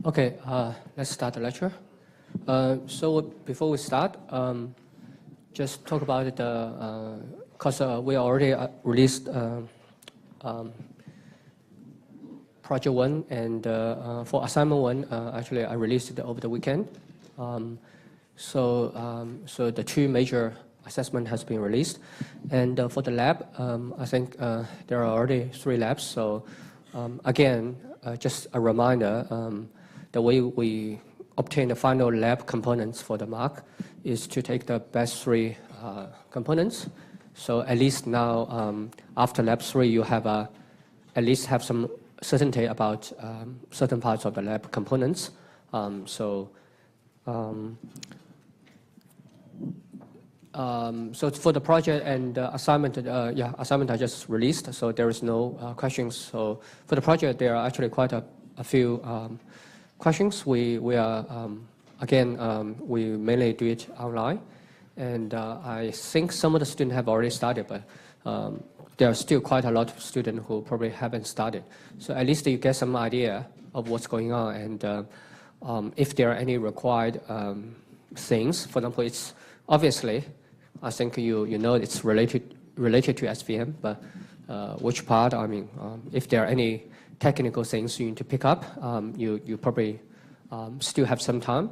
Okay, let's start the lecture. So before we start, just talk about the, because we already released project 1, and for assignment 1, actually I released it over the weekend. So the 2 major assessment has been released, and for the lab, I think there are already 3 labs. So again, just a reminder, the way we obtain the final lab components for the mark is to take the best 3 components. So at least now, after lab 3, you have at least have some certainty about certain parts of the lab components. So for the project and assignment, assignment I just released, so there is no questions. So for the project, there are actually quite a few questions. We are, again, we mainly do it online. And I think some of the students have already started, but there are still quite a lot of students who probably haven't started. So at least you get some idea of what's going on, and if there are any required things. For example, it's obviously, I think you know it's related to SVM, but which part? I mean, if there are any technical things you need to pick up, you probably still have some time.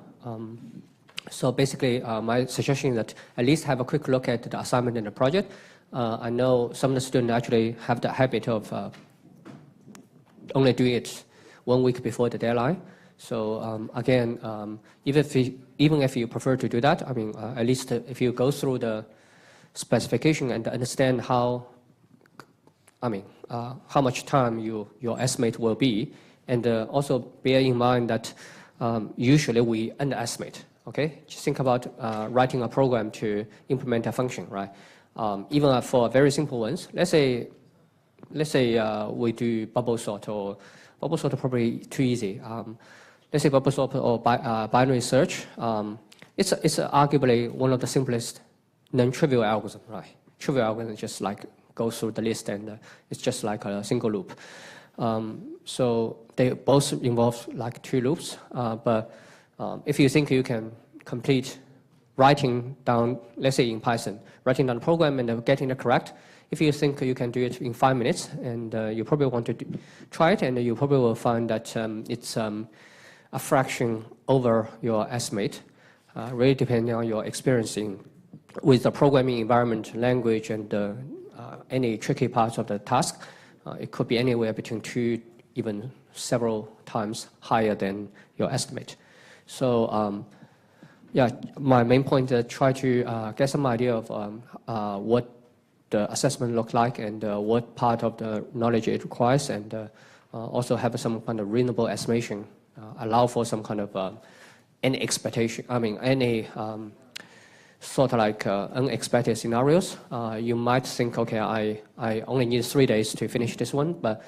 So basically, my suggestion is that at least have a quick look at the assignment and the project. I know some of the students actually have the habit of only doing it 1 week before the deadline. So again, even if you prefer to do that, I mean, at least if you go through the specification and understand how, I mean, how much time your estimate will be, and also bear in mind that usually we underestimate. Okay, just think about writing a program to implement a function, right? Even for very simple ones, let's say we do bubble sort, or bubble sort probably too easy. Let's say bubble sort or binary search. It's arguably one of the simplest non-trivial algorithm, right? Trivial algorithm just like go through the list, and it's just like a single loop. So they both involve like 2 loops, but if you think you can complete writing down, let's say in Python, writing down the program and getting it correct, if you think you can do it in 5 minutes, and you probably want to try it, and you probably will find that it's a fraction over your estimate, really depending on your experience with the programming environment, language, and any tricky parts of the task. It could be anywhere between 2, even several times higher than your estimate. So yeah, my main point is try to get some idea of what the assessment looks like, and what part of the knowledge it requires, and also have some kind of reasonable estimation, allow for some kind of any expectation, I mean, any sort of like unexpected scenarios. You might think, okay, I only need 3 days to finish this one, but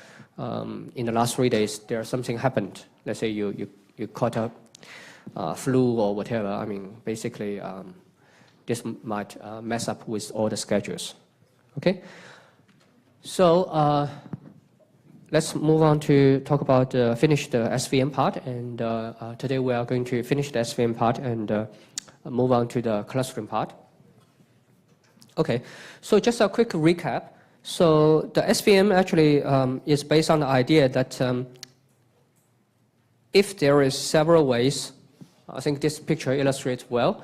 in the last 3 days, something happened. Let's say you caught a flu or whatever. I mean, basically, this might mess up with all the schedules. Okay, so let's move on to talk about finish the SVM part, and today we are going to finish the SVM part and move on to the clustering part. Okay, so just a quick recap. So the SVM actually is based on the idea that if there is several ways, I think this picture illustrates well,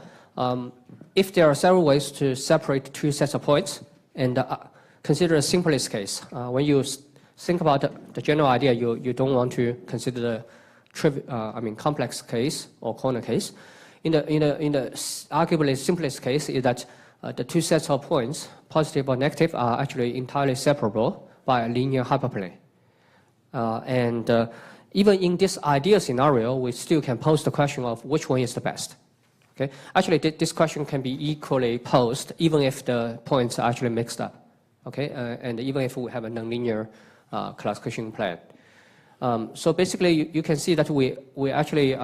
if there are several ways to separate 2 sets of points, and consider the simplest case. When you think about the general idea, you don't want to consider the complex case or corner case. In the arguably simplest case is that the 2 sets of points, positive or negative, are actually entirely separable by a linear hyperplane. And even in this ideal scenario, we still can pose the question of which one is the best. Okay? Actually, this question can be equally posed even if the points are actually mixed up. Okay? And even if we have a nonlinear classification plan. So basically, you can see that we actually,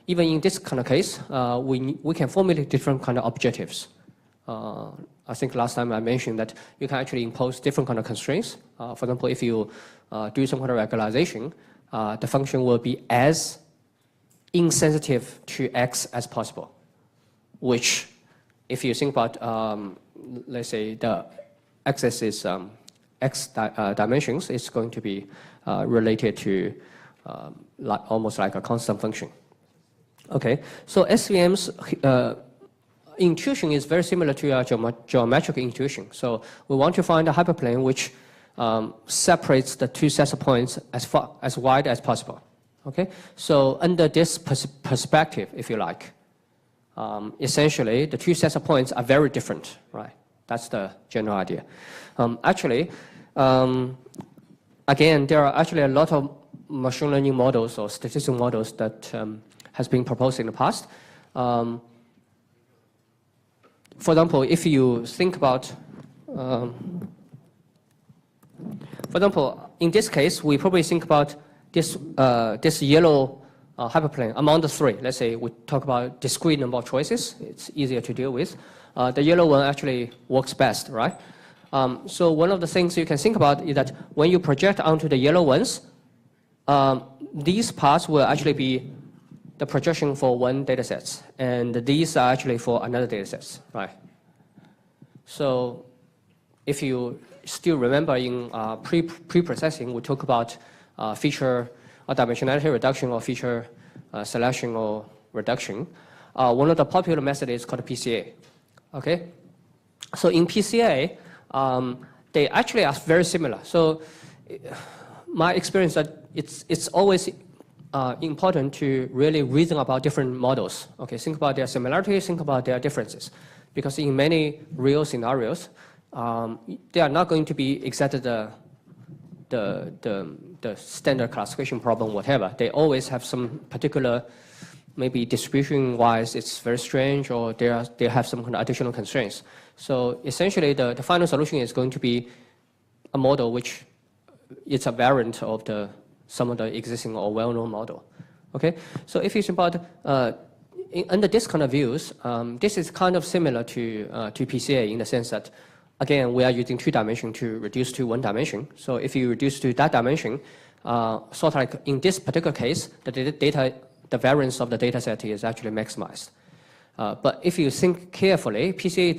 even in this kind of case, we can formulate different kind of objectives. I think last time I mentioned that you can actually impose different kind of constraints. For example, if you do some kind of regularization, the function will be as insensitive to X as possible, which if you think about, let's say the axis is X dimensions, it's going to be related to almost like a constant function. Okay, so SVM's intuition is very similar to our geometric intuition. So we want to find a hyperplane which separates the two sets of points as wide as possible. Okay, so under this perspective, if you like, essentially the two sets of points are very different, right? That's the general idea. Again, there are actually a lot of machine learning models or statistical models that has been proposed in the past. For example, if you think about, for example, in this case, we probably think about this, this yellow hyperplane among the three. Let's say we talk about discrete number of choices. It's easier to deal with. The yellow one actually works best, right? So one of the things you can think about is that when you project onto the yellow ones, these parts will actually be the projection for one data set, and these are actually for another data set, right? So if you still remember in pre-processing, we talk about feature or dimensionality reduction or feature selection or reduction. One of the popular methods is called PCA. Okay, so in PCA, they actually are very similar. So my experience that it's always important to really reason about different models. Okay, think about their similarities, think about their differences, because in many real scenarios, they are not going to be exactly the standard classification problem, whatever. They always have some particular, maybe distribution-wise, it's very strange, or they have some kind of additional constraints. So essentially, the final solution is going to be a model which is a variant of some of the existing or well-known model. Okay, so if you think about under this kind of views, this is kind of similar to PCA in the sense that, again, we are using two dimensions to reduce to one dimension. So if you reduce to that dimension, sort of like in this particular case, the variance of the data set is actually maximized. But if you think carefully, PCA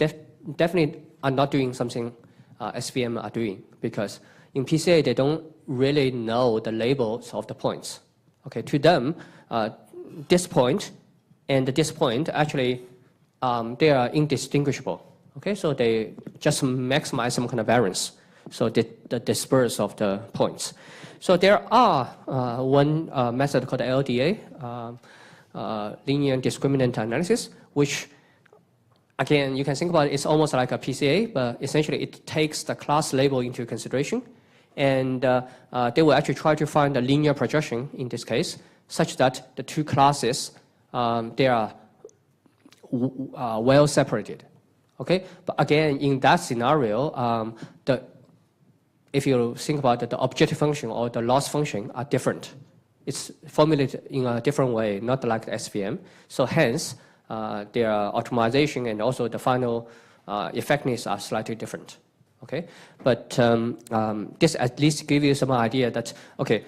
definitely are not doing something SVM are doing, because in PCA, they don't really know the labels of the points. Okay, to them, this point and this point actually, they are indistinguishable. Okay, so they just maximize some kind of variance, so the disperse of the points. So there are one method called LDA, linear discriminant analysis, which again, you can think about it, it's almost like a PCA, but essentially it takes the class label into consideration, and they will actually try to find a linear projection in this case, such that the two classes, they are well separated. Okay, but again, in that scenario, if you think about the objective function or the loss function are different. It's formulated in a different way, not like the SVM. So hence, their optimization and also the final effectiveness are slightly different. Okay, but this at least gives you some idea that, okay,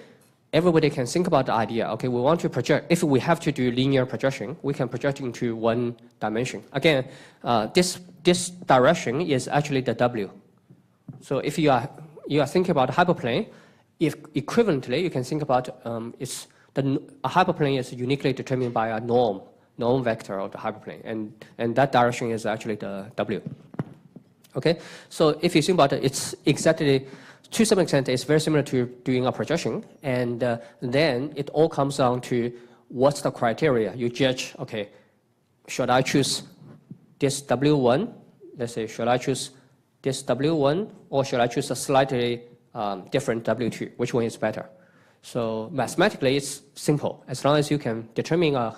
everybody can think about the idea. Okay, we want to project. If we have to do linear projection, we can project into one dimension. Again, this direction is actually the W. So if you are thinking about a hyperplane, if equivalently you can think about a hyperplane is uniquely determined by a norm vector of the hyperplane, and that direction is actually the W. Okay, so if you think about it, it's exactly, to some extent, it's very similar to doing a projection, and then it all comes down to what's the criteria. You judge, okay, should I choose this W1? Let's say, should I choose this W1, or should I choose a slightly different W2? Which one is better? So mathematically, it's simple. As long as you can determine an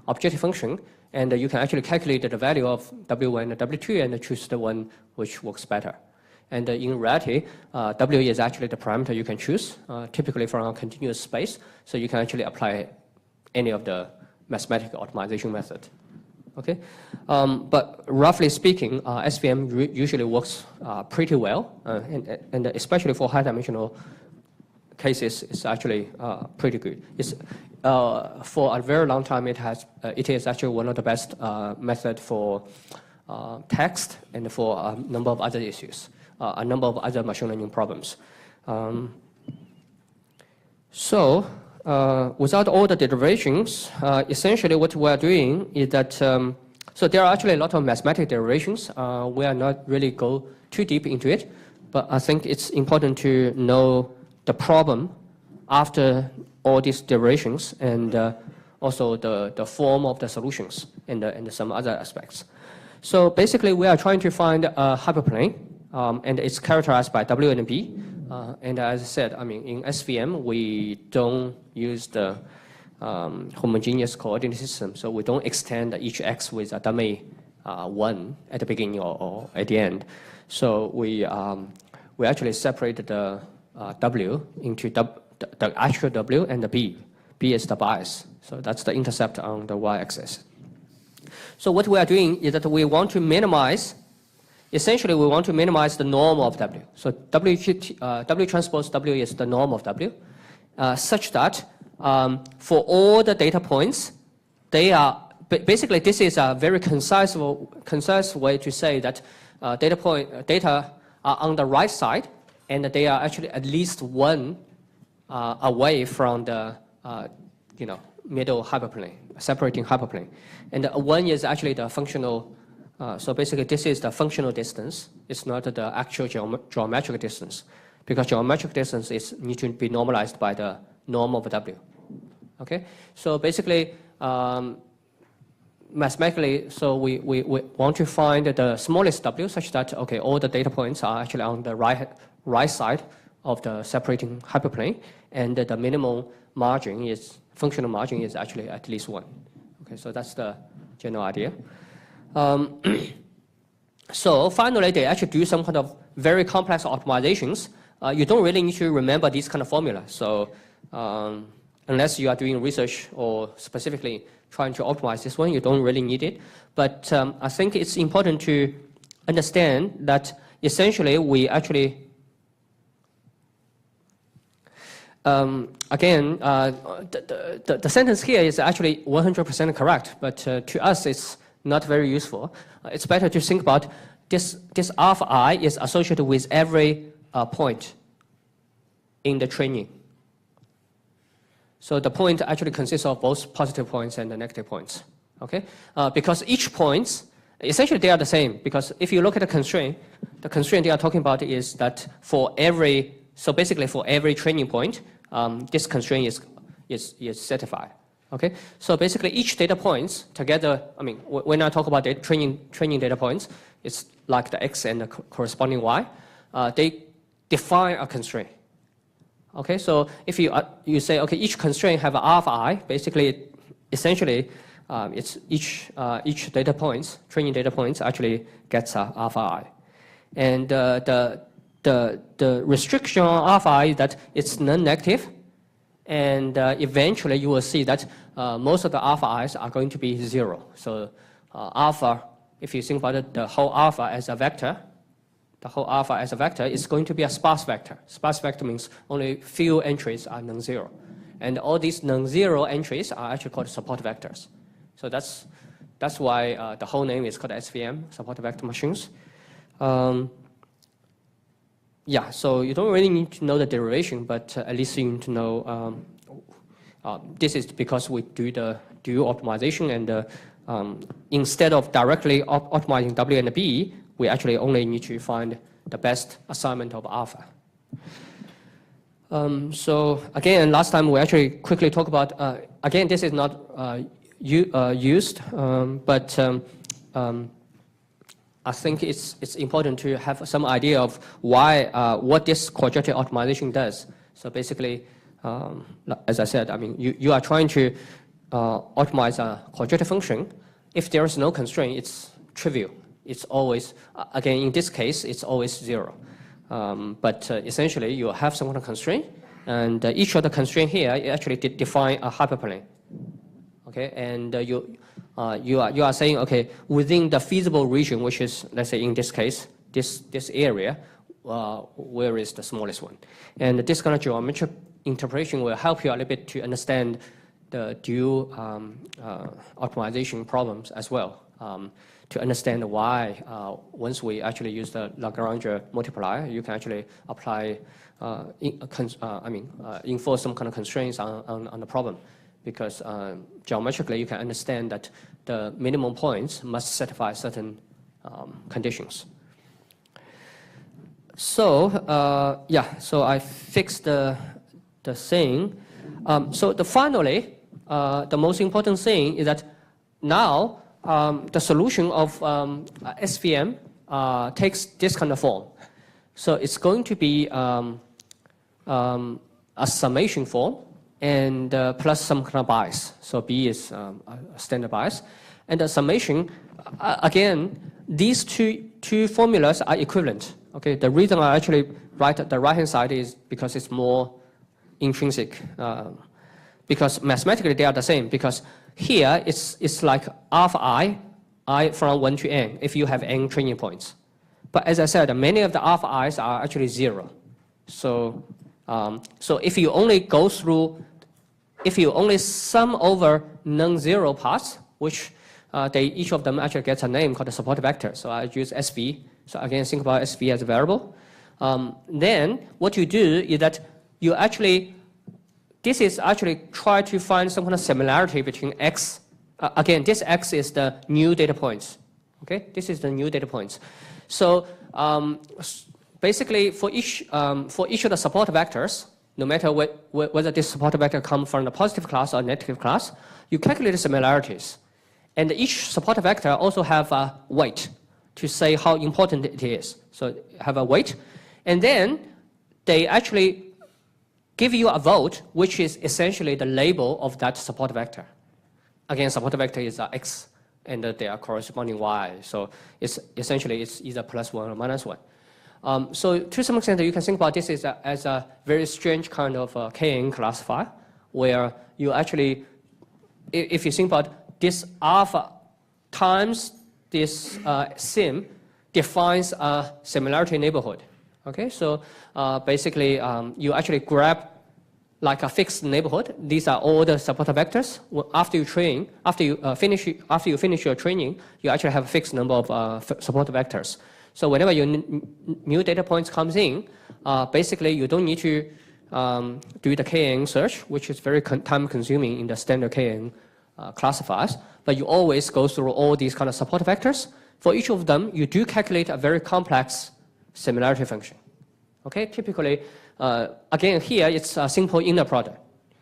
objective function, and you can actually calculate the value of W1 and W2 and choose the one which works better. And in reality, W is actually the parameter you can choose, typically from a continuous space. So you can actually apply any of the mathematical optimization method. Okay, but roughly speaking, SVM usually works pretty well, and especially for high-dimensional cases is actually pretty good. It's, for a very long time, it is actually one of the best method for text and for a number of other issues, a number of other machine learning problems. Without all the derivations, essentially what we are doing is that, so there are actually a lot of mathematical derivations. We are not really go too deep into it, but I think it's important to know the problem after all these derivations and also the form of the solutions and some other aspects. So basically, we are trying to find a hyperplane, and it's characterized by W and B. And as I said, I mean, in SVM, we don't use the homogeneous coordinate system, so we don't extend each x with a dummy 1 at the beginning or at the end. So we actually separated the W into the actual W and the B. B is the bias, so that's the intercept on the y-axis. So what we are doing is that we want to minimize. Essentially, we want to minimize the norm of W. So W transpose W is the norm of W, such that for all the data points, they are basically, this is a very concise way to say that data are on the right side, and they are actually at least 1 away from the middle hyperplane, separating hyperplane, and 1 is actually the functional. So basically, this is the functional distance. It's not the actual geometric distance, because geometric distance needs to be normalized by the norm of W. Okay. So basically, mathematically, so we want to find the smallest W such that all the data points are actually on the right side of the separating hyperplane, and the minimum margin is functional margin is actually at least 1. Okay. So that's the general idea. So finally, they actually do some kind of very complex optimizations. You don't really need to remember these kind of formula. So unless you are doing research or specifically trying to optimize this one, you don't really need it. But I think it's important to understand that essentially we actually, again, the sentence here is actually 100% correct, but to us it's not very useful. It's better to think about this alpha I is associated with every point in the training. So the point actually consists of both positive points and the negative points. Okay? Because each point, essentially they are the same, because if you look at the constraint they are talking about is that for every, so basically for every training point, this constraint is satisfied. Okay, so basically each data points together, I mean, when I talk about training data points, it's like the x and the corresponding y. They define a constraint. Okay, so if you say, okay, each constraint have an alpha I, basically, essentially, it's each data points, training data points actually gets a alpha I. And the restriction on alpha I is that it's non-negative, and eventually you will see that most of the alpha i's are going to be 0. So alpha, if you think about it, the whole alpha as a vector, is going to be a sparse vector. Sparse vector means only few entries are non-zero. And all these non-zero entries are actually called support vectors. So that's why the whole name is called SVM, support vector machines. Yeah, so you don't really need to know the derivation, but at least you need to know this is because we do the dual optimization, and instead of directly optimizing W and B, we actually only need to find the best assignment of alpha. So again, last time we actually quickly talked about, again, this is not used, but I think it's important to have some idea of why, what this quadratic optimization does. So basically, as I said, I mean, you are trying to optimize a quadratic function. If there is no constraint, it's trivial. It's always, again, in this case, it's always 0. But essentially, you have some kind of constraint, and each of the constraint here actually define a hyperplane. Okay, and you are saying, okay, within the feasible region, which is, let's say in this case, this area, where is the smallest one. And this kind of geometric interpretation will help you a little bit to understand the dual optimization problems as well, to understand why once we actually use the Lagrange multiplier, you can actually apply, enforce some kind of constraints on the problem. Because geometrically, you can understand that the minimum points must satisfy certain conditions. So so I fixed the thing. So finally, the most important thing is that now the solution of SVM takes this kind of form. So it's going to be a summation form and plus some kind of bias. So B is a standard bias. And the summation, again, these two formulas are equivalent. Okay, the reason I actually write the right-hand side is because it's more intrinsic. Because mathematically they are the same. Because here it's like alpha I from 1 to n if you have n training points. But as I said, many of the alpha i's are actually 0. So if you only go through, if you only sum over non-zero parts, which each of them actually gets a name called the support vector. So I use SV. So again, think about SV as a variable. Then what you do is that you actually, this is actually try to find some kind of similarity between x. Again, this x is the new data points. Okay, this is the new data points. So basically, for each of the support vectors, no matter whether this support vector comes from the positive class or negative class, you calculate the similarities. And each support vector also have a weight to say how important it is. So have a weight. And then they actually give you a vote, which is essentially the label of that support vector. Again, support vector is x, and they are corresponding y. So it's essentially it's either +1 or -1. So to some extent, you can think about this as a very strange kind of KN classifier, where you actually, if you think about this alpha times this sim defines a similarity neighborhood. Okay, so basically you actually grab like a fixed neighborhood. These are all the support vectors. After you train, after you finish your training, you actually have a fixed number of support vectors. So whenever your new data points comes in, basically you don't need to do the KN search, which is very time-consuming in the standard KN classifiers. But you always go through all these kind of support vectors. For each of them, you do calculate a very complex similarity function. Okay, typically, again, here it's a simple inner product.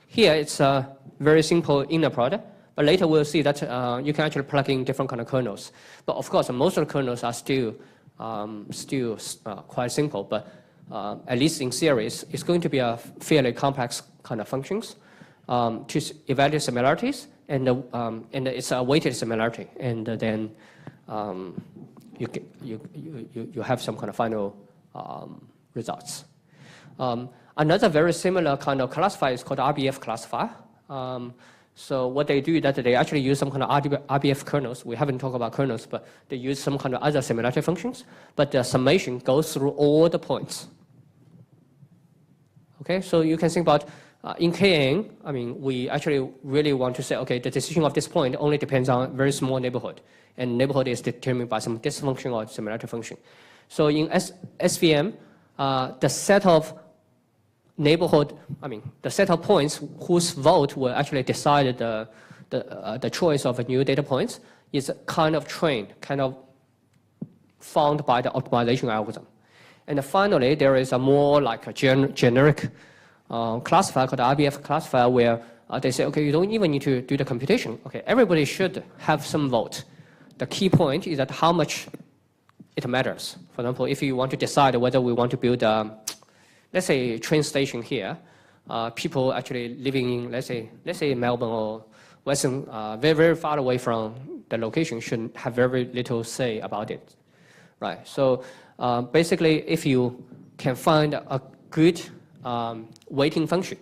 Here it's a very simple inner product, but later we'll see that you can actually plug in different kind of kernels. But of course, most of the kernels are still quite simple, but at least in theory, it's going to be a fairly complex kind of functions to evaluate similarities, and it's a weighted similarity, and then you have some kind of final results. Another very similar kind of classifier is called RBF classifier. So what they do is that they actually use some kind of RBF kernels. We haven't talked about kernels, but they use some kind of other similarity functions. But the summation goes through all the points. Okay, so you can think about in KN, I mean, we actually really want to say, okay, the decision of this point only depends on a very small neighborhood. And neighborhood is determined by some dysfunction or similarity function. So in SVM, the set of neighborhood, the set of points whose vote will actually decide the choice of a new data points is kind of trained, kind of found by the optimization algorithm. And finally, there is a more like a generic classifier called RBF classifier, where they say, okay, you don't even need to do the computation. Okay, everybody should have some vote. The key point is that how much it matters. For example, if you want to decide whether we want to build a, let's say, train station here, people actually living in, let's say Melbourne or Western, very, very far away from the location should have very little say about it, right? So basically, if you can find a good weighting function,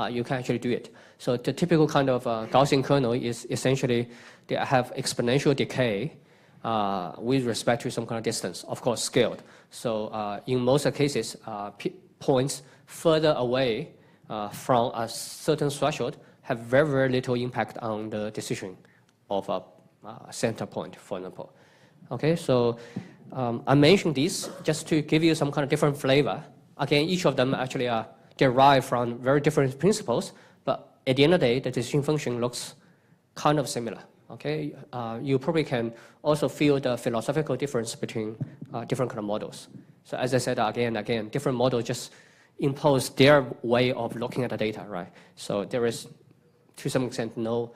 you can actually do it. So the typical kind of Gaussian kernel is essentially they have exponential decay with respect to some kind of distance, of course, scaled. So in most cases, points further away from a certain threshold have very, very little impact on the decision of a center point, for example. Okay, so I mentioned this just to give you some kind of different flavor. Again, each of them actually are derived from very different principles, but at the end of the day, the decision function looks kind of similar. Okay, you probably can also feel the philosophical difference between different kind of models. So as I said again and again, different models just impose their way of looking at the data, right? So there is, to some extent, no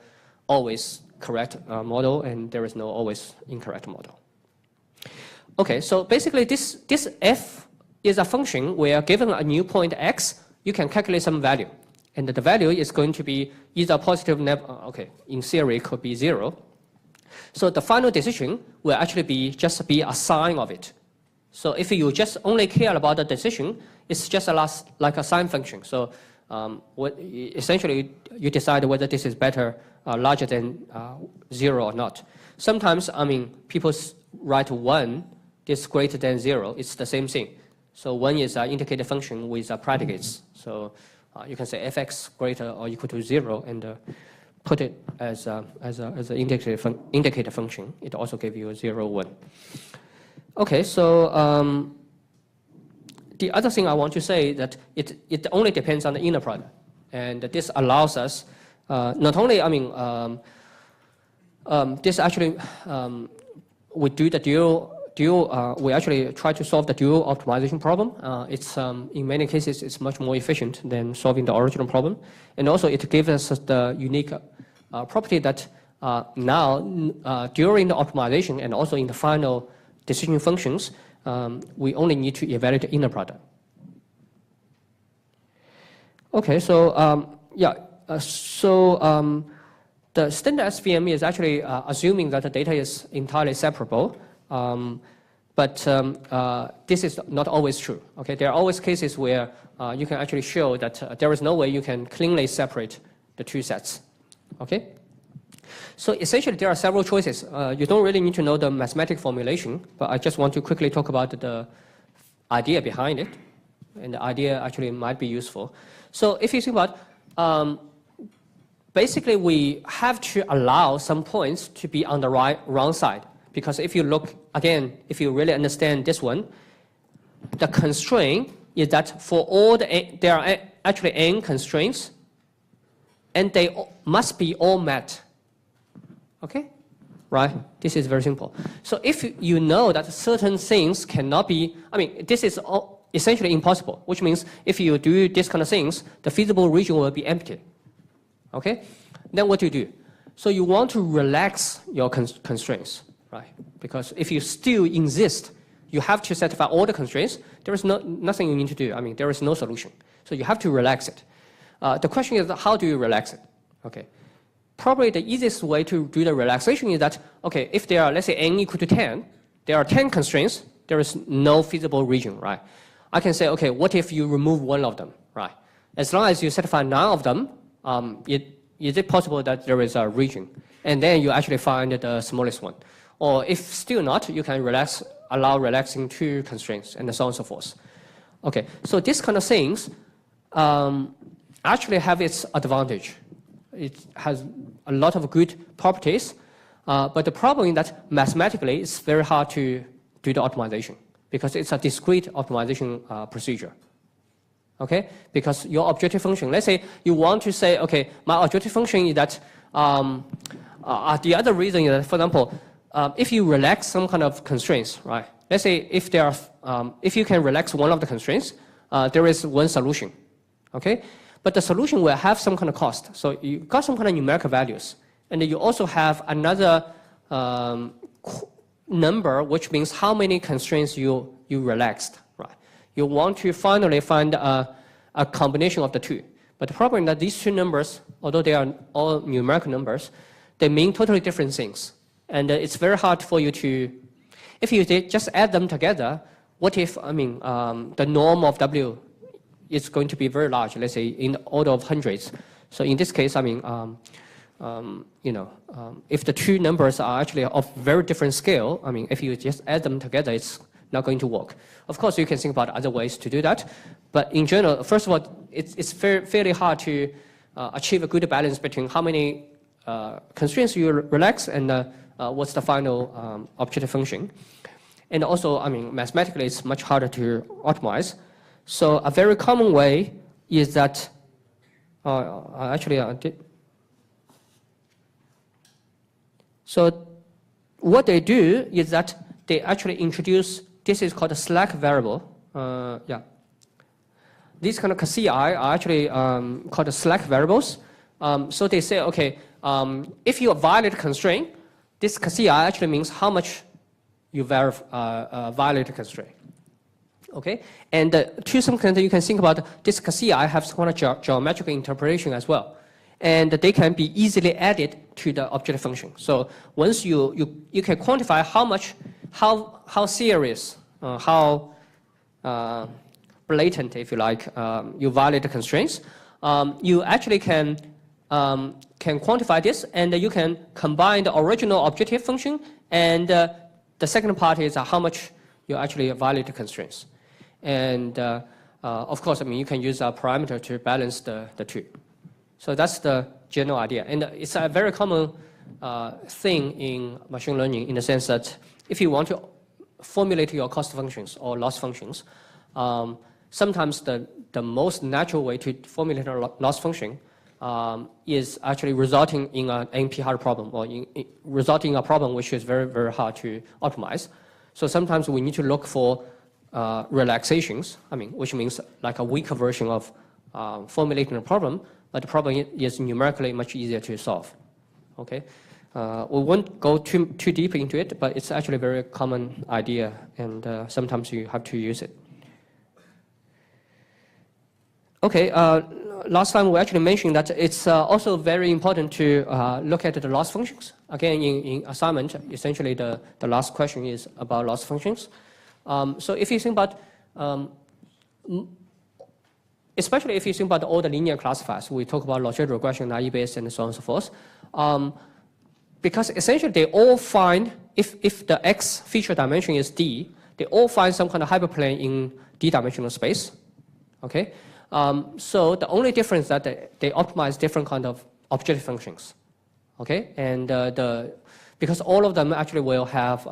always correct model, and there is no always incorrect model. Okay, so basically this f is a function where given a new point x, you can calculate some value. And the value is going to be either positive, okay, in theory it could be 0. So the final decision will actually just be a sign of it. So if you just only care about the decision, it's just like a sign function. So essentially you decide whether this is better, larger than 0 or not. Sometimes, I mean, people write 1 is greater than 0. It's the same thing. So 1 is an indicator function with predicates. So you can say fx greater or equal to 0 and put it as an indicator function. It also gives you 0, 1. Okay, so the other thing I want to say is that it only depends on the inner product. And this allows us not only, I mean, this actually, we do the we actually try to solve the dual optimization problem. It's in many cases, it's much more efficient than solving the original problem. And also it gives us the unique property that now, during the optimization and also in the final decision functions, we only need to evaluate the inner product. Okay, so yeah, the standard SVM is actually assuming that the data is entirely separable. But this is not always true. Okay, there are always cases where you can actually show that there is no way you can cleanly separate the two sets. Okay, so essentially there are several choices. You don't really need to know the mathematical formulation, but I just want to quickly talk about the idea behind it, and the idea actually might be useful. So if you think about, basically we have to allow some points to be on the wrong side. Because if you look, again, if you really understand this one, the constraint is that for all there are actually n constraints, and they must be all met. Okay? Right? This is very simple. So if you know that certain things cannot be, I mean, this is essentially impossible, which means if you do this kind of things, the feasible region will be empty. Okay? Then what do you do? So you want to relax your constraints. Right? Because if you still insist, you have to satisfy all the constraints, there is nothing you need to do. I mean, there is no solution. So you have to relax it. The question is, how do you relax it? Okay. Probably the easiest way to do the relaxation is that, okay, if there are, let's say, n equal to 10, there are 10 constraints, there is no feasible region, right? I can say, okay, what if you remove one of them, right? As long as you satisfy none of them, is it possible that there is a region? And then you actually find the smallest one. Or if still not, you can allow relaxing 2 constraints, and so on and so forth. Okay, so this kind of things actually have its advantage. It has a lot of good properties, but the problem is that mathematically it's very hard to do the optimization because it's a discrete optimization procedure. Okay, because your objective function, let's say you want to say, okay, my objective function is that, the other reason is that, for example, if you relax some kind of constraints, right? Let's say if there are, if you can relax one of the constraints, there is one solution, okay? But the solution will have some kind of cost. So you got some kind of numerical values, and then you also have another number, which means how many constraints you relaxed, right? You want to finally find a combination of the two. But the problem is that these two numbers, although they are all numerical numbers, they mean totally different things. And it's very hard for you to, if you just add them together, what if, I mean, the norm of W is going to be very large, let's say in the order of hundreds. So in this case, I mean, if the two numbers are actually of very different scale, I mean, if you just add them together, it's not going to work. Of course, you can think about other ways to do that. But in general, first of all, it's fairly hard to achieve a good balance between how many constraints you relax and what's the final objective function. And also, I mean, mathematically, it's much harder to optimize. So a very common way is that, actually, I did. So what they do is that they actually introduce, this is called a slack variable. These kind of CI are actually called slack variables. So they say, okay, if you violate a constraint, this CI actually means how much you violate a constraint. Okay, and to some extent, you can think about this CI has some kind of geometrical interpretation as well, and they can be easily added to the objective function. So once you can quantify how serious, how blatant, if you like, you violate the constraints, you actually can quantify this, and you can combine the original objective function and the second part is how much you actually violate the constraints. And of course, I mean, you can use a parameter to balance the two. So that's the general idea. And it's a very common thing in machine learning in the sense that if you want to formulate your cost functions or loss functions, sometimes the most natural way to formulate a loss function is actually resulting in an NP-hard problem or resulting in a problem which is very, very hard to optimize. So sometimes we need to look for relaxations, I mean, which means like a weaker version of formulating a problem, but the problem is numerically much easier to solve. Okay, we won't go too deep into it, but it's actually a very common idea, and sometimes you have to use it. Okay, last time we actually mentioned that it's also very important to look at the loss functions. Again, in assignment, essentially the last question is about loss functions. So if you think about, especially if you think about all the linear classifiers, we talk about logistic regression, naive Bayes, and so on and so forth, because essentially they all find, if the X feature dimension is D, they all find some kind of hyperplane in D-dimensional space, okay? So the only difference is that they optimize different kind of objective functions, okay? And because all of them actually will have,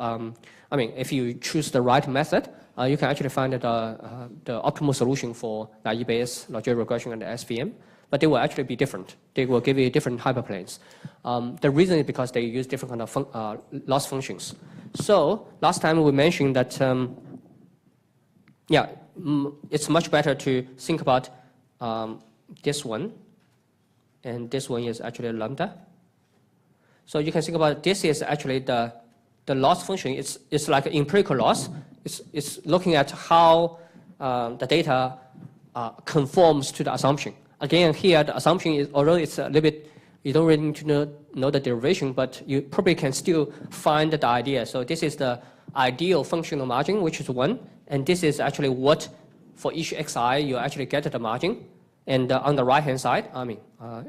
I mean, if you choose the right method, you can actually find the optimal solution for naive Bayes, logistic regression, and the SVM, but they will actually be different. They will give you different hyperplanes. The reason is because they use different kind of loss functions. So last time we mentioned that, yeah, it's much better to think about this one, and this one is actually lambda. So you can think about this is actually the loss function. It's like an empirical loss. It's looking at how the data conforms to the assumption. Again, here the assumption is, although it's a little bit, you don't really need to know the derivation, but you probably can still find the idea. So this is the ideal functional margin, which is 1, and this is actually what, for each xi, you actually get the margin. And on the right-hand side, I mean,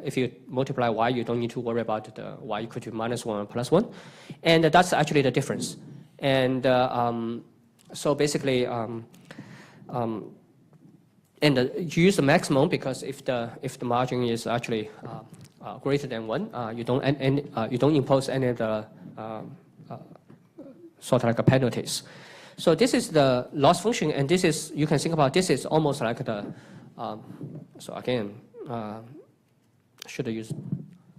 if you multiply y, you don't need to worry about the y equal to -1 or +1. And that's actually the difference. And so basically, and you use the maximum because if the margin is actually greater than 1, you don't impose any of the sort of like a penalties. So this is the loss function, and this is, you can think about this is almost like the, so again, should I use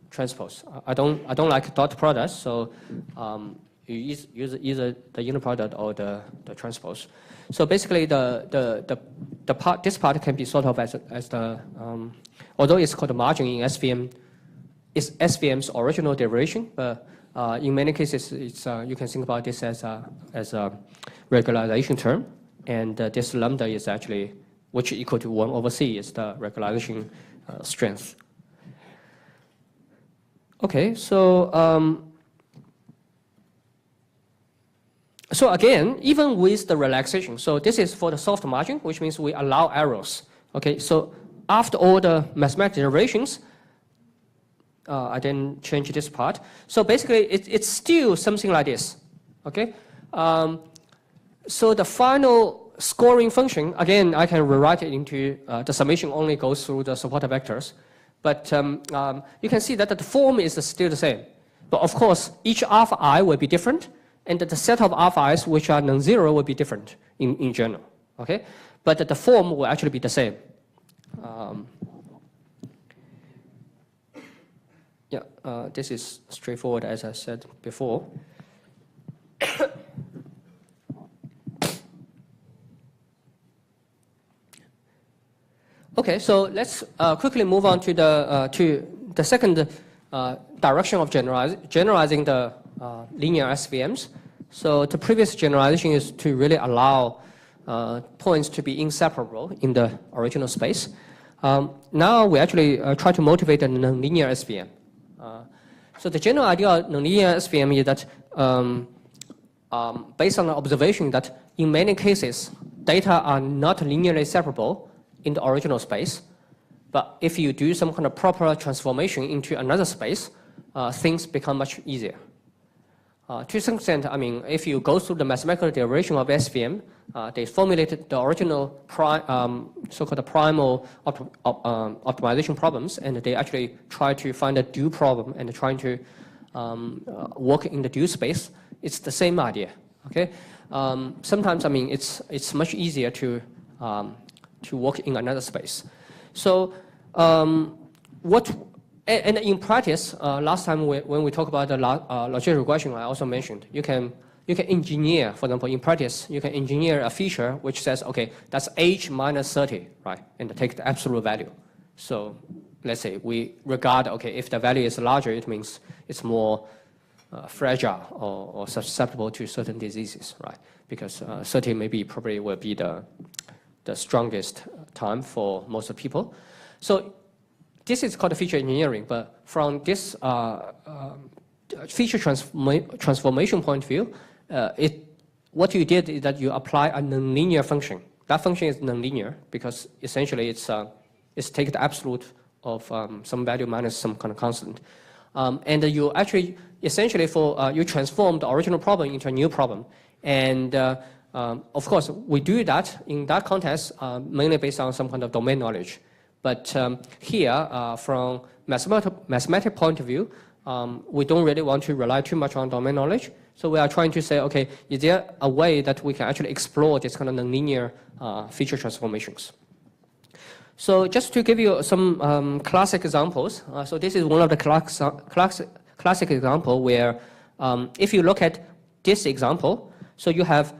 transpose? I don't like dot products, so you use either the unit product or the transpose. So basically, this part can be sort of as the, although it's called the margin in SVM, it's SVM's original derivation, but in many cases, it's you can think about this as a regularization term, and this lambda is actually, which equal to 1 over c, is the regularization strength. Okay, so so again, even with the relaxation, so this is for the soft margin, which means we allow errors. Okay, so after all the mathematical derivations, I didn't change this part. So basically, it's still something like this. Okay. So the final scoring function, again, I can rewrite it into the summation only goes through the supported vectors. But you can see that the form is still the same. But of course, each alpha I will be different, and the set of alpha i's which are non-zero will be different in general. Okay? But the form will actually be the same. This is straightforward, as I said before. Okay, so let's quickly move on to the second direction of generalizing the linear SVMs. So the previous generalization is to really allow points to be inseparable in the original space. Now we actually try to motivate a nonlinear SVM. So the general idea of nonlinear SVM is that based on the observation that in many cases, data are not linearly separable in the original space. But if you do some kind of proper transformation into another space, things become much easier. To some extent, I mean, if you go through the mathematical derivation of SVM, they formulated the original so-called primal optimization problems, and they actually try to find a dual problem and trying to work in the dual space. It's the same idea. Okay. Sometimes, I mean, it's much easier to work in another space. So and in practice, last time when we talked about the logistic regression, I also mentioned you can engineer, for example, in practice, you can engineer a feature which says, okay, that's age minus 30, right, and take the absolute value. So let's say we regard, okay, if the value is larger, it means it's more fragile or susceptible to certain diseases, right? Because 30 maybe probably will be the strongest time for most people. So this is called feature engineering, but from this feature transformation point of view, what you did is that you apply a nonlinear function. That function is nonlinear because essentially it's take the absolute of some value minus some kind of constant. And you actually, essentially you transform the original problem into a new problem. And of course, we do that in that context mainly based on some kind of domain knowledge. But here, from mathematical point of view, we don't really want to rely too much on domain knowledge. So we are trying to say, okay, is there a way that we can actually explore this kind of nonlinear feature transformations? So just to give you some classic examples, so this is one of the classic example where if you look at this example, so you have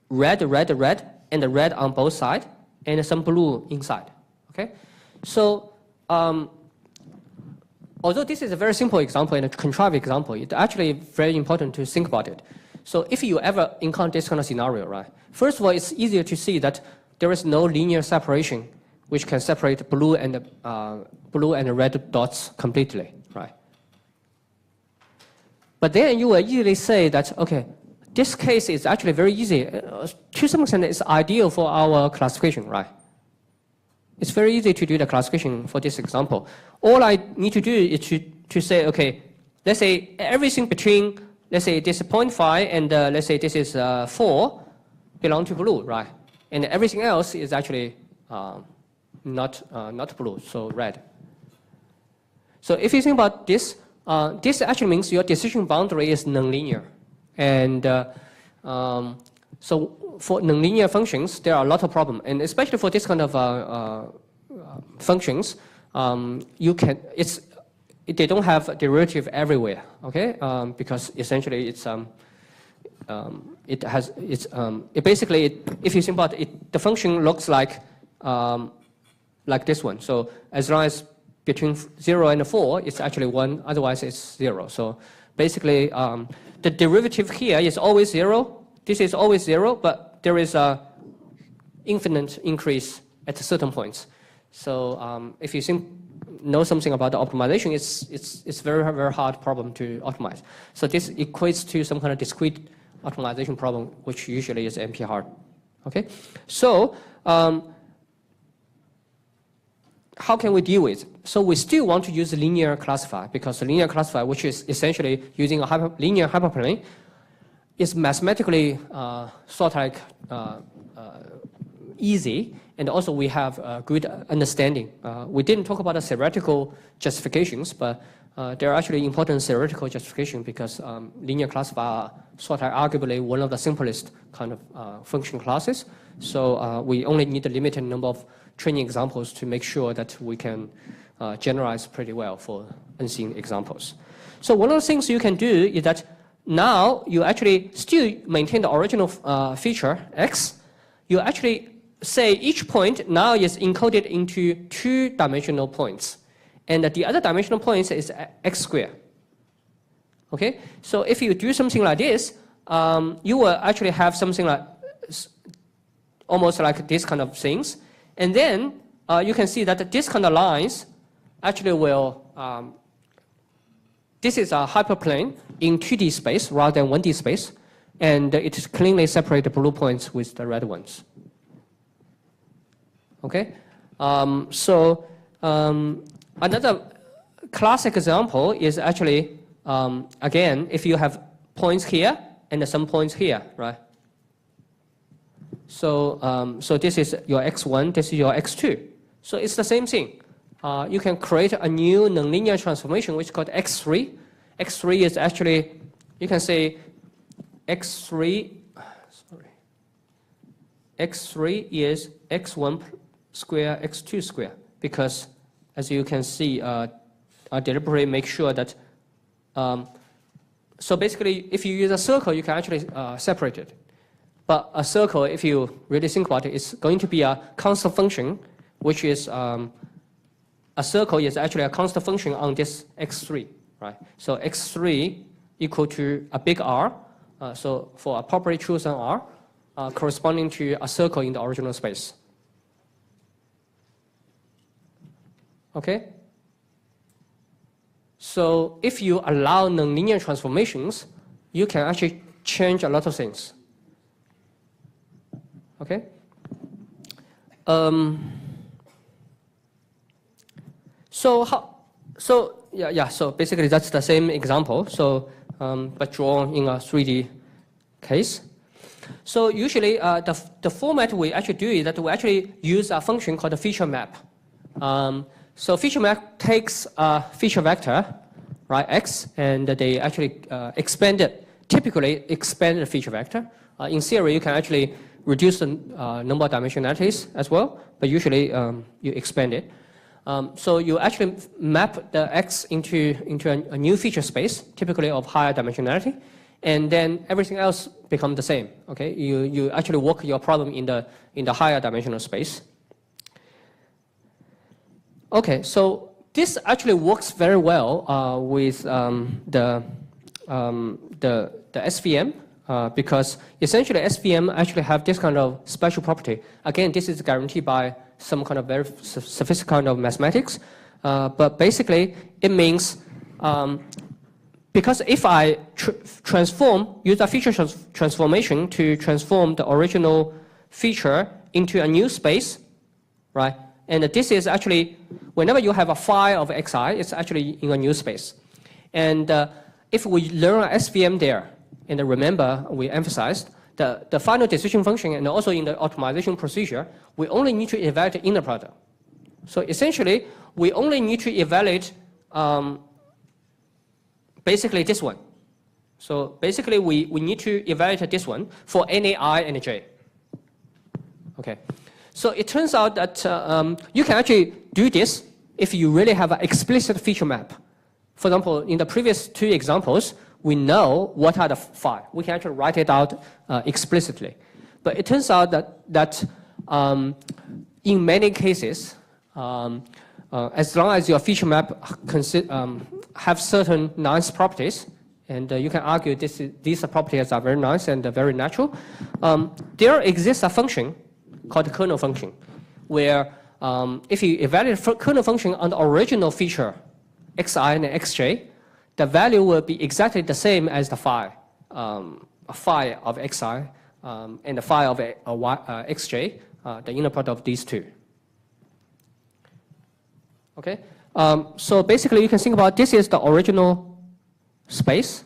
red, and the red on both sides, and some blue inside. Okay, so although this is a very simple example and a contrived example, it's actually very important to think about it. So if you ever encounter this kind of scenario, right? First of all, it's easier to see that there is no linear separation which can separate blue and red dots completely, right? But then you will easily say that, okay, this case is actually very easy. To some extent, it's ideal for our classification, right? It's very easy to do the classification for this example. All I need to do is to say, okay, let's say everything between, let's say this is 0.5 and let's say this is 4 belong to blue, right? And everything else is actually not blue, so red. So if you think about this, this actually means your decision boundary is nonlinear. And so for nonlinear functions, there are a lot of problems, and especially for this kind of functions, they don't have derivative everywhere, okay? Because essentially basically if you think about it, the function looks like this one. So as long as between 0 and 4, it's actually 1. Otherwise, it's 0. So basically, the derivative here is always 0. This is always 0, but there is a infinite increase at certain points. So if you know something about the optimization, it's very, very hard problem to optimize. So this equates to some kind of discrete optimization problem, which usually is NP hard. Okay, so how can we deal with? So we still want to use a linear classifier because the linear classifier, which is essentially using a linear hyperplane, is mathematically sort of like easy, and also we have a good understanding. We didn't talk about the theoretical justifications, but there are actually important theoretical justifications because linear classifier are sort of arguably one of the simplest kind of function classes. So we only need a limited number of training examples to make sure that we can generalize pretty well for unseen examples. So one of the things you can do is that now you actually still maintain the original feature x. You actually say each point now is encoded into two-dimensional points, and the other dimensional point is x squared. Okay, so if you do something like this, you will actually have something like almost like this kind of things, and then you can see that this kind of lines actually will. This is a hyperplane in 2D space rather than 1D space, and it cleanly separates the blue points with the red ones. Okay, another classic example is actually, again, if you have points here and some points here, right? So, so this is your x1, this is your x2. So it's the same thing. You can create a new nonlinear transformation which is called x3. x3 is actually, you can say x3 is x1 square, x2 square, because as you can see, I deliberately make sure that, so basically if you use a circle, you can actually separate it. But a circle, if you really think about it, is going to be a constant function, which is, a circle is actually a constant function on this x3, right? So x3 equal to a big R, so for a properly chosen R, corresponding to a circle in the original space. Okay? So if you allow nonlinear transformations, you can actually change a lot of things. Okay? So basically that's the same example. So but drawn in a 3D case. So usually the format we actually do is that we actually use a function called a feature map. So feature map takes a feature vector, right, x, and they actually typically expand the feature vector. In theory, you can actually reduce the number of dimensionalities as well, but usually you expand it. So you actually map the x into a new feature space, typically of higher dimensionality, and then everything else becomes the same. Okay, you actually work your problem in the higher dimensional space. Okay, so this actually works very well with the SVM because essentially SVM actually have this kind of special property. Again, this is guaranteed by some kind of very sophisticated kind of mathematics, but basically it means because if I use a feature transformation to transform the original feature into a new space, right? And this is actually, whenever you have a phi of xi, it's actually in a new space. And if we learn SVM there, and remember we emphasized the final decision function and also in the optimization procedure, we only need to evaluate the inner product. So essentially, we only need to evaluate basically this one. So basically, we need to evaluate this one for any I and j. Okay. So it turns out that you can actually do this if you really have an explicit feature map. For example, in the previous two examples, we know what are the phi. We can actually write it out explicitly. But it turns out that in many cases, as long as your feature map have certain nice properties, and you can argue these properties are very nice and very natural, there exists a function called the kernel function, where if you evaluate the kernel function on the original feature, xi and xj, the value will be exactly the same as the phi, phi of xi and the phi of xj, the inner product of these two. Okay. So basically, you can think about this is the original space.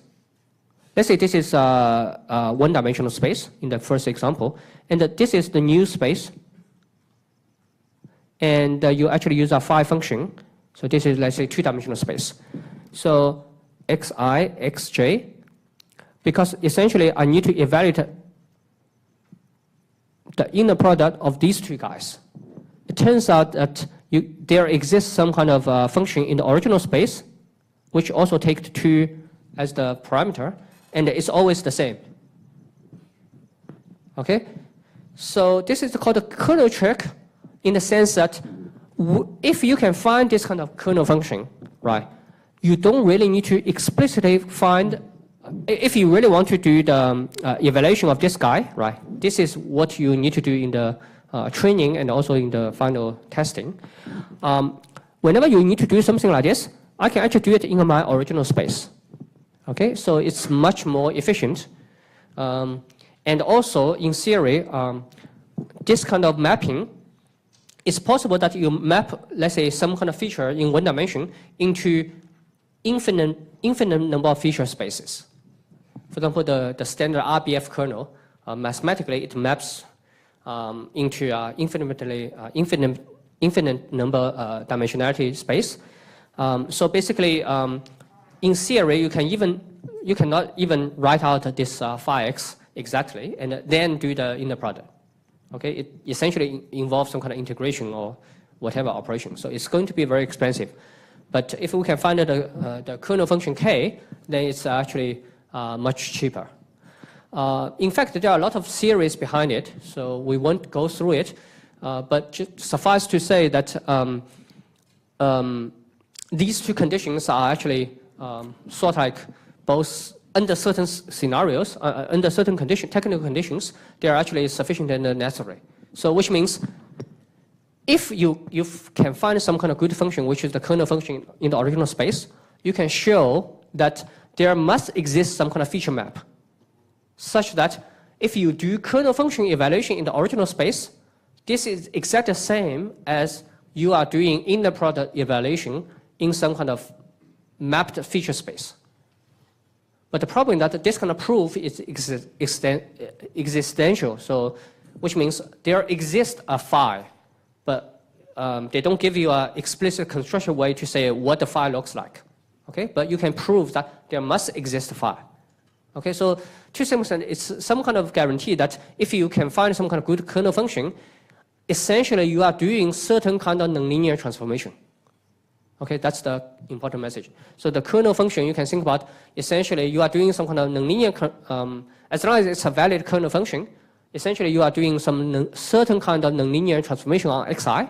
Let's say this is a one-dimensional space in the first example, and this is the new space. And you actually use a phi function. So this is, let's say, two-dimensional space. So xi, xj, because essentially I need to evaluate the inner product of these two guys. It turns out that there exists some kind of function in the original space, which also takes 2 as the parameter, and it's always the same. Okay? So this is called a kernel trick in the sense that if you can find this kind of kernel function, right, you don't really need to explicitly find, if you really want to do the evaluation of this guy, right, this is what you need to do in the training and also in the final testing. Whenever you need to do something like this, I can actually do it in my original space. Okay, so it's much more efficient. And also, in theory, this kind of mapping, it's possible that you map, let's say, some kind of feature in one dimension into infinite number of feature spaces. For example, the standard RBF kernel, mathematically, it maps into infinite number dimensionality space. So basically, in theory, you cannot even write out this phi x exactly and then do the inner product. Okay, it essentially involves some kind of integration or whatever operation. So it's going to be very expensive. But if we can find the kernel function k, then it's actually much cheaper. In fact, there are a lot of theories behind it, so we won't go through it. But just suffice to say that these two conditions are actually sort of like both under certain scenarios, under certain technical conditions, they are actually sufficient and necessary. So which means if you can find some kind of good function, which is the kernel function in the original space, you can show that there must exist some kind of feature map such that if you do kernel function evaluation in the original space, this is exactly the same as you are doing inner product evaluation in some kind of mapped feature space. But the problem is that this kind of proof is existential, so which means there exists a phi, but they don't give you an explicit construction way to say what the phi looks like. Okay, but you can prove that there must exist a phi. Okay, so to some extent, it's some kind of guarantee that if you can find some kind of good kernel function, essentially you are doing certain kind of nonlinear transformation. Okay, that's the important message. So the kernel function, you can think about, essentially you are doing some kind of nonlinear, as long as it's a valid kernel function, essentially you are doing some certain kind of nonlinear transformation on xi,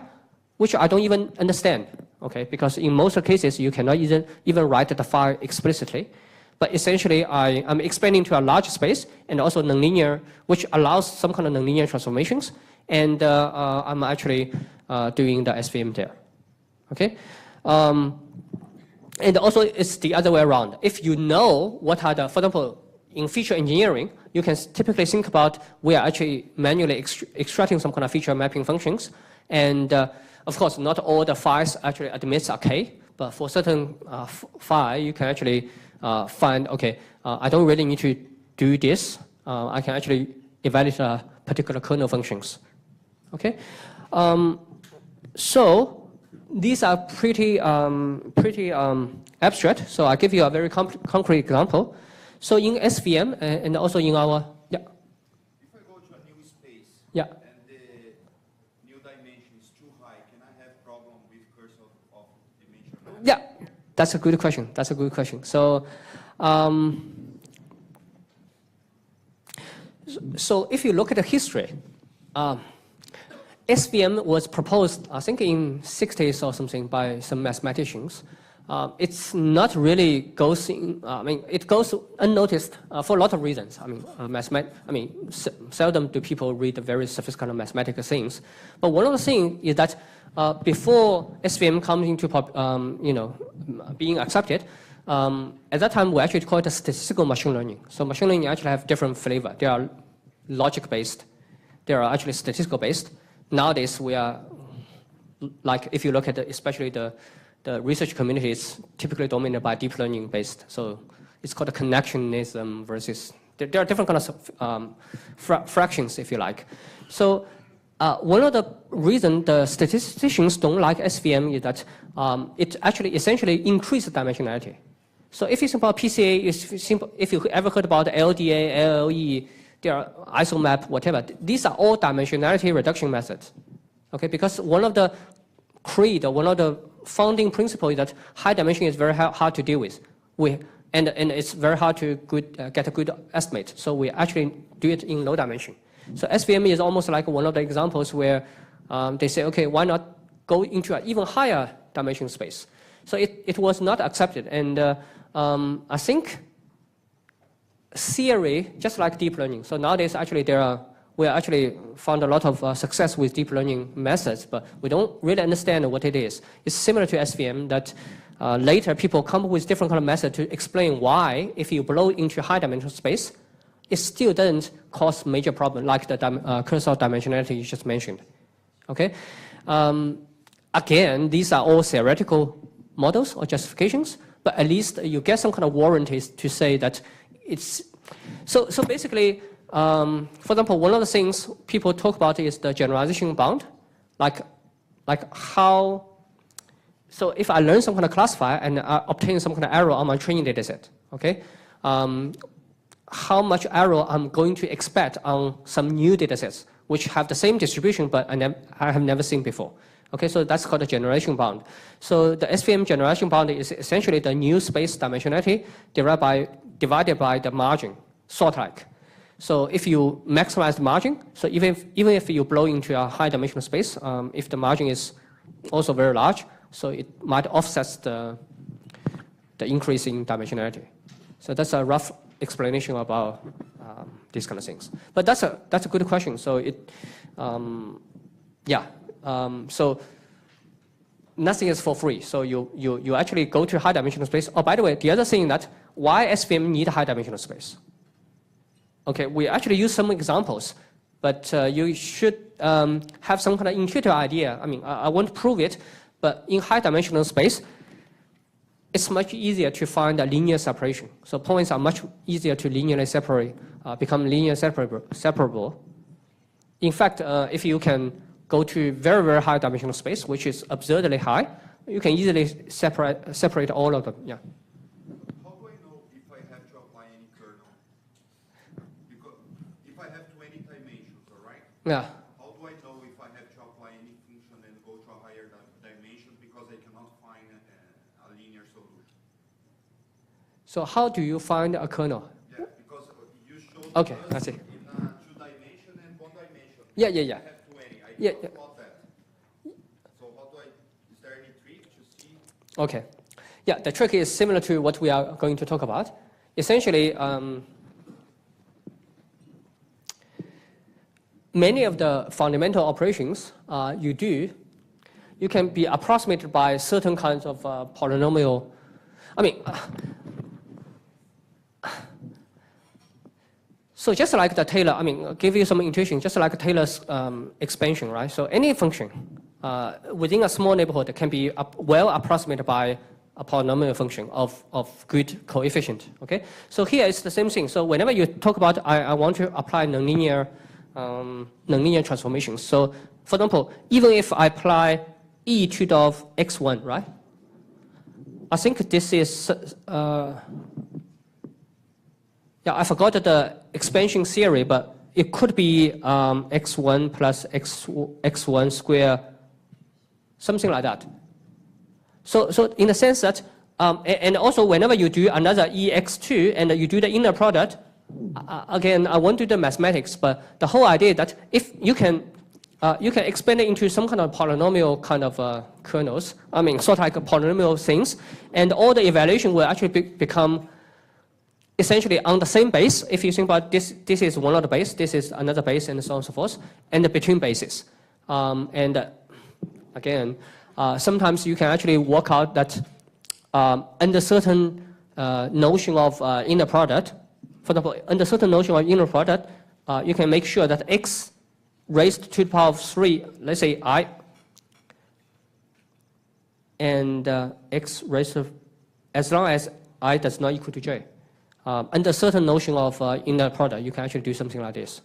which I don't even understand, okay, because in most cases you cannot even write the phi explicitly. But essentially I'm expanding to a large space and also nonlinear, which allows some kind of nonlinear transformations, and I'm actually doing the SVM there, okay? And also it's the other way around. If you know what are the, for example, in feature engineering, you can typically think about we are actually manually extracting some kind of feature mapping functions. And of course, not all the files actually admits a k, but for certain phi, you can actually find, okay, I don't really need to do this. I can actually evaluate particular kernel functions. Okay? So these are pretty abstract. So I'll give you a very concrete example. So in SVM and also in our, yeah. If I go to a new space, yeah, and the new dimension is too high, can I have problem with curse of dimension? Yeah, that's a good question. That's a good question. So, so if you look at the history, SVM was proposed, I think, in 60s or something by some mathematicians. It's not really goes in, it goes unnoticed for a lot of reasons. Seldom do people read the very sophisticated mathematical things. But one of the things is that before SVM comes into being accepted, at that time we actually call it a statistical machine learning. So machine learning actually have different flavor. They are logic based. They are actually statistical based. Nowadays we are like if you look at especially the research community is typically dominated by deep learning based. So it's called a connectionism versus, there are different kinds of fractions, if you like. So one of the reasons the statisticians don't like SVM is that it actually essentially increases dimensionality. So if you think about PCA, if you ever heard about LDA, LLE, there are isomap, whatever, these are all dimensionality reduction methods. Okay, because one of the creed, one of the founding principles is that high dimension is very hard to deal with. And it's very hard to get a good estimate. So we actually do it in low dimension. So SVM is almost like one of the examples where they say, okay, why not go into an even higher dimension space? So it was not accepted. And I think theory, just like deep learning. So nowadays, actually, we actually found a lot of success with deep learning methods, but we don't really understand what it is. It's similar to SVM that later people come up with different kind of methods to explain why, if you blow into high dimensional space, it still doesn't cause major problem like the cursor dimensionality you just mentioned. Okay. Again, these are all theoretical models or justifications, but at least you get some kind of warranties to say that it's so basically. For example, one of the things people talk about is the generalization bound, like how. So if I learn some kind of classifier and I obtain some kind of error on my training data set, okay, how much error I'm going to expect on some new data sets which have the same distribution but I have never seen before. Okay, so that's called the generalization bound. So the SVM generalization bound is essentially the new space dimensionality divided by the margin, sort-like. So if you maximize the margin, so even if you blow into a high dimensional space, if the margin is also very large, so it might offset the increase in dimensionality. So that's a rough explanation about these kind of things. But that's a good question. So so nothing is for free. So you actually go to high dimensional space. Oh, by the way, the other thing that why SVM need high dimensional space? Okay, we actually use some examples, but you should have some kind of intuitive idea. I mean, I won't prove it, but in high dimensional space, it's much easier to find a linear separation. So points are much easier to linearly separate, become linearly separable. In fact, if you can go to very, very high dimensional space, which is absurdly high, you can easily separate all of them. Yeah. How do I know if I have to apply any kernel? Because if I have 20 dimensions, all right? Yeah. How do I know if I have to apply any function and go to a higher dimension because I cannot find a linear solution? So how do you find a kernel? Yeah, because you showed okay, us I see. in 2-dimension and 1-dimension. Yeah. I have 20. I don't know about that. So how do is there any trick to see? Okay. Yeah, the trick is similar to what we are going to talk about. Essentially, many of the fundamental operations you can be approximated by certain kinds of polynomial. I mean, so just like the Taylor, I mean, give you some intuition, just like Taylor's expansion, right? So any function within a small neighborhood can be well approximated by a polynomial function of good coefficient, okay? So here it's the same thing. So whenever you talk about, I want to apply nonlinear transformations. So for example, even if I apply e to the x1, right? I think this is, I forgot the expansion theory, but it could be x1 plus x1 square, something like that. So in the sense that, and also whenever you do another ex2 and you do the inner product, again, I won't do the mathematics, but the whole idea that if you can expand it into some kind of polynomial kind of kernels, I mean, sort of like polynomial things, and all the evaluation will actually become essentially on the same base. If you think about this is one of the base, this is another base, and so on and so forth, and the between bases. Again, sometimes you can actually work out that under certain notion of inner product, for example, under certain notion of inner product, you can make sure that x raised to the power of 3, let's say and x raised to, as long as I does not equal to j. Under certain notion of inner product, you can actually do something like this.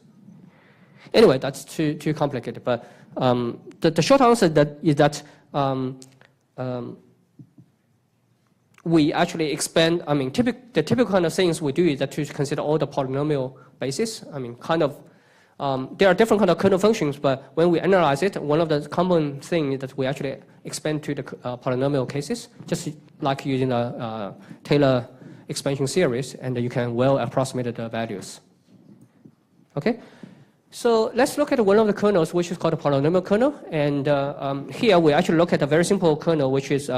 Anyway, that's too complicated. But the short answer is that we actually expand. I mean, the typical kind of things we do is that to consider all the polynomial bases. I mean, kind of. There are different kind of kernel functions, but when we analyze it, one of the common things is that we actually expand to the polynomial cases, just like using the Taylor expansion series, and you can well approximate the values. Okay, so let's look at one of the kernels, which is called a polynomial kernel, and here we actually look at a very simple kernel, which is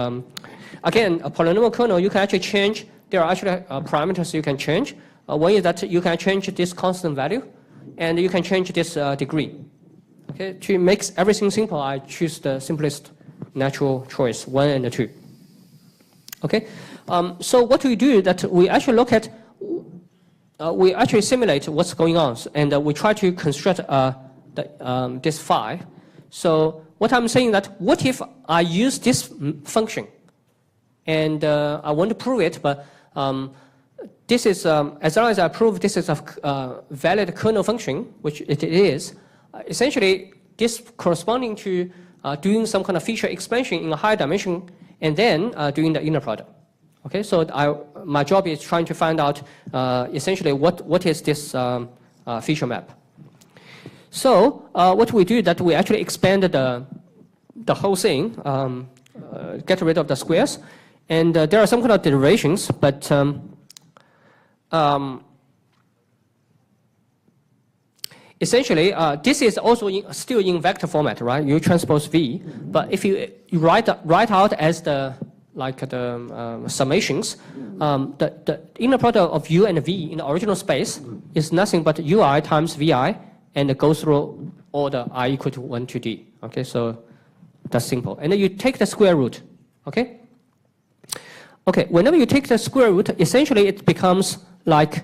again a polynomial kernel. You can actually change. There are actually parameters you can change. One is that you can change this constant value, and you can change this degree. Okay, to make everything simple, I choose the simplest natural choice, 1 and 2. Okay, so what we do is that we actually look at, we actually simulate what's going on, and we try to construct this phi. So what I'm saying is that what if I use this function, and I want to prove it, but this is, as long as I prove this is a valid kernel function, which it is, essentially this corresponding to doing some kind of feature expansion in a higher dimension and then doing the inner product. Okay, so my job is trying to find out essentially what is this feature map. So what we do is that we actually expand the whole thing, get rid of the squares, and there are some kind of derivations, but essentially, this is also still in vector format, right? U transpose V. But if you write out as the summations, the inner product of U and V in the original space is nothing but UI times VI, and it goes through all the I equal to 1 to D. Okay, so that's simple. And then you take the square root. Okay. Okay. Whenever you take the square root, essentially it becomes like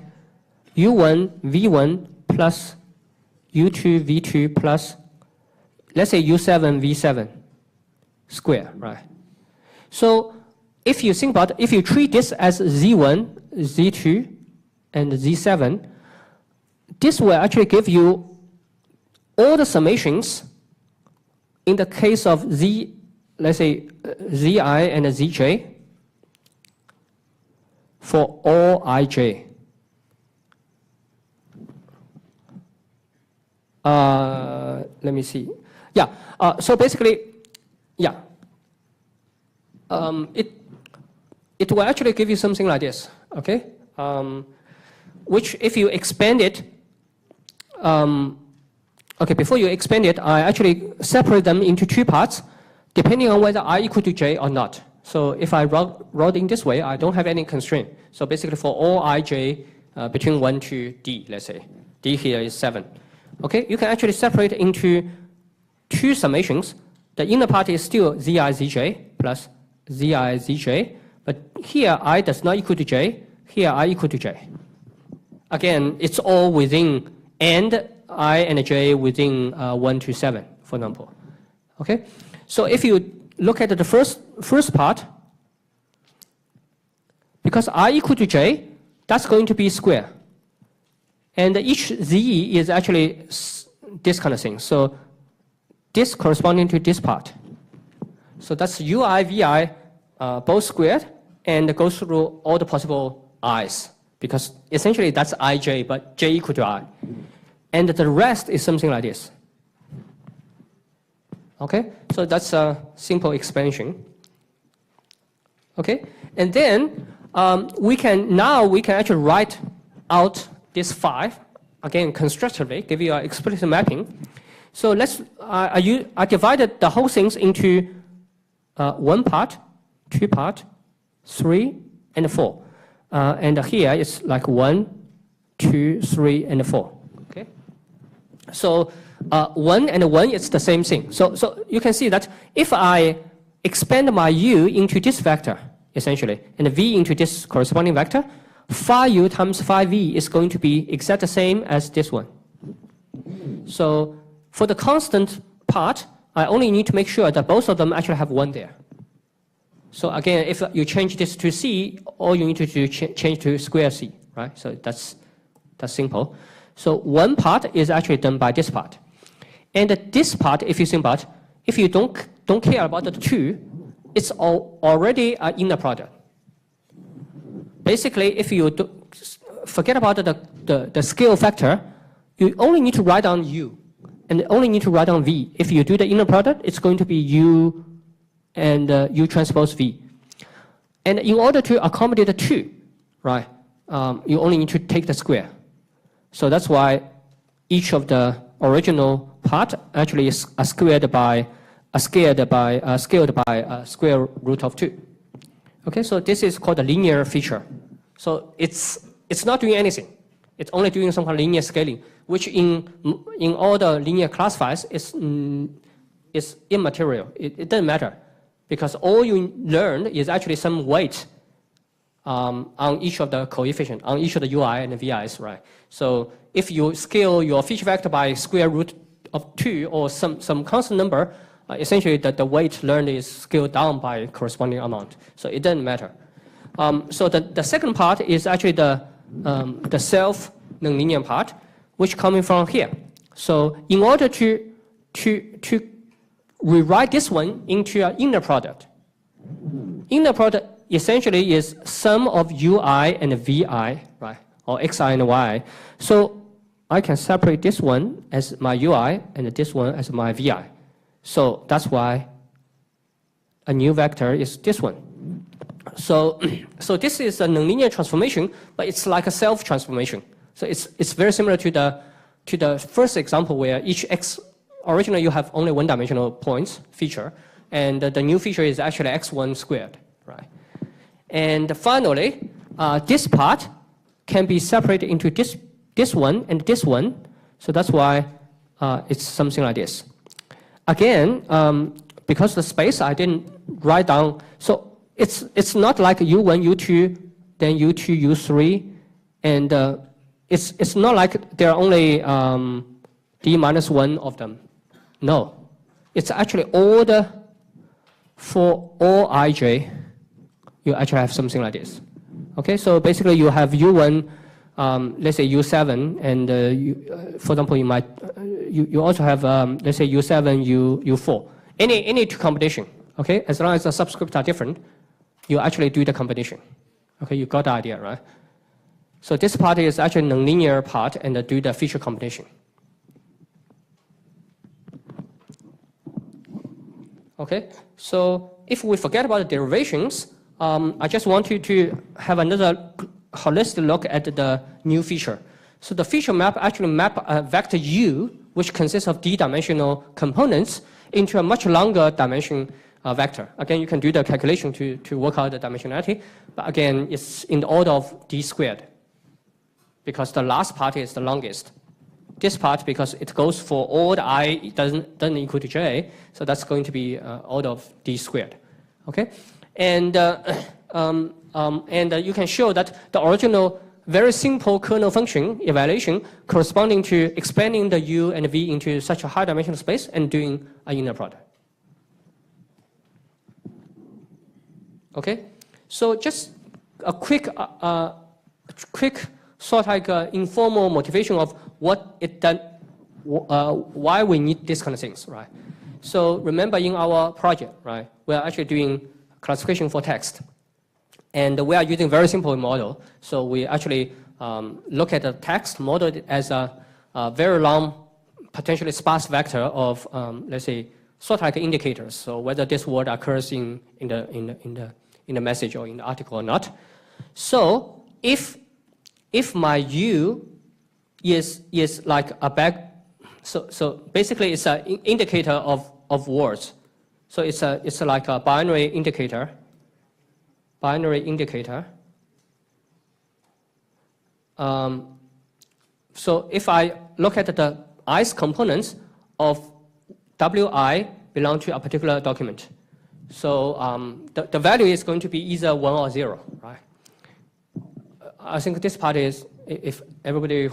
U1 V1 plus U2 V2 plus, let's say U7 V7 square, right? So if you think about, if you treat this as Z1, Z2, and Z7, this will actually give you all the summations in the case of Z, let's say Zi and Zj for all Ij. Let me see. Yeah. So basically, yeah. It will actually give you something like this. Okay. Which, if you expand it, okay. Before you expand it, I actually separate them into two parts, depending on whether I equal to j or not. So if I wrote in this way, I don't have any constraint. So basically, for all Ij between 1 to D, let's say D here is 7. Okay, you can actually separate into two summations. The inner part is still Zi Zj plus Zi Zj, but here I does not equal to j, here I equal to j. Again, it's all within, and I and j within 1 to 7, for example. Okay, so if you look at the first part, because I equal to j, that's going to be square. And each z is actually this kind of thing. So this corresponding to this part. So that's ui, vi, both squared, and goes through all the possible i's. Because essentially that's ij, but j equal to I. And the rest is something like this. Okay, so that's a simple expansion. Okay, and then we can actually write out this phi, again constructively, give you an explicit mapping. So let's, I divided the whole things into 1 part, 2 part, 3, and 4. And here it's like 1, 2, 3, and 4. Okay. So 1 and 1 is the same thing. So you can see that if I expand my u into this vector, essentially, and v into this corresponding vector, phi u times phi v is going to be exactly the same as this one. So for the constant part, I only need to make sure that both of them actually have 1 there. So again, if you change this to C, all you need to do change to square C, right? So that's simple. So one part is actually done by this part. And this part, if you think about, if you don't care about the 2, it's already an inner product. Basically, if you forget about the scale factor, you only need to write down U, and only need to write down V. If you do the inner product, it's going to be U and U transpose V. And in order to accommodate the 2, right, you only need to take the square. So that's why each of the original part actually is scaled by square root of 2. Okay, so this is called a linear feature. So it's not doing anything. It's only doing some kind of linear scaling, which in all the linear classifiers is immaterial. It doesn't matter, because all you learn is actually some weight on each of the coefficients, on each of the UI and the VIs, right? So if you scale your feature vector by square root of 2 or some constant number, essentially the weight learned is scaled down by corresponding amount. So it doesn't matter. So the second part is actually the self nonlinear part, which coming from here. So in order to rewrite this one into an inner product essentially is sum of UI and VI, right? Or Xi and Y. So I can separate this one as my UI and this one as my VI. So that's why a new vector is this one. So this is a nonlinear transformation, but it's like a self-transformation. So it's very similar to the first example where each X, originally you have only one-dimensional points feature, and the new feature is actually X1 squared, right? And finally, this part can be separated into this one and this one. So that's why it's something like this. Again, because the space I didn't write down, so it's not like U1, U2, then U2, U3, and it's not like there are only D minus 1 of them. No, it's actually for all ij, you actually have something like this. Okay, so basically you have U1, let's say U7, and for example, you also have let's say U7, U4. Any two combination. Okay, as long as the subscripts are different, you actually do the combination. Okay, you got the idea, right? So this part is actually nonlinear part, and do the feature combination. Okay, so if we forget about the derivations, I just want you to have another holistic look at the new feature. So the feature map actually map a vector U, which consists of d-dimensional components, into a much longer dimension vector. Again, you can do the calculation to work out the dimensionality, but again, it's in the order of d squared, because the last part is the longest. This part, because it goes for all the I doesn't equal to j, so that's going to be order of d squared. Okay, and you can show that the original very simple kernel function evaluation corresponding to expanding the U and V into such a high dimensional space and doing an inner product. Okay, so just a quick sort of like informal motivation of what it done, why we need these kind of things, right? So remember in our project, right, we're actually doing classification for text. And we are using very simple model. So we actually look at the text model as a very long, potentially sparse vector of, let's say, sort of like indicators. So whether this word occurs in the message or in the article or not. So if my U is like a so basically it's an indicator of words. So it's like a binary indicator. So if I look at the i's components of wi belong to a particular document, so the value is going to be either 1 or 0, right? I think this part is, if everybody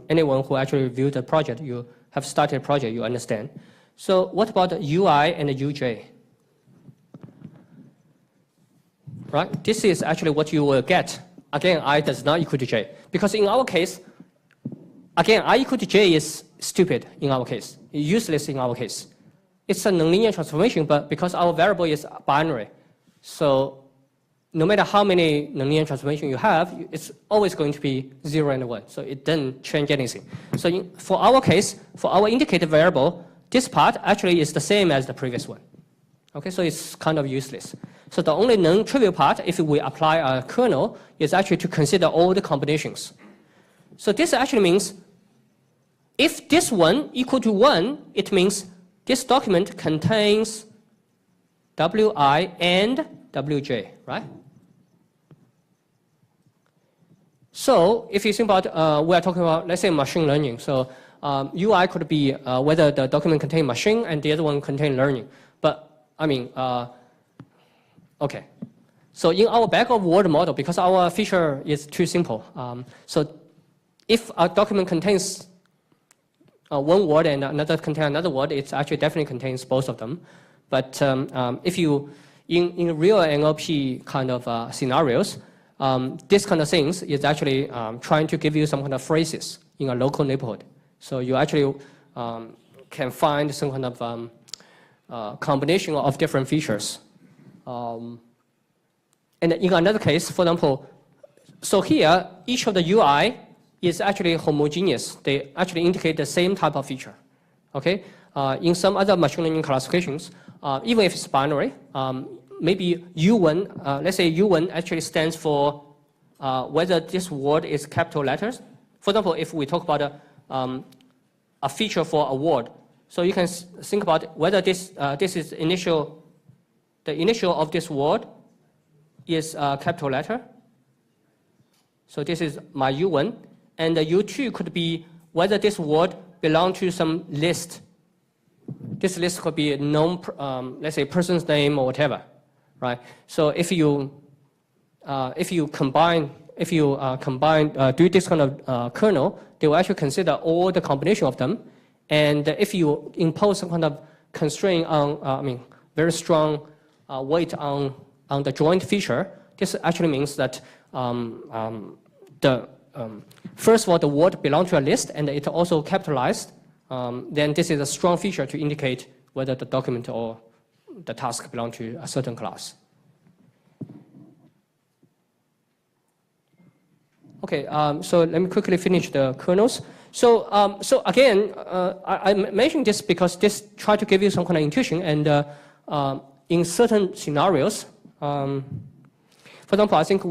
anyone who actually reviewed the project, you have started a project, you understand. So what about the UI and the UJ? right? This is actually what you will get. Again, I does not equal to j. Because in our case, again, I equal to j is stupid in our case, useless in our case. It's a nonlinear transformation, but because our variable is binary, so no matter how many nonlinear transformation you have, it's always going to be 0 and 1. So it doesn't change anything. So for our case, for our indicator variable, this part actually is the same as the previous one. Okay, so it's kind of useless. So the only non-trivial part, if we apply a kernel, is actually to consider all the combinations. So this actually means if this one equal to 1, it means this document contains wi and wj, right? So if you think about, we are talking about, let's say, machine learning. So UI could be whether the document contains machine and the other one contains learning. But I mean, okay. So in our bag-of-word model, because our feature is too simple, so if a document contains one word and another contains another word, it actually definitely contains both of them. But if you, in real NLP kind of scenarios, this kind of things is actually trying to give you some kind of phrases in a local neighborhood. So you actually can find some kind of combination of different features. And in another case, for example, so here, each of the UI is actually homogeneous. They actually indicate the same type of feature. Okay? In some other machine learning classifications, even if it's binary, maybe U1, let's say U1 actually stands for whether this word is capital letters. For example, if we talk about a feature for a word, so you can think about whether this is the initial of this word is a capital letter. So this is my U1. And the U2 could be whether this word belongs to some list. This list could be a known, let's say, person's name or whatever, right? So if you combine, do this kind of kernel, they will actually consider all the combination of them. And if you impose some kind of constraint on, very strong weight on the joint feature, this actually means that first of all, the word belongs to a list, and it also capitalized. Then this is a strong feature to indicate whether the document or the task belong to a certain class. Okay, so let me quickly finish the kernels. So again, I mentioned this because this tries to give you some kind of intuition, and in certain scenarios, for example, I think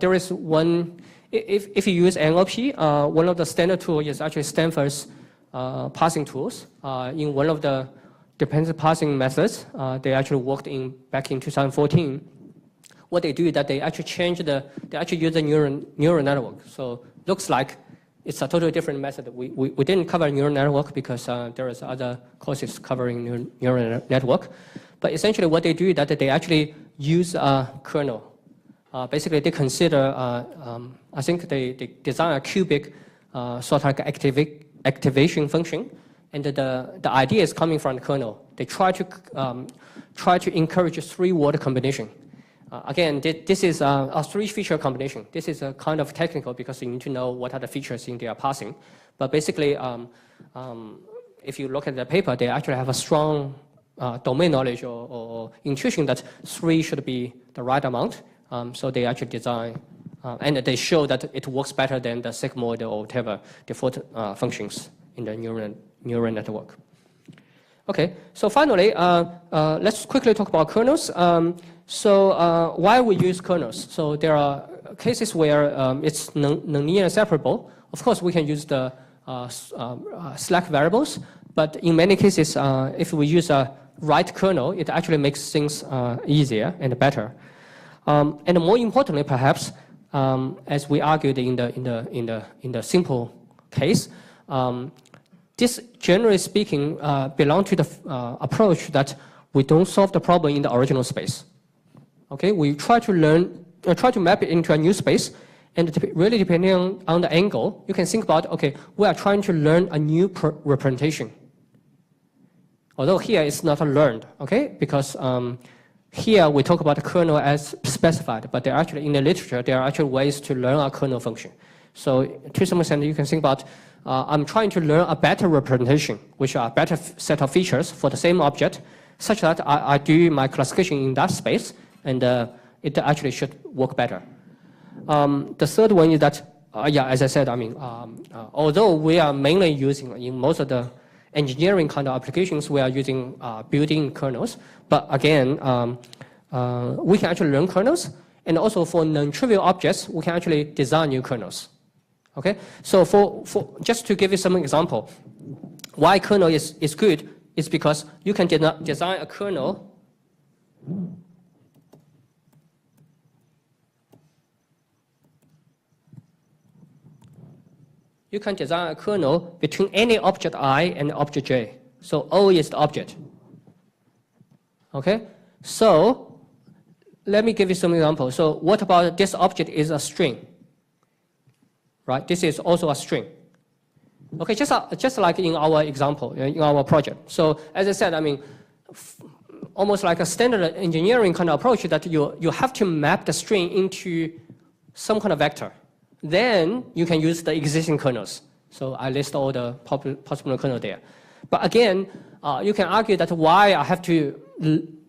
there is one. If you use NLP, one of the standard tools is actually Stanford's parsing tools. In one of the dependency parsing methods, they actually worked back in 2014. What they do is that they actually use a neural network. So looks like it's a totally different method. We didn't cover neural network because there is other courses covering neural network. But essentially what they do is that they actually use a kernel. Basically, they consider, I think they design a cubic sort of like activation function, and the idea is coming from the kernel. They try to encourage a 3-word combination. Again, this is a 3-feature combination. This is a kind of technical because you need to know what are the features in their parsing. But basically, if you look at the paper, they actually have a strong domain knowledge or intuition that 3 should be the right amount. So they actually design, and they show that it works better than the sigmoid or whatever default functions in the neural network. Okay, so finally, let's quickly talk about kernels. So why we use kernels? So there are cases where it's nonlinear separable. Of course, we can use the slack variables, but in many cases, if we use a right kernel, it actually makes things easier and better. And more importantly, perhaps, as we argued in the simple case, this, generally speaking, belongs to the approach that we don't solve the problem in the original space. Okay, we try to map it into a new space, and really depending on the angle, you can think about, okay, we are trying to learn a new representation. Although here it's not learned, okay, because here we talk about the kernel as specified, but actually in the literature, there are actually ways to learn a kernel function. So to some extent, you can think about, I'm trying to learn a better representation, which are a better set of features for the same object, such that I do my classification in that space, and it actually should work better. The third one is that, as I said, although we are mainly using, in most of the engineering kind of applications, we are using built-in kernels. But again, we can actually learn kernels. And also for non-trivial objects, we can actually design new kernels. Okay? So for just to give you some example, why kernel is good is because you can design a kernel between any object I and object J. So O is the object. Okay? So let me give you some examples. So what about this object is a string? Right? This is also a string. Okay, just like in our example, in our project. So as I said, almost like a standard engineering kind of approach that you have to map the string into some kind of vector. Then you can use the existing kernels. So I list all the possible kernels there. But again, you can argue that why I have to,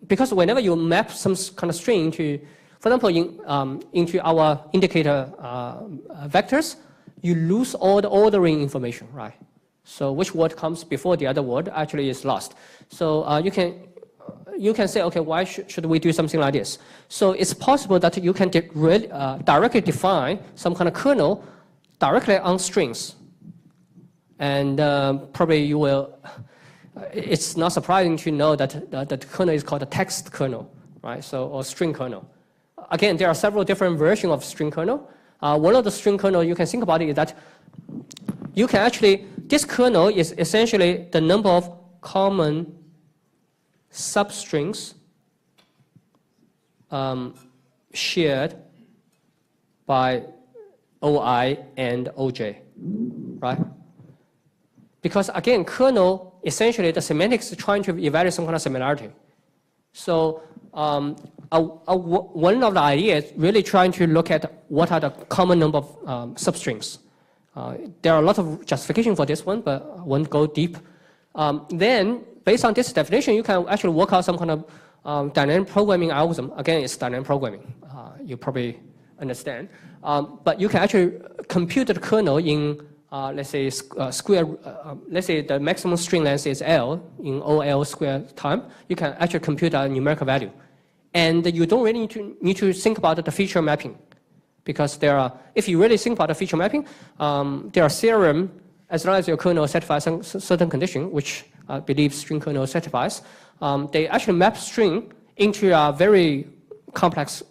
because whenever you map some kind of string into, for example, into our indicator vectors, you lose all the ordering information, right? So which word comes before the other word actually is lost. So you can say, okay, why should we do something like this? So it's possible that you can directly define some kind of kernel directly on strings. And probably you will, it's not surprising to know that the kernel is called a text kernel, right? So, or string kernel. Again, there are several different versions of string kernel. One of the string kernel you can think about it is that you can actually, this kernel is essentially the number of common substrings shared by OI and OJ, right? Because again, kernel, essentially the semantics is trying to evaluate some kind of similarity. So one of the ideas is really trying to look at what are the common number of substrings. There are a lot of justification for this one, but I won't go deep. Then, based on this definition, you can actually work out some kind of dynamic programming algorithm. Again, it's dynamic programming. You probably understand. But you can actually compute the kernel in, let's say, let's say the maximum string length is L in OL square time. You can actually compute a numerical value. And you don't really need to think about the feature mapping. Because there are, if you really think about the feature mapping, there are theorems, as long as your kernel satisfies some certain condition, which I believe string kernel satisfies, they actually map string into a very complex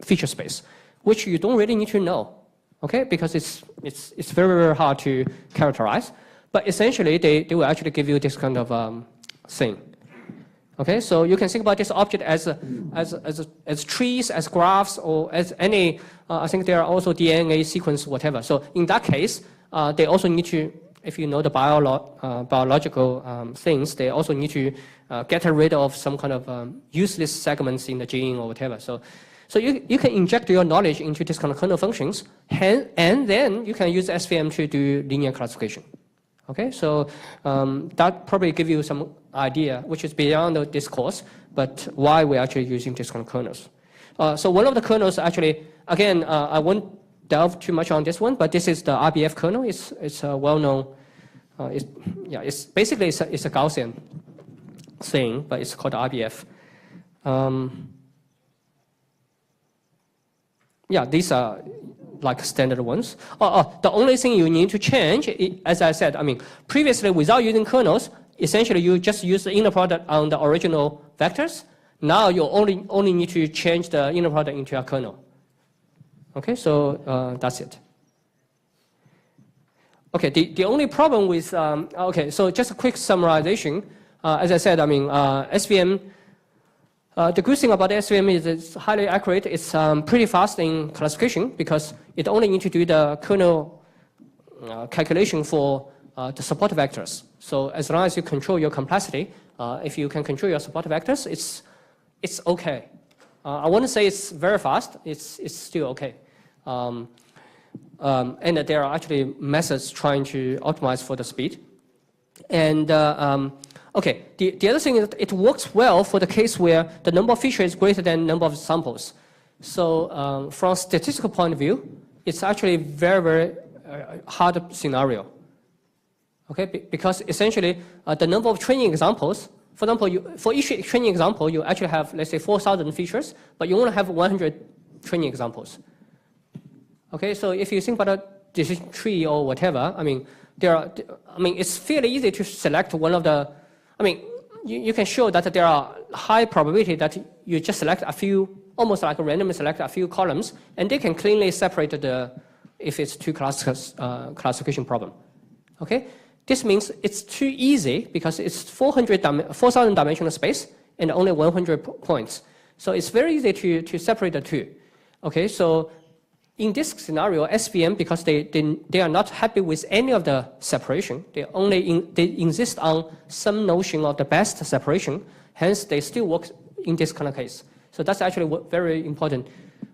feature space, which you don't really need to know, okay? Because it's very, very hard to characterize. But essentially, they will actually give you this kind of thing. Okay, so you can think about this object as trees, as graphs, or as any, I think there are also DNA sequence, whatever. So in that case, they also need to, if you know the biological things, they also need to get rid of some kind of useless segments in the gene or whatever. So you can inject your knowledge into this kind of kernel functions, and then you can use SVM to do linear classification. Okay, so that probably give you some idea, which is beyond this course, but why we're actually using this kind of kernels. So one of the kernels actually, again, I won't delve too much on this one, but this is the RBF kernel. It's a well-known, it's basically it's a Gaussian thing, but it's called RBF. These are like standard ones. The only thing you need to change, as I said, previously without using kernels, essentially you just use the inner product on the original vectors. Now you only need to change the inner product into a kernel. Okay, so that's it. Okay, the only problem with, okay, so just a quick summarization. As I said, SVM, the good thing about SVM is it's highly accurate. It's pretty fast in classification because it only needs to do the kernel calculation for the support vectors. So as long as you control your complexity, if you can control your support vectors, it's it's okay. I wouldn't say it's very fast. It's still okay. And there are actually methods trying to optimize for the speed. And okay, the other thing is that it works well for the case where the number of features is greater than number of samples. So from a statistical point of view, it's actually very, very hard scenario. Okay, because essentially the number of training examples, for example, for each training example, you actually have, let's say, 4,000 features, but you only have 100 training examples. Okay, so if you think about a decision tree or whatever, I mean, it's fairly easy to select one of the, you can show that there are high probability that you just select a few, almost like randomly select a few columns, and they can cleanly separate if it's two classification problem. Okay, this means it's too easy because it's 4,000 dimensional space and only 100 points. So it's very easy to separate the two. Okay, so in this scenario, SVM, because they are not happy with any of the separation, they insist on some notion of the best separation. Hence, they still work in this kind of case. So that's actually very important,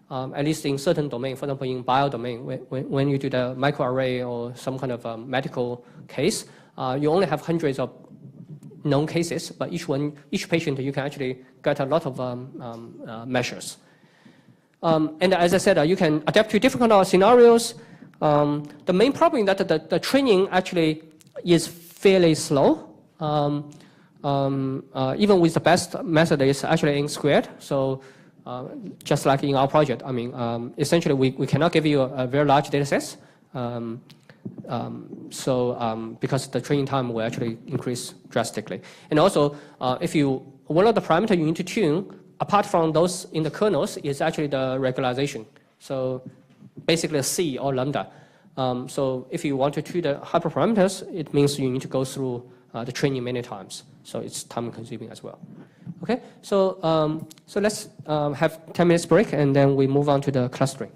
at least in certain domain. For example, in bio domain, when you do the microarray or some kind of medical case, you only have hundreds of known cases, but each patient you can actually get a lot of measures. And as I said, you can adapt to different kind of scenarios. The main problem is that the training actually is fairly slow. Even with the best method, it's actually n squared. So just like in our project, essentially we cannot give you a very large data set. Because the training time will actually increase drastically. And also, one of the parameters you need to tune, apart from those in the kernels, is actually the regularization. So basically a C or lambda. So if you want to treat the hyperparameters, it means you need to go through the training many times. So it's time consuming as well. Okay, so let's have 10 minutes break and then we move on to the clustering.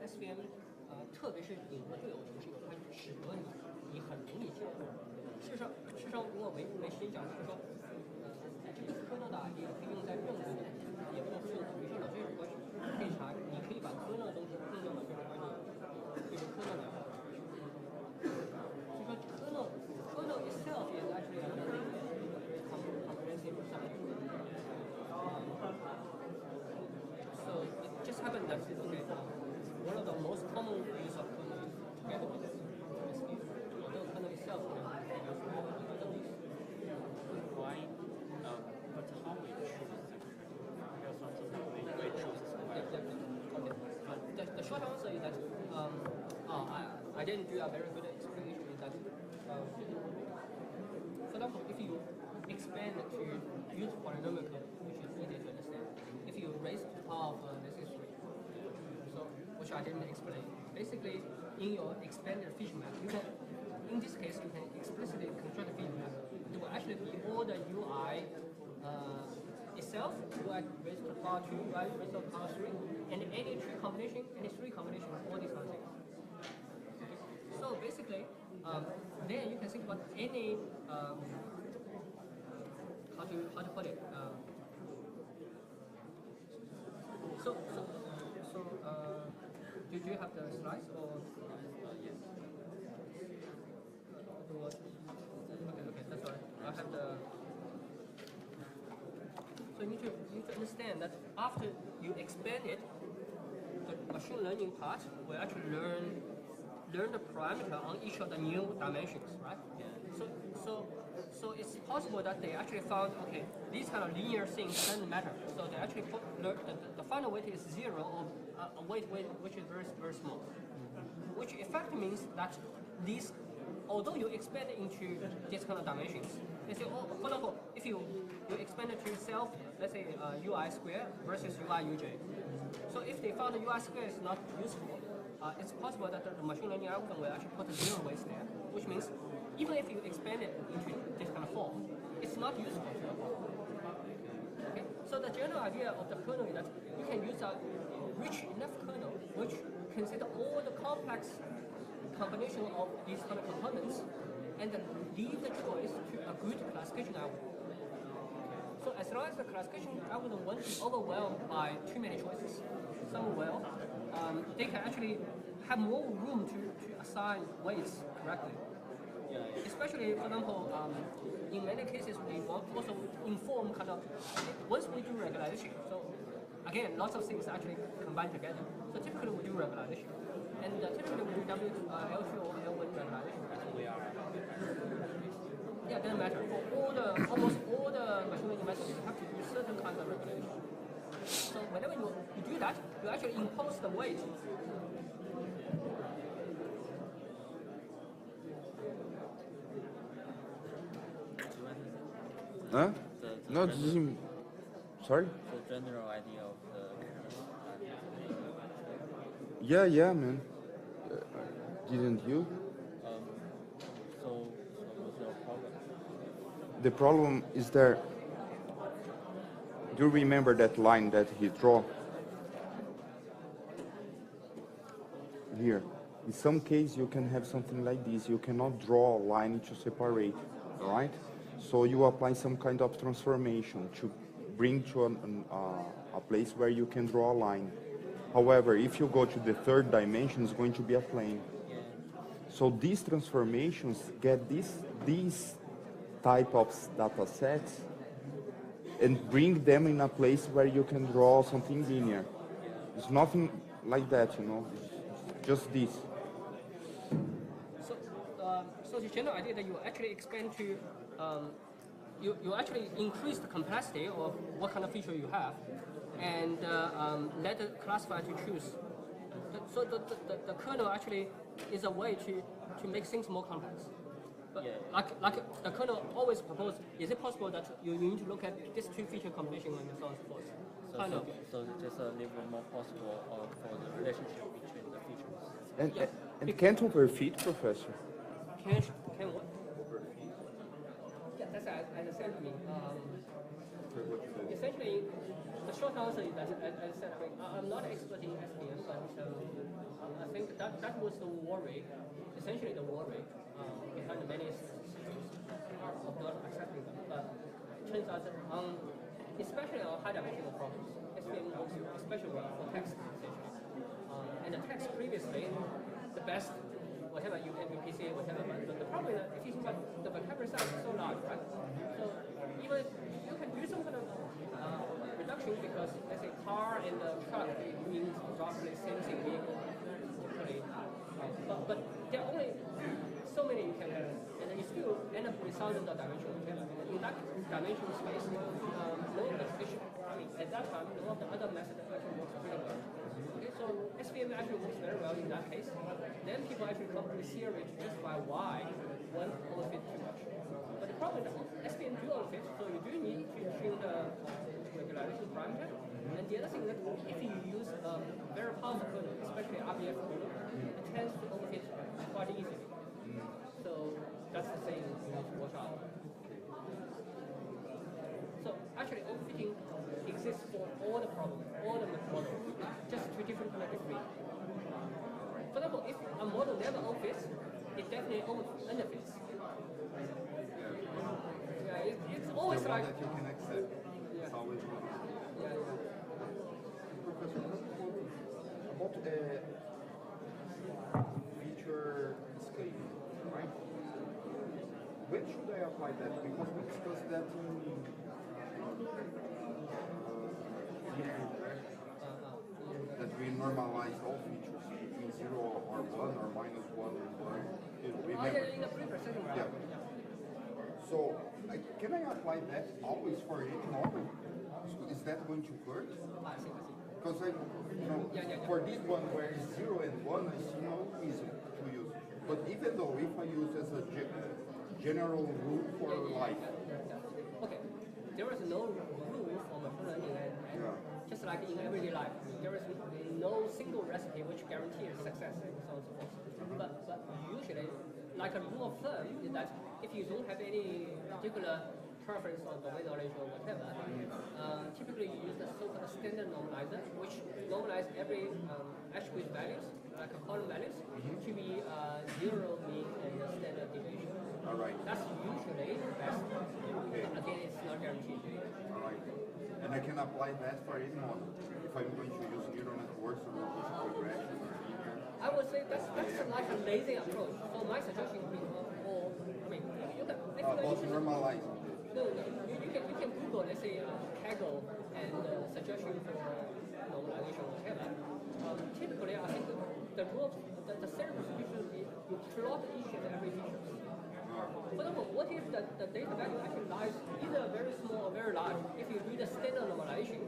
SVM，特别是引合队友程序，它使得你很容易接受。事实上，如果没时间讲，就是说，这个科诺的也可以用在任何也不能说用，比如说老师有关系，可以查，你可以把科诺的东西应用到这个关系，比如科诺的。就说科诺 itself is actually another comprehensive science. So it just happened that one of the most common use of kernel is together with SVM. Although kernel itself can be used for other things. I didn't do a very good explanation in that. For example, if you expand to use polynomial code, which is easy to understand, if you raise to the power of this is 3, so which I didn't explain. Basically, in your expanded feature map, you can, in this case, you can explicitly construct a feature map. It will actually be all the UI itself, UI raised to the power 2, UI raised to the power 3, and any 3 combination, any 3 combination of all these kind of things. Okay. So basically, then you can think about any how to put it. Do you have the slides or? Yes. Okay, that's all right. I have the. So you need to understand that after you expand it, the machine learning part will actually learn the parameter on each of the new dimensions, right? Yeah. So it's possible that they actually found, okay, these kind of linear things doesn't matter. So they actually put the final weight is 0 or a weight which is very, very small. Which in fact means that these, although you expand it into these kind of dimensions, let's say, for example, if you expand it to self, let's say UI square versus UI uj. So if they found the UI square is not useful, it's possible that the machine learning algorithm will actually put 0 weights there, which means even if you expand it into this kind of form, it's not useful. Okay? So the general idea of the kernel is that you can use a rich enough kernel which consider all the complex combination of these kind of components and then leave the choice to a good classification algorithm. So as long as the classification algorithm won't be overwhelmed by too many choices, they can actually have more room to assign weights correctly. Especially, for example, in many cases we want also inform kind of, once we do regularization, so again, lots of things actually combine together. So typically we do regularization. And typically we do L2 or L1 regularization. Yeah, doesn't matter. For almost all the machine learning methods, you have to do certain kinds of regulation. So whenever you do that, you actually impose the weight. Huh? No, this is, sorry? The general idea of the Yeah, man. Didn't you? so what's your problem? The problem is there. Do you remember that line that he drew? Here. In some case, you can have something like this. You cannot draw a line to separate, right? So you apply some kind of transformation to bring to a place where you can draw a line. However, if you go to the third dimension, it's going to be a plane. So these transformations get these type of data sets and bring them in a place where you can draw something linear. It's nothing like that, you know. It's just this. So the general idea that you actually expand to, you actually increase the complexity of what kind of feature you have, and let the classifier to choose. So the kernel actually is a way to make things more complex. But like the kernel always proposed, is it possible that you need to look at this 2 feature combination and so on and so forth? So just a little more possible for the relationship between the features. And can't overfit, Professor? Can what? Yeah, that's as I said. I mean, essentially, the short answer is that, as I said, I mean, I'm not an expert in SPM, but I think that was the worry, essentially the worry behind many systems of not accepting them. But it turns out that especially on high-dimensional problems, SPM works especially well for text, essentially. And the text previously, the best, whatever you can do PCA, whatever, but the problem is that if you think about the vocabulary size is so large, right? So even if you can do some kind of reduction because, let's say, car and truck means roughly same thing, vehicle, but there are only so many you can and then you still end up with thousands of dimensions. In that dimension space, no application, at that time, no of the other methods actually works really well. Okay, so SVM actually works very well in that case. Then people actually come up with theory to justify why one overfits too much. But the problem is that SVM do overfit, so you do need to tune the regularity parameter. And the other thing that if you use very powerful kernel, especially RBF kernel, it tends to overfit quite easily. So that's the thing you need to watch out. So actually overfitting exists for all the problems, all the models, just to different degrees. For example, if a model never overfits, it definitely underfits. Yeah, it's always the like one that you can accept. Yeah. It's always one. yeah. Professor, about feature scaling, right? When should I apply that? Because we discussed that in that we normalize all features between 0 or 1 or minus 1 and 1. Remember? In the pre-processing. Yeah. So, can I apply that always for each model? So is that going to hurt? I see. Because for this one where it's 0 and 1, I see no reason to use. But even though if I use as a general rule for life. Okay, there is no rule for machine learning, and just like in everyday life, there is no single recipe which guarantees success and so on and so forth. But usually, like a rule of thumb is that if you don't have any particular preference on domain knowledge or whatever, typically you use the so-called standard normalizer, which normalizes every attribute values, like a column values, to be zero mean and standard deviation. All right. That's usually the best. Okay. Again, it's not guaranteed. All right. And I can apply that for any model. If I'm going to use neural networks or logistic regression or linear. I would say that's like a lazy approach. So my suggestion would be, you can. About normalizing. No, you can Google, let's say, Kaggle and suggestion for normalization, whatever. Typically, I think the rule, the service usually be you plot each and every feature. For example, what if the data value actually lies either very small or very large? If you do the standard normalization,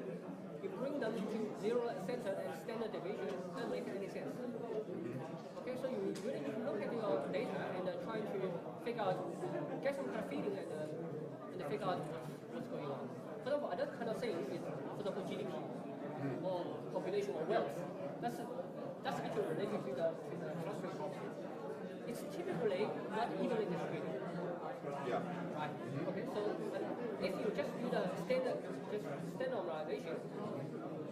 you bring them to zero center and standard deviation, doesn't make any sense. Okay, so you really need to look at your data and try to figure out, get some kind of feeling and figure out what's going on. For example, another kind of thing is, for example, GDP or population or wealth. That's actually related to the clustering problem. It's typically not evenly distributed. Yeah. Right. Okay. So if you just do the standard normalization,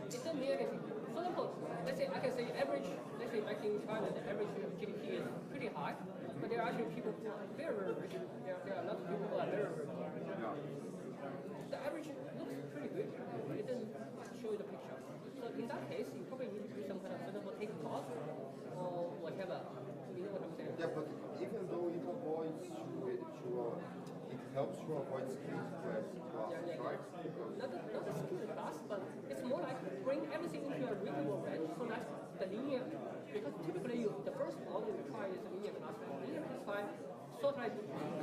it doesn't mean anything. For example, let's say I can say average. Let's say back in China, the average GDP is pretty high, but there are actually people who are very, very rich. There are a lot of people who are very, very poor. Yeah. The average looks pretty good, but it doesn't show you the picture. So in that case, you probably need to do some kind of, for example, take loss or whatever. You know what I'm saying? Yeah, but even though it avoids it helps to avoid skewed classes, right? Not a skewed class, but it's more like bring everything into a reasonable range so that the linear, because typically the first model you try is a linear classifier. Linear classifier sort of like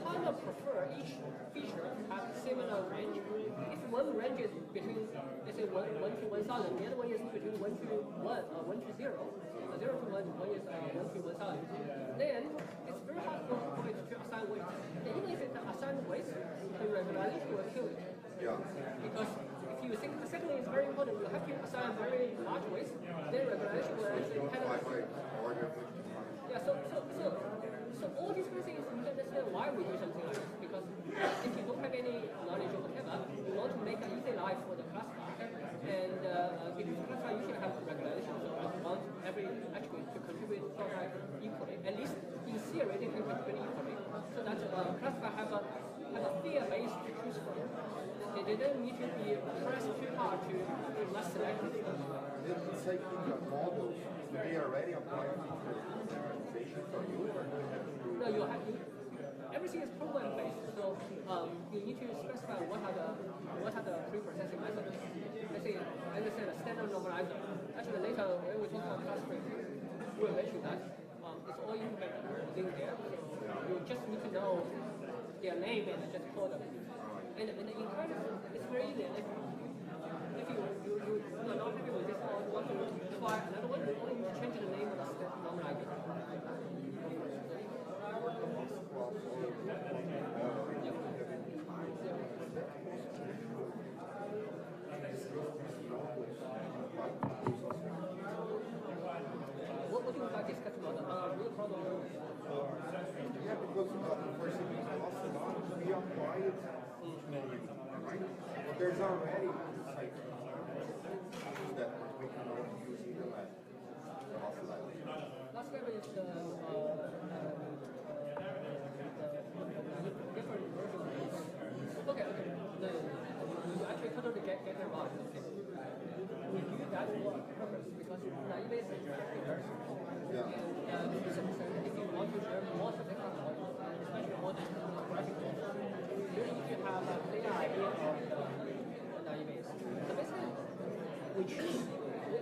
kind of prefer each feature to have similar range. If one range is between, let's say 1 to 1,000, the other one is between 1 to 1 or 1 to 0, 0 to 1, one is 1 to 1,000. Then it's very hard for it to assign weight. And even if it's assigned weight, the regularization will kill it. Yeah. Because if you think the second is very important, you have to assign very large weights, then regularization will actually penalize. Yeah, so all these things you don't understand why we do something like this. Because if you don't have any knowledge or whatever, you want to make an easy life for the classifier. And because the classifier usually have regularization, so you want every attribute to contribute sort of like equally. At least in theory, they can contribute equally. So that classifier have a fair base to choose from. They don't need to be pressed too hard to be less selective. It's like in the models, they already apply feature for you, or do you have to do No, you have to. Everything is program based, so you need to specify what are the pre-processing methods. Let's say, as I said, a standard normalizer. Actually, later when we talk about clustering, we'll mention that it's all implemented within there. You just need to know their name and just call them. And in kernel, it's very easy. If you are not happy with this or want to try another one, you only need to change the name of the step normalizer. What do you like discuss about the real problem? Yeah, because for CPUs we acquired many, right? But there's already like that we cannot use in the lab. Last level is the different versions. Okay. You actually totally get it right. Okay. We do that for purpose because naive is very small. Yeah. And if you want to learn more technical models, especially all the graphic models, you need to have a clear idea of the naive. So basically, we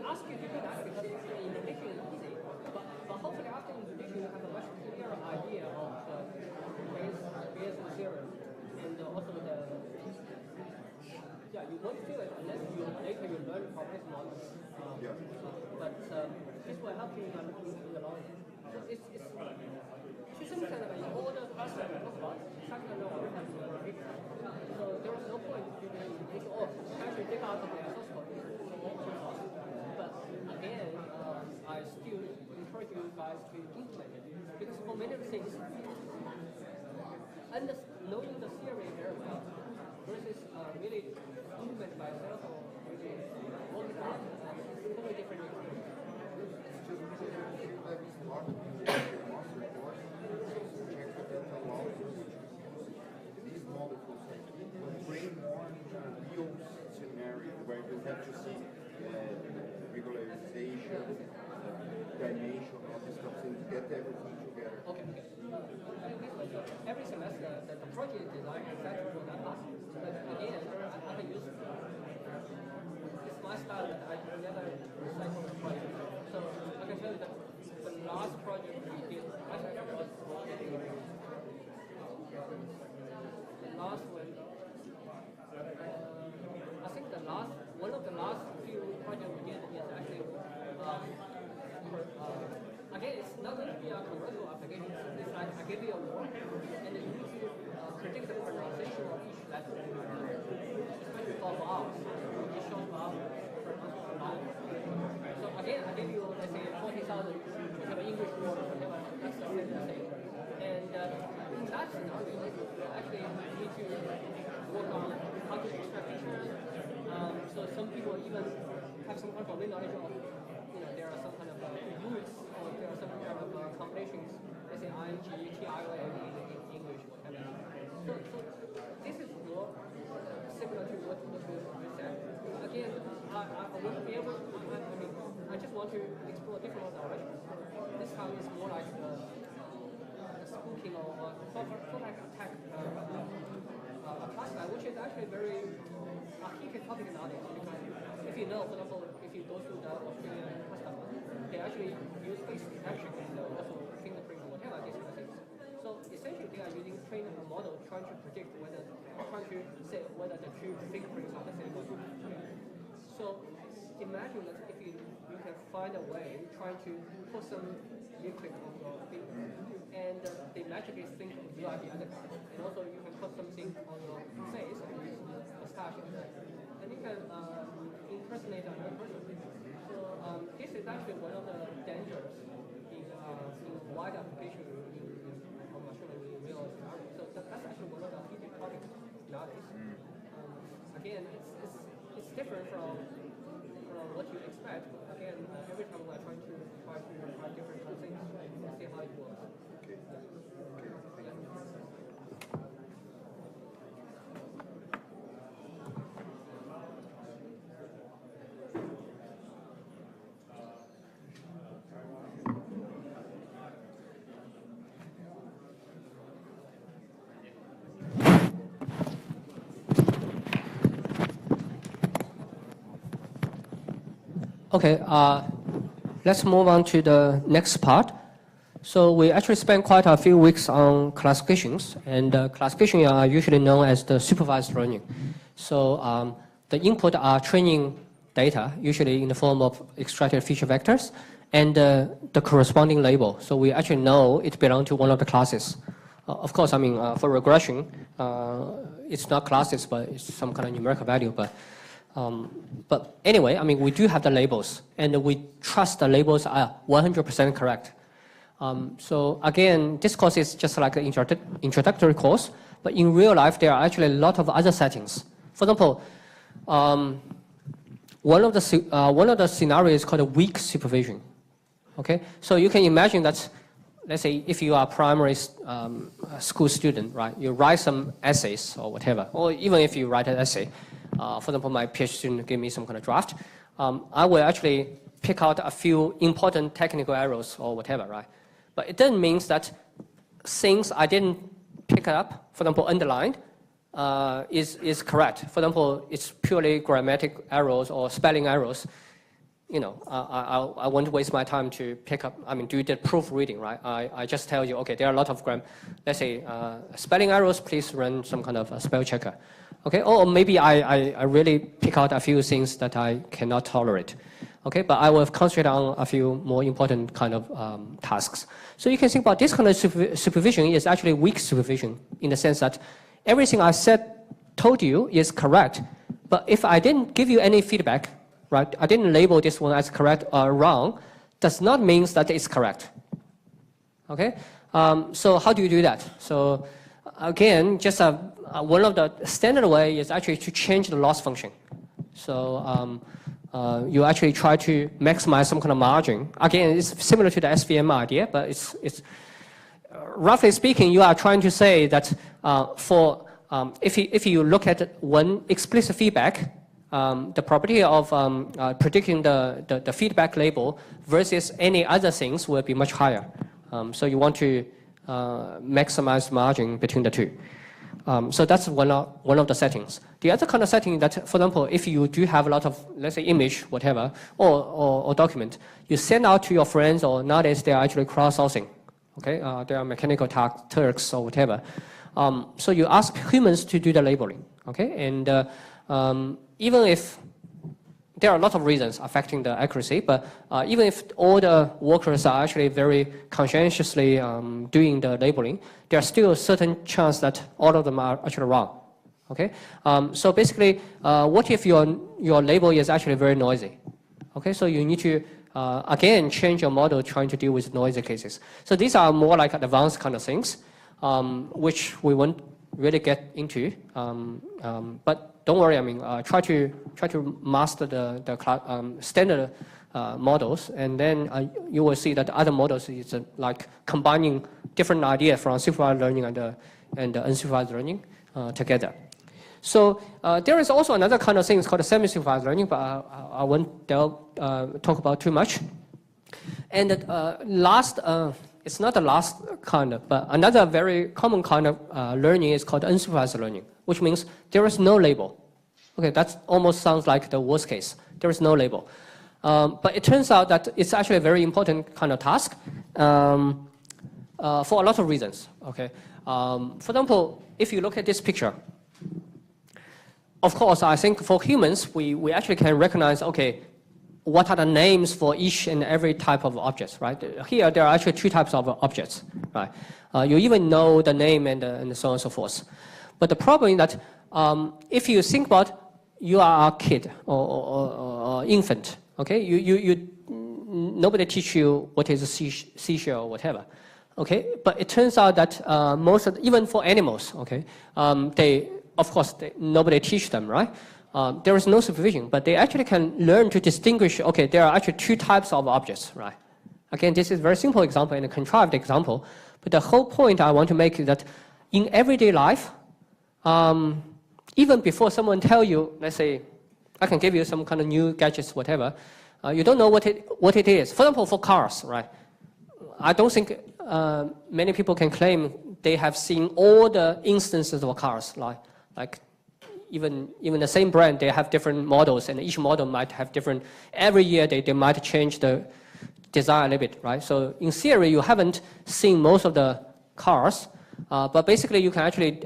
ask you to do that because implementation is easy, but hopefully after implementation you have a much clearer idea of the base theorem and also the you won't feel it unless later you learn from this model. But this will help you in the long run. It's to some extent all the classes we talk about, second law have to repeat. So there is no point in trying to dig out the source code. But again, I still encourage you guys to implement it because for many things, knowing the theory very well versus really implement by yourself or really work it out, it's totally different experience. These models will bring more real scenario where you have to see regularization, dimension, all this stuff, and get everything together. Okay. So every semester, the project design is exactly for that class. But again, I can use it's my style that I never recycle the project. So I can tell you that the last project we did, actually was the last one. I think one of the last few projects we did is actually again, it's not going to be a convertible application. It's like I give you a word, and you need to predict the pronunciation of each letter. Especially for vowels, each short vowel pronounces a vowel. So again, I give you, let's say, 40,000, which have an English word or whatever. That's the same thing. And in that scenario, actually, you need to work on how to extract features. So some people even have some kind of knowledge of, there are some kind of roots or there are some kind of combinations, let's say ing, TIOM in English, whatever. So this is more similar to what you said. Again, I won't be able, I just want to explore different directions. This time is more like the spooking or like attack classifier, which is actually very heated topic nowadays. Because if you know, for example, if you go through the Australian customs, they actually use face detection and also fingerprint or whatever these kind of things. So essentially, they are using training a model trying to predict whether the two fingerprints are the same or not. So imagine that if you can find a way trying to put some liquid on your finger, and they magically think you are the other guy, and also you can put something on your face, mustache, and you can impersonate another person. So this is actually one of the dangers in wide application of machine learning in real scenario. So that's actually one of the heated topics nowadays. Again, it's different from what you expect. Again, every time we're trying to try different kind of things and see how it works. Okay. Okay, let's move on to the next part. So we actually spent quite a few weeks on classifications, and classification are usually known as the supervised learning. So the input are training data, usually in the form of extracted feature vectors, and the corresponding label. So we actually know it belongs to one of the classes. Of course, I mean, for regression, it's not classes, but it's some kind of numerical value. But anyway, I mean, we do have the labels, and we trust the labels are 100% correct. So again, this course is just like an introductory course, but in real life, there are actually a lot of other settings. For example, one of the scenarios is called a weak supervision. Okay, so you can imagine that, let's say, if you are a primary school student, right, you write some essays or whatever, or even if you write an essay. For example, my PhD student gave me some kind of draft. I will actually pick out a few important technical errors or whatever, right? But it doesn't mean that things I didn't pick up, for example, underlined, is correct. For example, it's purely grammatic errors or spelling errors. You know, I won't waste my time to pick up, I mean, do the proofreading, right? I just tell you, okay, there are a lot of let's say, spelling errors, please run some kind of a spell checker. Okay, or maybe I really pick out a few things that I cannot tolerate. Okay, but I will concentrate on a few more important kind of tasks. So you can think about this kind of supervision is actually weak supervision in the sense that everything I told you is correct, but if I didn't give you any feedback, right, I didn't label this one as correct or wrong, does not mean that it's correct. Okay, so how do you do that? So again, just one of the standard way is actually to change the loss function. So you actually try to maximize some kind of margin. Again, it's similar to the SVM idea, but it's roughly speaking, you are trying to say that if you look at one explicit feedback, the property of predicting the feedback label versus any other things will be much higher. So you want to maximize margin between the two. So that's one of the settings. The other kind of setting that, for example, if you do have a lot of, let's say, image, whatever, or document, you send out to your friends, or nowadays they are actually crowdsourcing. Okay, they are mechanical Turks or whatever. So you ask humans to do the labeling. Okay, and even if there are a lot of reasons affecting the accuracy, but even if all the workers are actually very conscientiously doing the labeling, there are still a certain chance that all of them are actually wrong. Okay, so basically, what if your label is actually very noisy? Okay, so you need to again change your model trying to deal with noisy cases. So these are more like advanced kind of things, which we won't really get into, but don't worry. I mean, try to master the standard models, and then you will see that other models is like combining different ideas from supervised learning and unsupervised learning together. So there is also another kind of thing called semi-supervised learning, but I won't talk about too much. And it's not the last kind of, but another very common kind of learning is called unsupervised learning, which means there is no label. Okay, that almost sounds like the worst case. There is no label. But it turns out that it's actually a very important kind of task for a lot of reasons. Okay, for example, if you look at this picture, of course, I think for humans, we actually can recognize, okay, what are the names for each and every type of objects, right? Here, there are actually two types of objects, right? You even know the name and so on and so forth. But the problem is that if you think about you are a kid or infant, okay? Nobody teach you what is a seashell or whatever, okay? But it turns out that even for animals, okay, nobody teach them, right? There is no supervision, but they actually can learn to distinguish, okay, there are actually two types of objects, right? Again, this is a very simple example and a contrived example, but the whole point I want to make is that in everyday life, even before someone tell you, let's say, I can give you some kind of new gadgets, whatever, you don't know what it is. For example, for cars, right? I don't think many people can claim they have seen all the instances of cars, like even the same brand, they have different models, and each model might have different. Every year, they might change the design a little bit, right? So in theory, you haven't seen most of the cars, but basically you can actually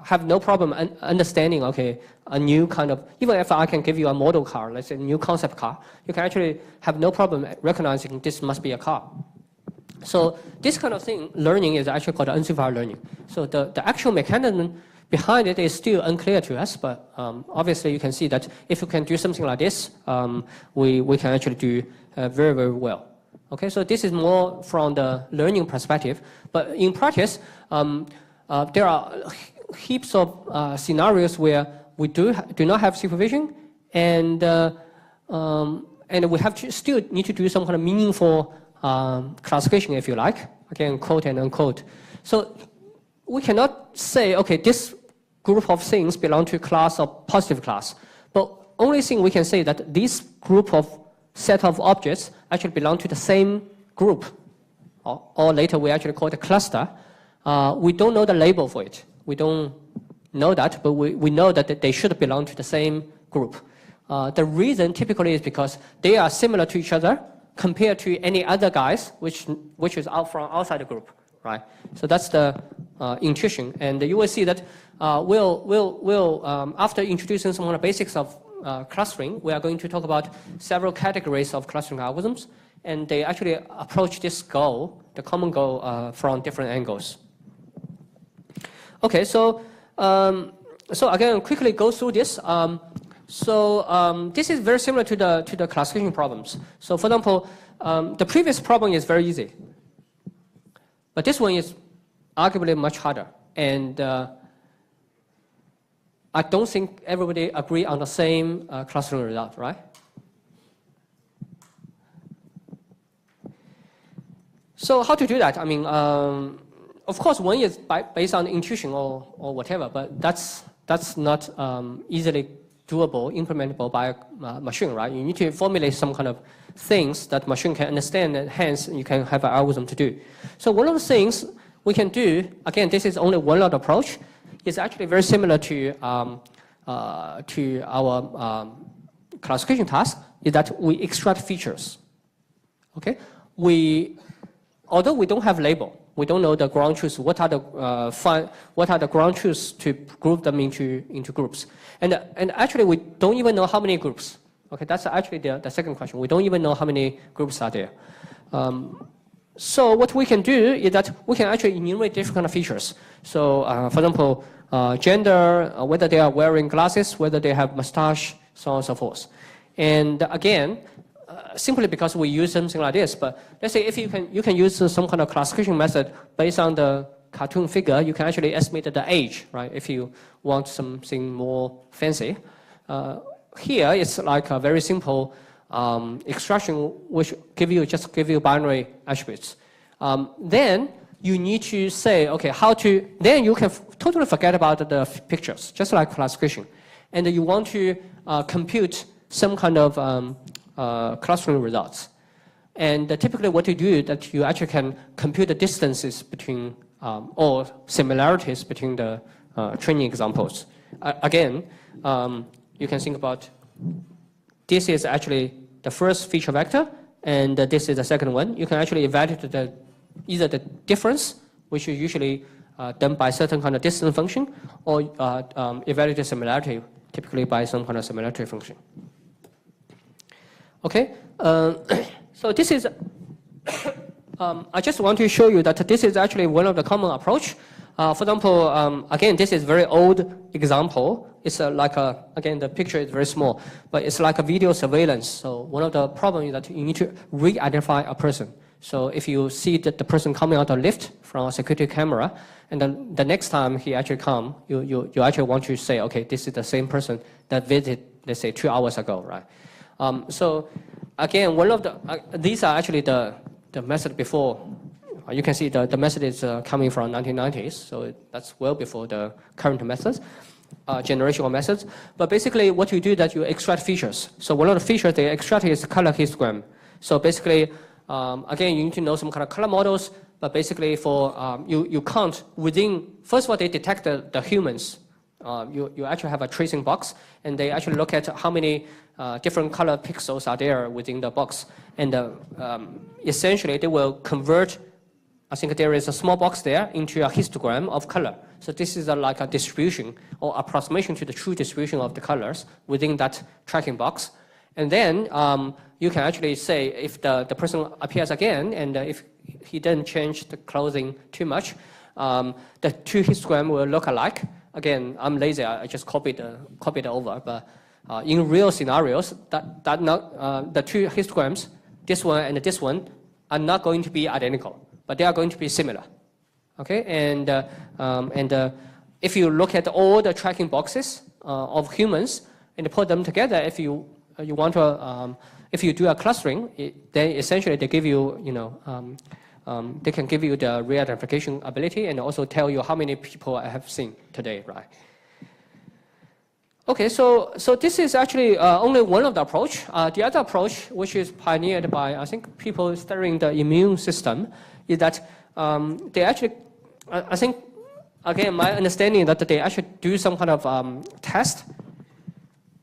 have no problem understanding, okay, a new kind of, even if I can give you a model car, let's say a new concept car, you can actually have no problem recognizing this must be a car. So this kind of thing, learning is actually called unsupervised learning. So the actual mechanism behind it is still unclear to us, but obviously you can see that if you can do something like this, we can actually do very, very well. Okay, so this is more from the learning perspective, but in practice, there are heaps of scenarios where we do not have supervision, and we have to still need to do some kind of meaningful classification, if you like, again, quote and unquote. So we cannot say, okay, this group of things belong to class or positive class, but only thing we can say that this group of set of objects actually belong to the same group, or later we actually call it a cluster. We don't know the label for it. We don't know that, but we know that they should belong to the same group. The reason typically is because they are similar to each other compared to any other guys, which is out from outside the group, right? So that's the intuition, and you will see that after introducing some of the basics of clustering, we are going to talk about several categories of clustering algorithms, and they actually approach this goal, the common goal, from different angles. Okay, so again, quickly go through this. This is very similar to the classification problems. So for example, the previous problem is very easy, but this one is arguably much harder, and I don't think everybody agree on the same clustering result, right? So how to do that? I mean, of course, one is based on intuition or whatever, but that's not easily doable, implementable by a machine, right? You need to formulate some kind of things that machine can understand, and hence you can have an algorithm to do. So one of the things we can do, again, this is only one of the approach, is actually very similar to our classification task, is that we extract features. Okay, although we don't have label, we don't know the ground truths. What are the ground truths to group them into groups? And actually, we don't even know how many groups. Okay, that's actually the second question. We don't even know how many groups are there. So what we can do is that we can actually enumerate different kind of features. So for example, gender, whether they are wearing glasses, whether they have mustache, so on and so forth. And again, simply because we use something like this, but let's say if you can use some kind of classification method based on the cartoon figure, you can actually estimate the age, right? If you want something more fancy. Here it's like a very simple extraction which just give you binary attributes. Then you need to say, okay, then you can totally forget about the pictures, just like classification. And you want to compute some kind of clustering results. And typically what you do is that you actually can compute the distances between, or similarities between the training examples. Again, you can think about this is actually the first feature vector, and this is the second one. You can actually evaluate either the difference, which is usually done by certain kind of distance function, or evaluate the similarity, typically by some kind of similarity function. Okay, so this is, I just want to show you that this is actually one of the common approach. For example, again, this is very old example. It's again, the picture is very small, but it's like a video surveillance. So one of the problems is that you need to re-identify a person. So if you see that the person coming out of the lift from a security camera, and then the next time he actually come, you actually want to say, okay, this is the same person that visited, let's say, 2 hours ago, right? So again, one of these are actually the method before. You can see the method is coming from 1990s, so that's well before the current methods, generation of methods. But basically, what you do is that you extract features. So one of the features they extract is color histogram. So basically, again, you need to know some kind of color models. But basically, for you count within. First of all, they detect the humans you actually have a tracing box, and they actually look at how many different color pixels are there within the box. And essentially, they will convert, I think there is a small box there, into a histogram of color. So this is like a distribution or approximation to the true distribution of the colors within that tracking box. And then you can actually say if the person appears again, and if he didn't change the clothing too much, the two histograms will look alike. Again, I'm lazy, I just copied over. But in real scenarios, the two histograms, this one and this one, are not going to be identical, but they are going to be similar. Okay, and if you look at all the tracking boxes of humans and put them together, if you want to, if you do a clustering, then essentially they give you, they can give you the re-identification ability and also tell you how many people I have seen today, right? Okay, so this is actually only one of the approach. The other approach, which is pioneered by, I think, people studying the immune system, is that they actually, I think, again, my understanding that they actually do some kind of test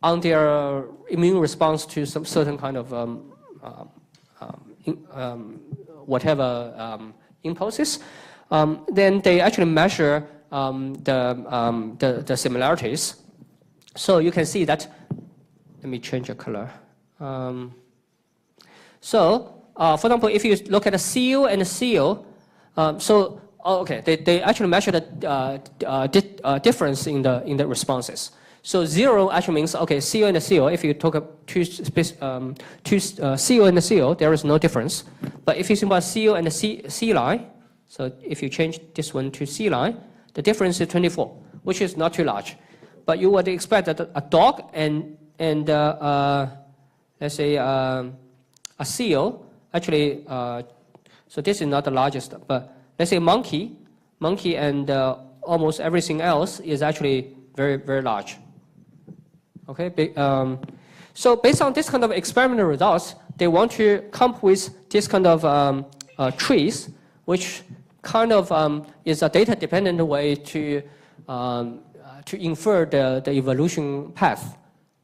on their immune response to some certain kind of whatever impulses. Then they actually measure the similarities. So you can see that, let me change the color. For example, if you look at a CO and a CO, they actually measure the difference in the responses. So 0 actually means, okay, CO and a CO, if you talk about two CO and a CO, there is no difference. But if you think about CO and a C line, so if you change this one to C line, the difference is 24, which is not too large. But you would expect that a dog and let's say a seal, actually, so this is not the largest, but let's say monkey and almost everything else is actually very, very large. Okay, so based on this kind of experimental results, they want to come up with this kind of trees, which kind of is a data-dependent way to infer the evolution path,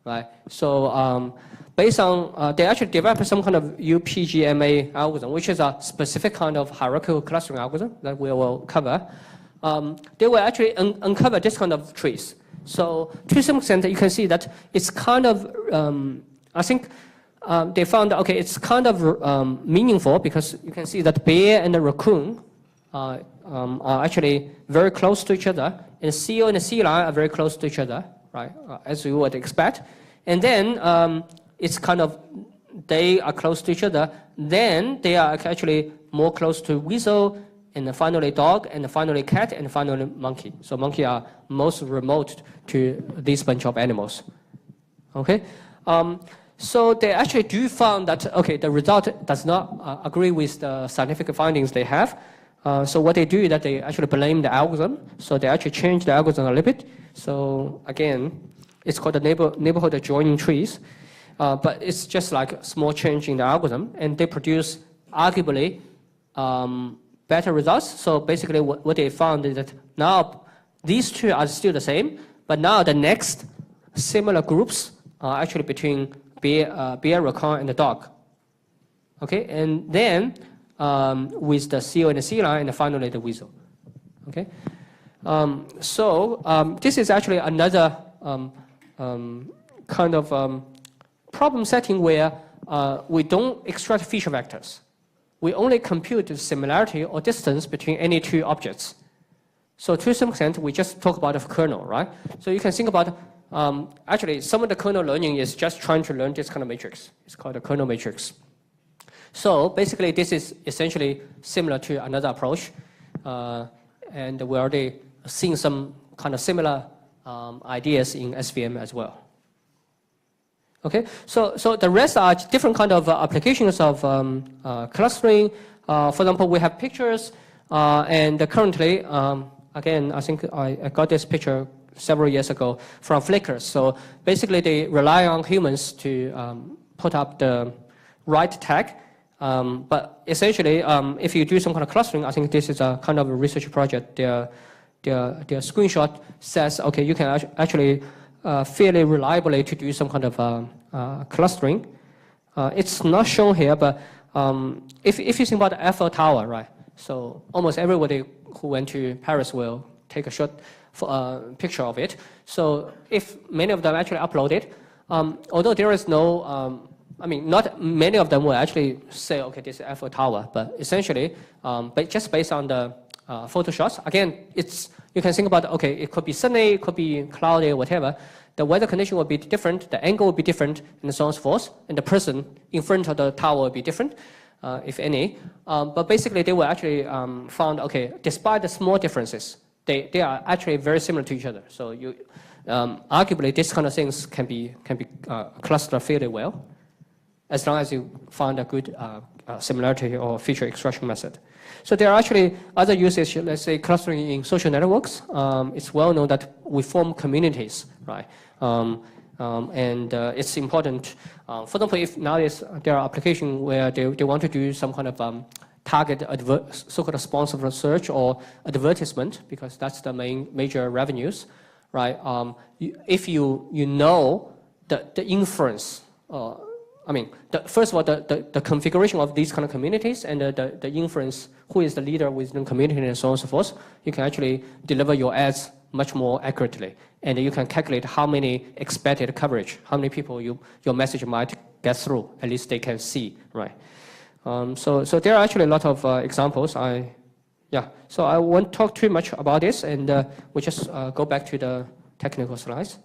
right? So based on, they actually developed some kind of UPGMA algorithm, which is a specific kind of hierarchical clustering algorithm that we will cover. They will actually uncover this kind of trees. So to some extent, you can see that it's kind of, I think they found, okay, it's kind of meaningful because you can see that bear and the raccoon are actually very close to each other, and CO and the sea lion are very close to each other, right, as you would expect. And then it's kind of, they are close to each other, then they are actually more close to weasel, and then finally dog, and then finally cat, and finally monkey. So monkey are most remote to this bunch of animals. Okay, so they actually do found that, okay, the result does not agree with the scientific findings they have. So what they do is that they actually blame the algorithm. So they actually change the algorithm a little bit. So again, it's called the neighborhood adjoining trees. But it's just like a small change in the algorithm, and they produce arguably better results. So basically what they found is that now these two are still the same, but now the next similar groups are actually between bear, raccoon, and the dog. Okay, and then with the CO and the sea lion, and finally the weasel. Okay, so this is actually another kind of problem setting where we don't extract feature vectors. We only compute the similarity or distance between any two objects. So to some extent, we just talk about a kernel, right? So you can think about, actually, some of the kernel learning is just trying to learn this kind of matrix. It's called a kernel matrix. So basically, this is essentially similar to another approach. And we're already seeing some kind of similar ideas in SVM as well. Okay, so the rest are different kind of applications of clustering. For example, we have pictures, and currently, again, I think I got this picture several years ago from Flickr. So basically, they rely on humans to put up the right tag. But essentially, if you do some kind of clustering, I think this is a kind of a research project they're their screenshot says, okay, you can actually fairly reliably to do some kind of clustering. It's not shown here, but if you think about the Eiffel Tower, right? So almost everybody who went to Paris will take a shot for a picture of it. So if many of them actually upload it, although there is no, I mean, not many of them will actually say, okay, this is Eiffel Tower, but essentially, but just based on the photo shots, again, you can think about, okay, it could be sunny, it could be cloudy, whatever. The weather condition will be different, the angle will be different, and so on and so forth, and the person in front of the tower will be different, if any. But basically, they were actually found, okay, despite the small differences, they are actually very similar to each other. So you, arguably, these kind of things can be clustered fairly well, as long as you find a good similarity or feature extraction method. So there are actually other uses, let's say clustering in social networks. It's well known that we form communities, right? And it's important. For example, if nowadays there are applications where they want to do some kind of target so-called sponsored search or advertisement, because that's the major revenues, right? If you know the inference, I mean, first of all, the configuration of these kind of communities and the inference, who is the leader within the community and so on and so forth, you can actually deliver your ads much more accurately. And you can calculate how many expected coverage, how many people your message might get through, at least they can see, right? So there are actually a lot of examples. So I won't talk too much about this, and we'll just go back to the technical slides.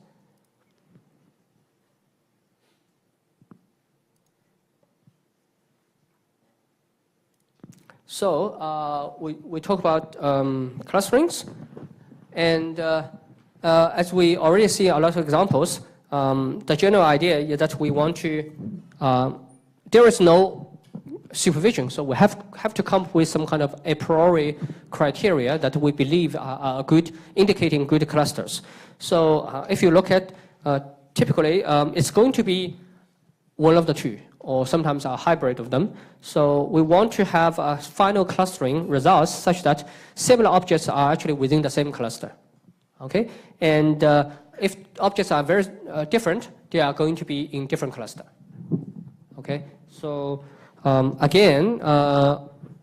So we talk about clusterings, and as we already see a lot of examples, the general idea is that we want to, there is no supervision, so we have to come up with some kind of a priori criteria that we believe are good, indicating good clusters. So if you look at, typically, it's going to be one of the two, or sometimes a hybrid of them. So we want to have a final clustering results such that similar objects are actually within the same cluster. Okay, and if objects are very different, they are going to be in different cluster. Okay, so again,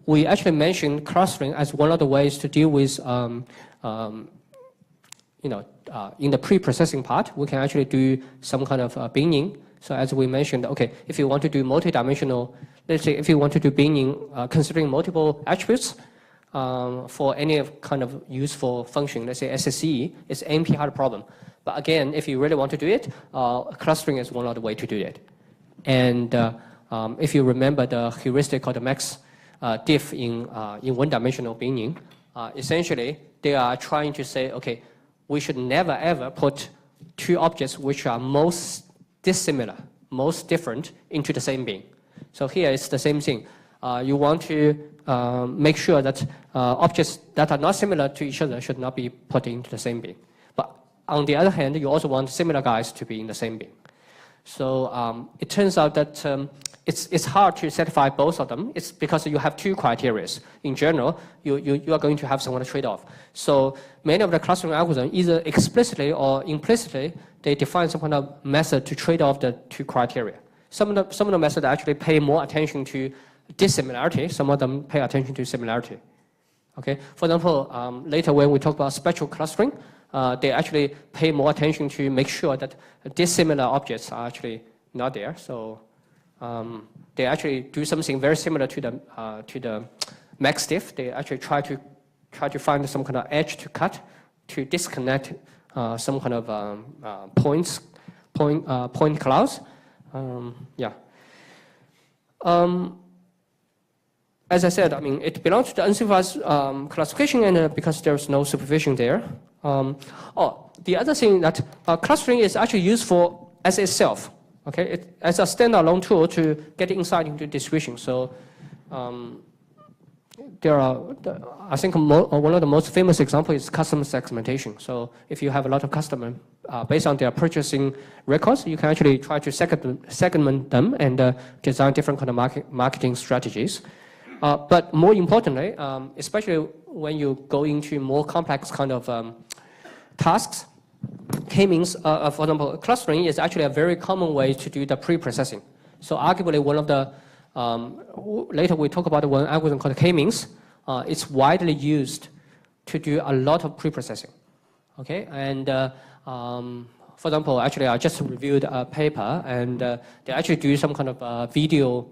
we actually mentioned clustering as one of the ways to deal with, in the pre-processing part, we can actually do some kind of binning. So as we mentioned, okay, if you want to do multi-dimensional, let's say if you want to do binning, considering multiple attributes for any kind of useful function, let's say SSE, it's NP hard problem. But again, if you really want to do it, clustering is one of the way to do it. And if you remember the heuristic called the max diff in one-dimensional binning, essentially they are trying to say, okay, we should never ever put two objects which are most dissimilar, most different into the same bin. So here it's the same thing. You want to make sure that objects that are not similar to each other should not be put into the same bin. But on the other hand, you also want similar guys to be in the same bin. So it turns out that it's hard to satisfy both of them. It's because you have two criteria. In general, you are going to have some kind of trade-off. So many of the clustering algorithms, either explicitly or implicitly, they define some kind of method to trade off the two criteria. Some of the methods actually pay more attention to dissimilarity. Some of them pay attention to similarity. Okay. For example, later when we talk about spectral clustering, they actually pay more attention to make sure that dissimilar objects are actually not there. So they actually do something very similar to the max diff. They actually try to find some kind of edge to cut to disconnect some kind of point clouds. As I said, I mean, it belongs to the unsupervised classification, and because there's no supervision there. The other thing that clustering is actually useful as itself. Okay, as a standalone tool to get insight into distribution. So there are, I think one of the most famous examples is custom segmentation. So if you have a lot of customers, based on their purchasing records, you can actually try to segment them and design different kind of marketing strategies. But more importantly, especially when you go into more complex kind of tasks, K-means, for example, clustering is actually a very common way to do the pre-processing. So arguably one of the, later we talk about one algorithm called K-means. It's widely used to do a lot of pre-processing. Okay, and for example, actually I just reviewed a paper, and they actually do some kind of video.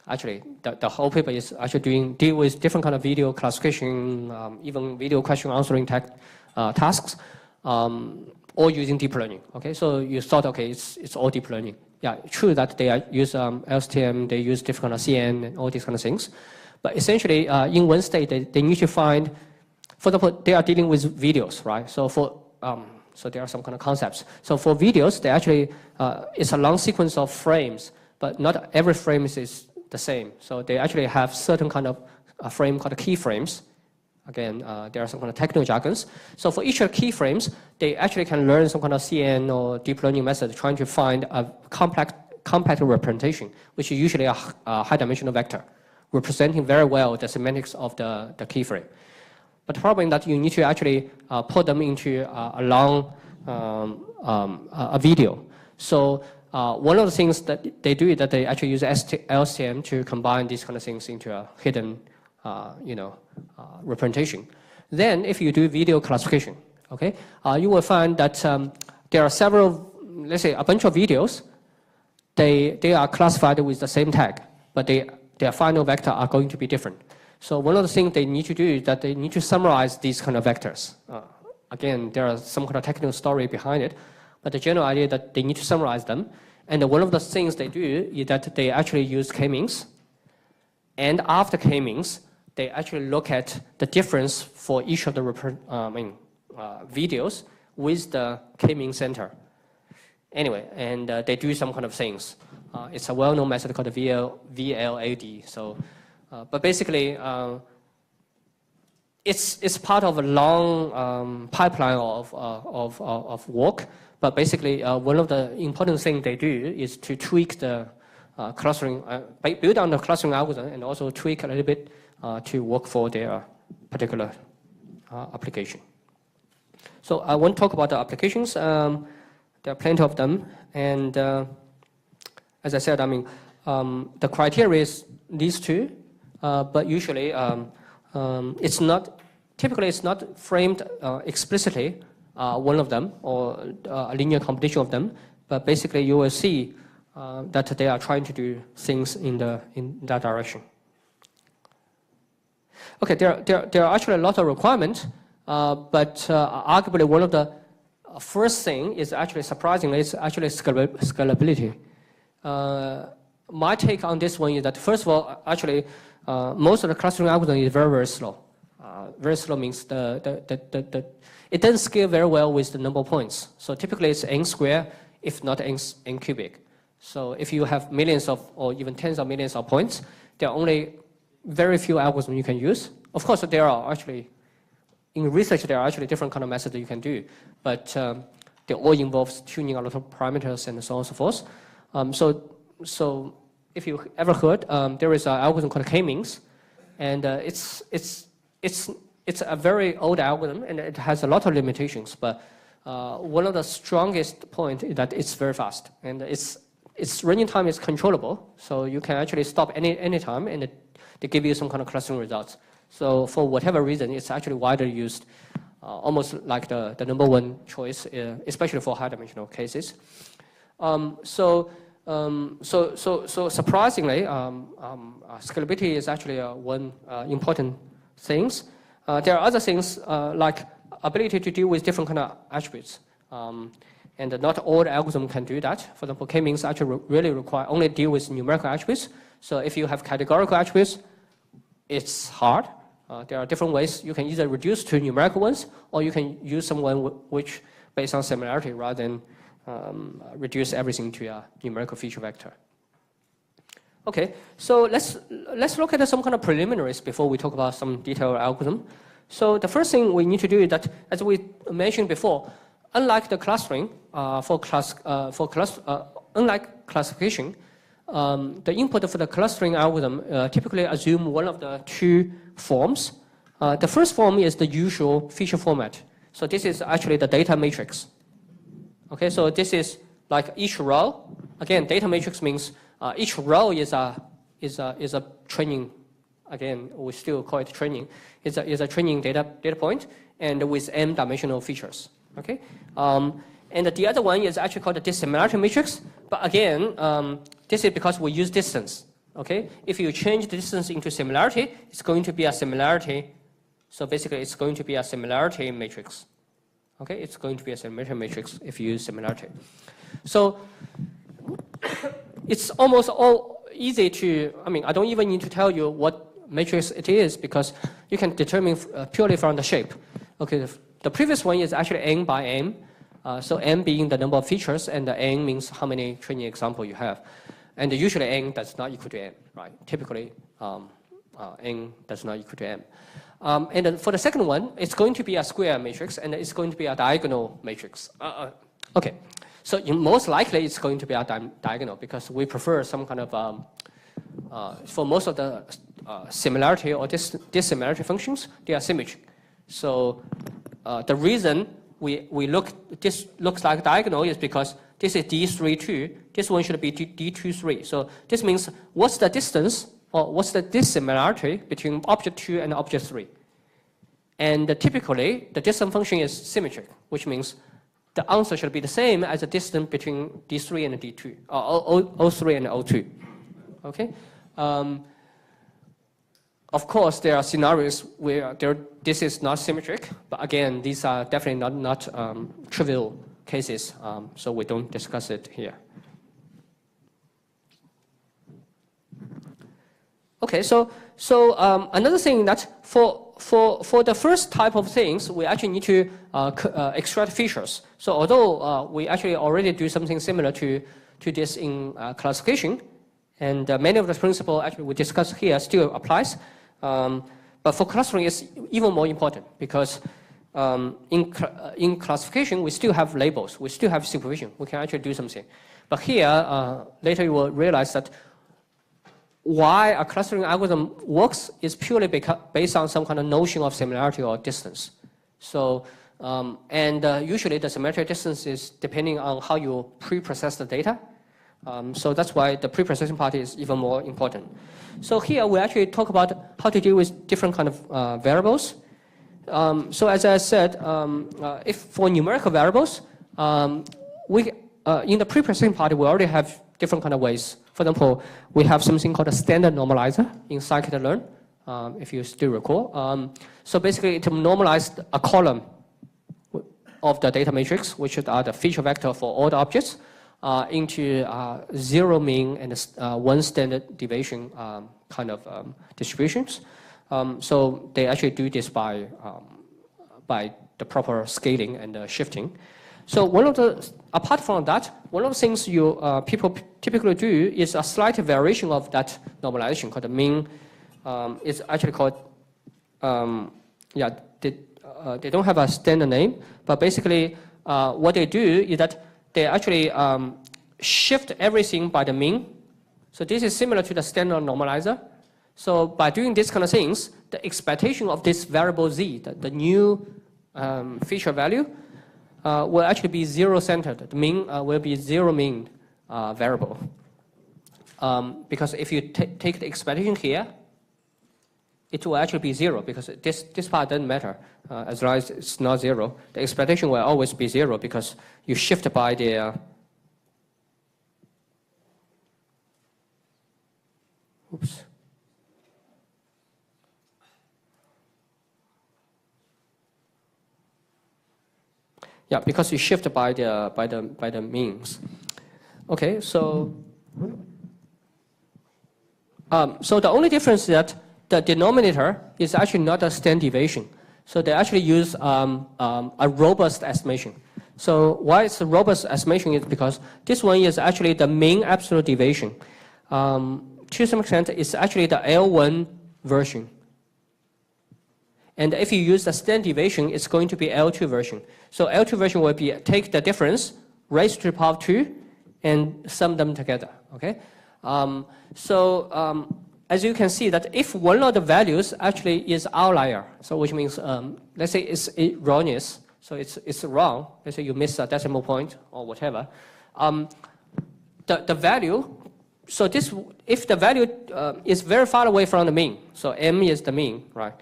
Actually, the whole paper is actually deal with different kind of video classification, even video question answering tasks, all using deep learning. Okay, so you thought, okay, it's all deep learning. Yeah, true that they use LSTM, they use different kind of CN and all these kind of things, but essentially in one state they need to find. For example, they are dealing with videos, right? So so there are some kind of concepts. So for videos, they actually it's a long sequence of frames, but not every frame is the same. So they actually have certain kind of a frame called keyframes. Again, there are some kind of technical jargons. So for each of the keyframes, they actually can learn some kind of CN or deep learning method trying to find a compact representation, which is usually a high-dimensional vector, representing very well the semantics of the keyframe. But the problem is that you need to actually put them into a long a video. So one of the things that they do is that they actually use LSTM to combine these kind of things into a hidden, representation. Then, if you do video classification, okay, you will find that there are several, let's say, a bunch of videos. They are classified with the same tag, but their final vector are going to be different. So one of the things they need to do is that they need to summarize these kind of vectors. Again, there are some kind of technical story behind it, but the general idea is that they need to summarize them. And one of the things they do is that they actually use K-means. And after K-means, they actually look at the difference for each of the videos with the K-means center. Anyway, and they do some kind of things. It's a well-known method called VLAD. So, but basically, it's part of a long pipeline of work. But basically, one of the important things they do is to tweak the clustering, build on the clustering algorithm, and also tweak a little bit to work for their particular application. So I want to talk about the applications. There are plenty of them, and as I said, I mean, the criteria is these two, but usually it's not. Typically, it's not framed explicitly one of them or a linear combination of them, but basically you will see that they are trying to do things in that direction. Okay, there are actually a lot of requirements, but arguably one of the first thing is actually surprisingly it's actually scalability. My take on this one is that first of all, actually most of the clustering algorithm is very slow. Very slow means it doesn't scale very well with the number of points. So typically it's n squared, if not n cubic. So if you have millions of or even tens of millions of points, there are only very few algorithms you can use. Of course, there are actually, in research, there are actually different kind of methods that you can do, but they all involve tuning a lot of parameters and so on and so forth. So if you ever heard, there is an algorithm called K-means, and it's a very old algorithm, and it has a lot of limitations, but one of the strongest points is that it's very fast, and its running time is controllable, so you can actually stop any time, and they give you some kind of clustering results. So for whatever reason, it's actually widely used, almost like the number one choice, especially for high-dimensional cases. So surprisingly, scalability is actually one important things. There are other things like ability to deal with different kind of attributes. And not all algorithms can do that. For example, K-means actually really require only deal with numerical attributes. So if you have categorical attributes, it's hard. There are different ways. You can either reduce to numerical ones, or you can use someone which based on similarity rather than reduce everything to a numerical feature vector. Okay, so let's look at some kind of preliminaries before we talk about some detailed algorithm. So the first thing we need to do is that, as we mentioned before, unlike the clustering unlike classification, the input for the clustering algorithm typically assume one of the two forms. The first form is the usual feature format. So this is actually the data matrix. Okay, so this is like each row. Again, data matrix means each row is a training. Again, we still call it training. Is a training data point and with m-dimensional features. Okay, and the other one is actually called the dissimilarity matrix. But again, this is because we use distance. Okay, if you change the distance into similarity, it's going to be a similarity. So basically, it's going to be a similarity matrix. Okay, it's going to be a similarity matrix if you use similarity. So it's almost all easy to, I mean, I don't even need to tell you what matrix it is because you can determine purely from the shape. Okay, the previous one is actually n by m. So n being the number of features and the n means how many training examples you have. And usually n does not equal to m, right? Typically, n does not equal to m. And then for the second one, it's going to be a square matrix and it's going to be a diagonal matrix. Okay, so most likely it's going to be a diagonal because we prefer some kind of, for most of the similarity or dissimilarity functions, they are symmetric. So the reason this looks like diagonal is because this is D32, this one should be D23. So this means what's the distance or what's the dissimilarity between object 2 and object 3? And typically, the distance function is symmetric, which means the answer should be the same as the distance between D3 and D2, or O3 and O2. Okay? Of course, there are scenarios where this is not symmetric, but again, these are definitely not trivial cases, so we don't discuss it here. Okay, so another thing that for the first type of things, we actually need to extract features. So although we actually already do something similar to this in classification, and many of the principles actually we discussed here still applies, but for clustering it's even more important because in classification we still have labels, we still have supervision, we can actually do something. But here, later you will realize that why a clustering algorithm works is purely based on some kind of notion of similarity or distance. So, usually the similarity distance is depending on how you pre-process the data. So that's why the pre-processing part is even more important. So here we actually talk about how to deal with different kind of variables. So as I said, if for numerical variables, in the pre-processing part we already have different kind of ways. For example, we have something called a standard normalizer in scikit-learn, if you still recall. So basically, it normalized a column of the data matrix, which are the feature vector for all the objects, into zero mean and one standard deviation kind of distributions. So they actually do this by the proper scaling and shifting. So apart from that, one of the things people typically do is a slight variation of that normalization called the mean. It's actually called, they don't have a standard name, but basically what they do is that they actually shift everything by the mean. So this is similar to the standard normalizer. So by doing these kind of things, the expectation of this variable z, the new feature value, will actually be zero-centered. The mean will be zero-mean variable. Because if you take the expectation here, it will actually be zero because this part doesn't matter as long as it's not zero. The expectation will always be zero because you shift by the oops. Yeah, because you shift by the means. Okay, so so the only difference is that the denominator is actually not a standard deviation. So they actually use a robust estimation. So why it's a robust estimation is because this one is actually the mean absolute deviation. To some extent, it's actually the L1 version. And if you use the standard deviation, it's going to be L2 version. So L2 version will be take the difference, raise to the power of 2, and sum them together. Okay. As you can see that if one of the values actually is outlier, so which means, let's say it's erroneous, so it's wrong, let's say you miss a decimal point or whatever, the value, so this, if the value is very far away from the mean, so m is the mean, right?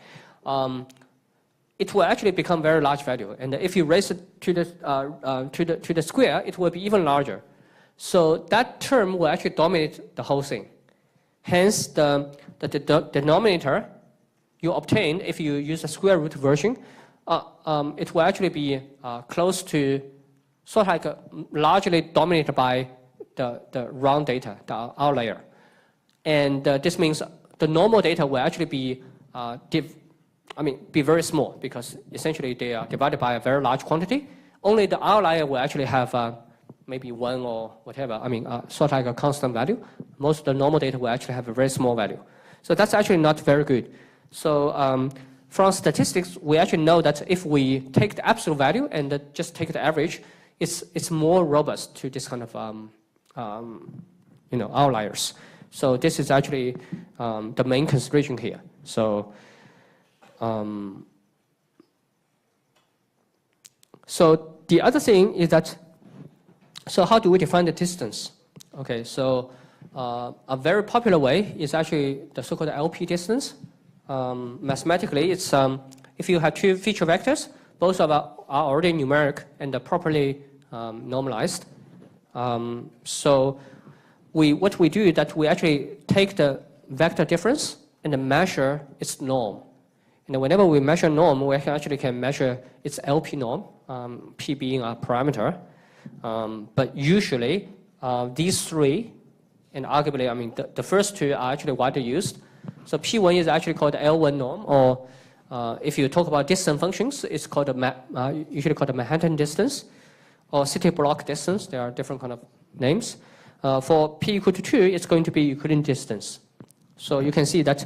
It will actually become very large value, and if you raise it to the square, it will be even larger. So that term will actually dominate the whole thing. Hence, the denominator you obtain if you use the square root version, it will actually be close to sort of like largely dominated by the wrong data, the outlier. And this means the normal data will actually be be very small because essentially they are divided by a very large quantity. Only the outlier will actually have maybe 1 or whatever, sort of like a constant value. Most of the normal data will actually have a very small value. So that's actually not very good. So from statistics, we actually know that if we take the absolute value and just take the average, it's more robust to this kind of outliers. So this is actually the main consideration here. So so the other thing is that, so how do we define the distance? Okay, so a very popular way is actually the so-called LP distance. Mathematically, it's if you have two feature vectors, both are already numeric and properly normalized. So what we do is that we actually take the vector difference and measure its norm. And whenever we measure norm, we actually can measure its LP norm, P being a parameter. But usually, these three, and arguably, the first two are actually widely used. So P1 is actually called L1 norm, or if you talk about distance functions, it's called usually called the Manhattan distance, or city block distance. There are different kind of names. For P equal to 2, it's going to be Euclidean distance. So you can see that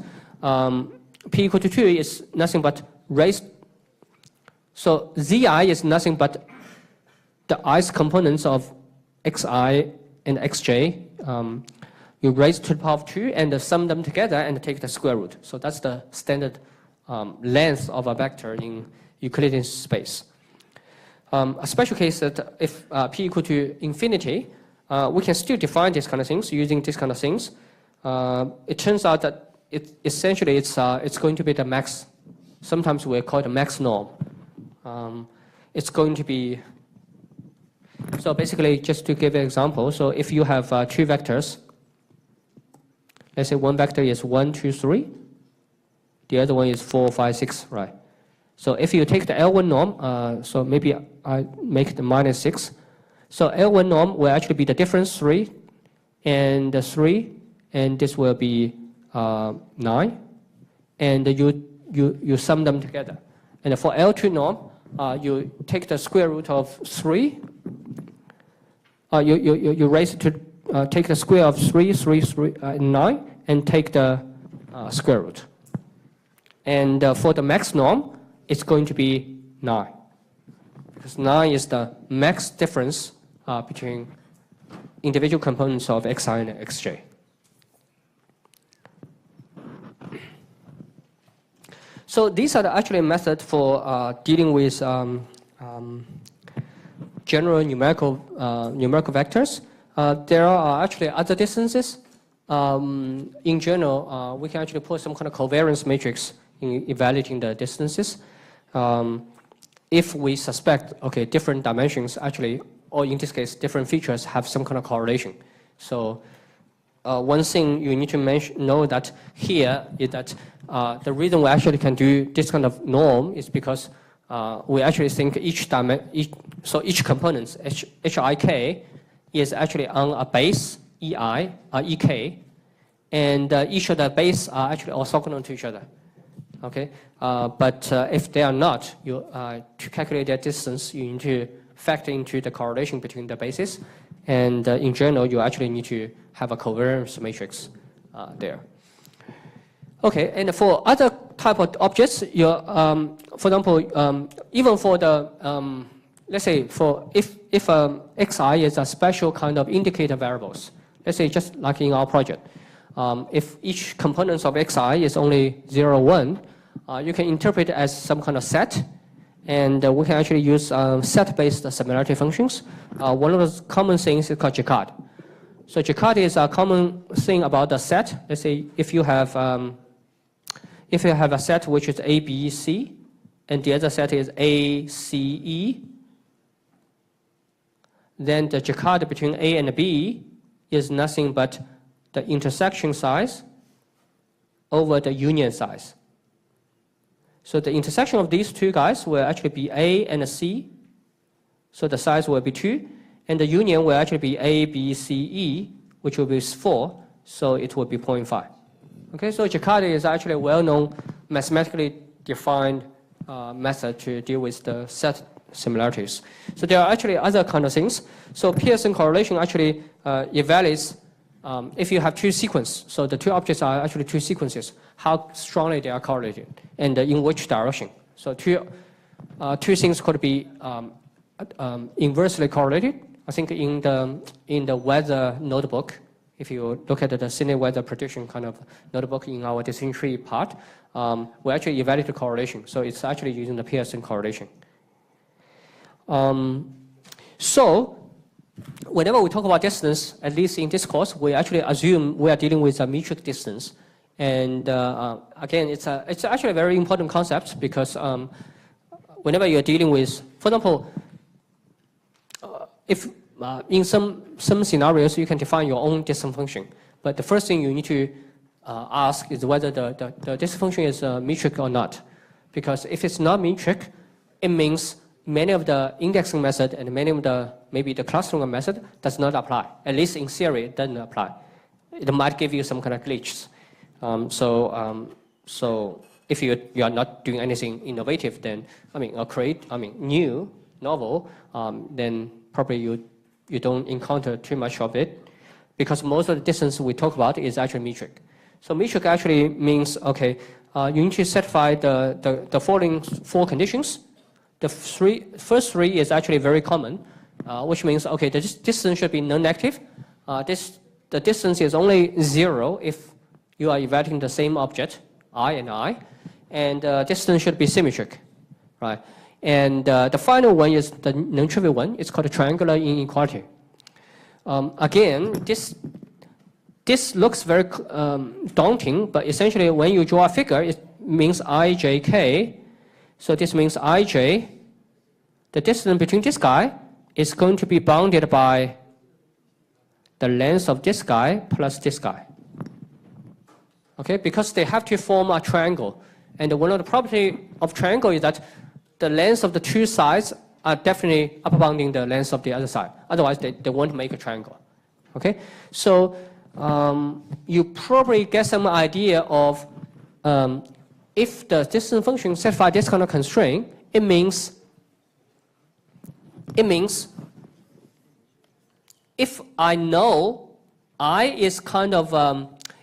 P equal to 2 is nothing but raised. So Zi is nothing but the ith components of xi and xj. You raise to the power of 2 and sum them together and take the square root. So that's the standard length of a vector in Euclidean space. A special case that if p equal to infinity, we can still define these kind of things using these kind of things. It turns out that essentially it's going to be the max. Sometimes we call it the max norm. It's going to be, so basically just to give an example, so if you have two vectors, let's say one vector is 1, 2, 3, the other one is 4, 5, 6, right? So if you take the L1 norm, so maybe I make the -6. So L1 norm will actually be the difference 3 and 3, and this will be 9, and you sum them together. And for L2 norm, you take the square root of 3. You raise it to take the square of 3, 9, and take the square root. And for the max norm, it's going to be 9. Because 9 is the max difference between individual components of xi and xj. So these are actually methods for dealing with general numerical vectors. There are actually other distances. In general, we can actually put some kind of covariance matrix in evaluating the distances. If we suspect, okay, different dimensions actually, or in this case, different features have some kind of correlation. So one thing you need to know that here is that the reason we actually can do this kind of norm is because we actually think each component, HIK, is actually on a base, EI, EK, and each of the base are actually orthogonal to each other. Okay, but if they are not, to calculate their distance, you need to factor into the correlation between the bases, and in general, you actually need to have a covariance matrix there. Okay, and for other type of objects, for example, even for the let's say if xi is a special kind of indicator variables, Let's say just like in our project, if each component of xi is only 0, 1, you can interpret it as some kind of set, and we can actually use set-based similarity functions. One of the common things is called Jaccard. So Jaccard is a common thing about the set. Let's say if you have a set which is A, B, C, and the other set is A, C, E, then the Jaccard between A and B is nothing but the intersection size over the union size. So the intersection of these two guys will actually be A and C, so the size will be 2, and the union will actually be A, B, C, E, which will be 4, so it will be 0.5. Okay, so Jaccard is actually a well-known mathematically defined method to deal with the set similarities. So there are actually other kind of things. So Pearson correlation actually evaluates if you have two sequences. So the two objects are actually two sequences, how strongly they are correlated and in which direction. So two things could be inversely correlated. I think in the weather notebook, if you look at the Sydney weather prediction kind of notebook in our decision tree part, we actually evaluate the correlation. So it's actually using the Pearson correlation. So whenever we talk about distance, at least in this course, we actually assume we are dealing with a metric distance. And again, it's actually a very important concept because whenever you're dealing with, for example, if in some scenarios you can define your own distance function, but the first thing you need to ask is whether the distance function is metric or not. Because if it's not metric, it means many of the indexing method and many of maybe the clustering method does not apply. At least in theory, it doesn't apply. It might give you some kind of glitches. So if you are not doing anything innovative, then new, novel, then probably you don't encounter too much of it, because most of the distance we talk about is actually metric. So metric actually means, okay, you need to satisfy the following 4 conditions. The first three is actually very common, which means, okay, the distance should be non-negative. The distance is only 0 if you are evaluating the same object, I and I, and distance should be symmetric, right? And the final one is the non-trivial one. It's called a triangular inequality. Again, this looks very daunting, but essentially when you draw a figure, it means ijk. So this means ij, the distance between this guy is going to be bounded by the length of this guy plus this guy. Okay, because they have to form a triangle. And one of the properties of triangle is that the length of the two sides are definitely upper bounding the length of the other side. Otherwise, they won't make a triangle. Okay, so you probably get some idea of if the distance function satisfies this kind of constraint, it means if I know I is kind of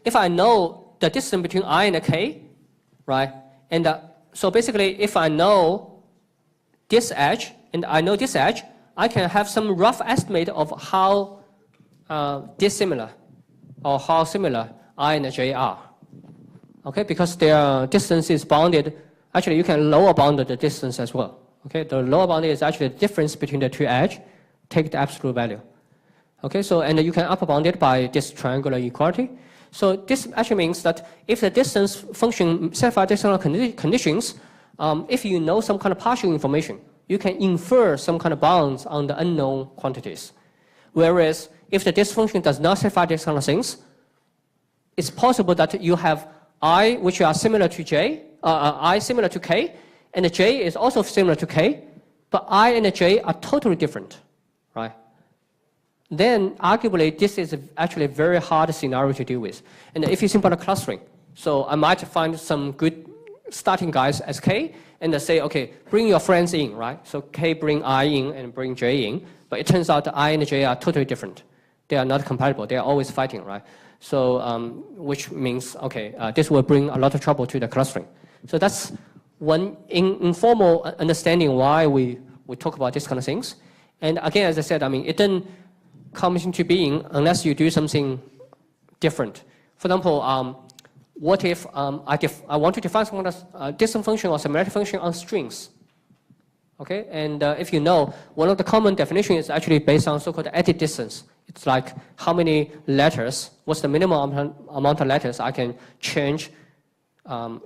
if I know the distance between I and k, right? And so basically, if I know this edge and I know this edge, I can have some rough estimate of how dissimilar or how similar I and j are. Okay, because their distance is bounded. Actually, you can lower bound the distance as well. Okay, the lower bound is actually the difference between the two edges. Take the absolute value. Okay, so and you can upper bound it by this triangular equality. So this actually means that if the distance function satisfies these kind of conditions, if you know some kind of partial information, you can infer some kind of bounds on the unknown quantities. Whereas if the distance function does not satisfy these kind of things, it's possible that you have I which are similar to j, I similar to k, and the j is also similar to k, but I and the j are totally different, right? Then arguably this is actually a very hard scenario to deal with. And if you think about clustering, so I might find some good starting guys as k, and they say, okay, bring your friends in, right? So k bring I in and bring j in, but it turns out I and j are totally different. They are not compatible. They are always fighting, right? So which means, okay, this will bring a lot of trouble to the clustering. So that's one informal understanding why we talk about these kind of things. And again, as I said, I mean, it doesn't comes into being unless you do something different. For example, what if I want to define some kind of distance function or similarity function on strings? Okay, and if you know, one of the common definitions is actually based on so-called edit distance. It's like how many letters, what's the minimum amount of letters I can change,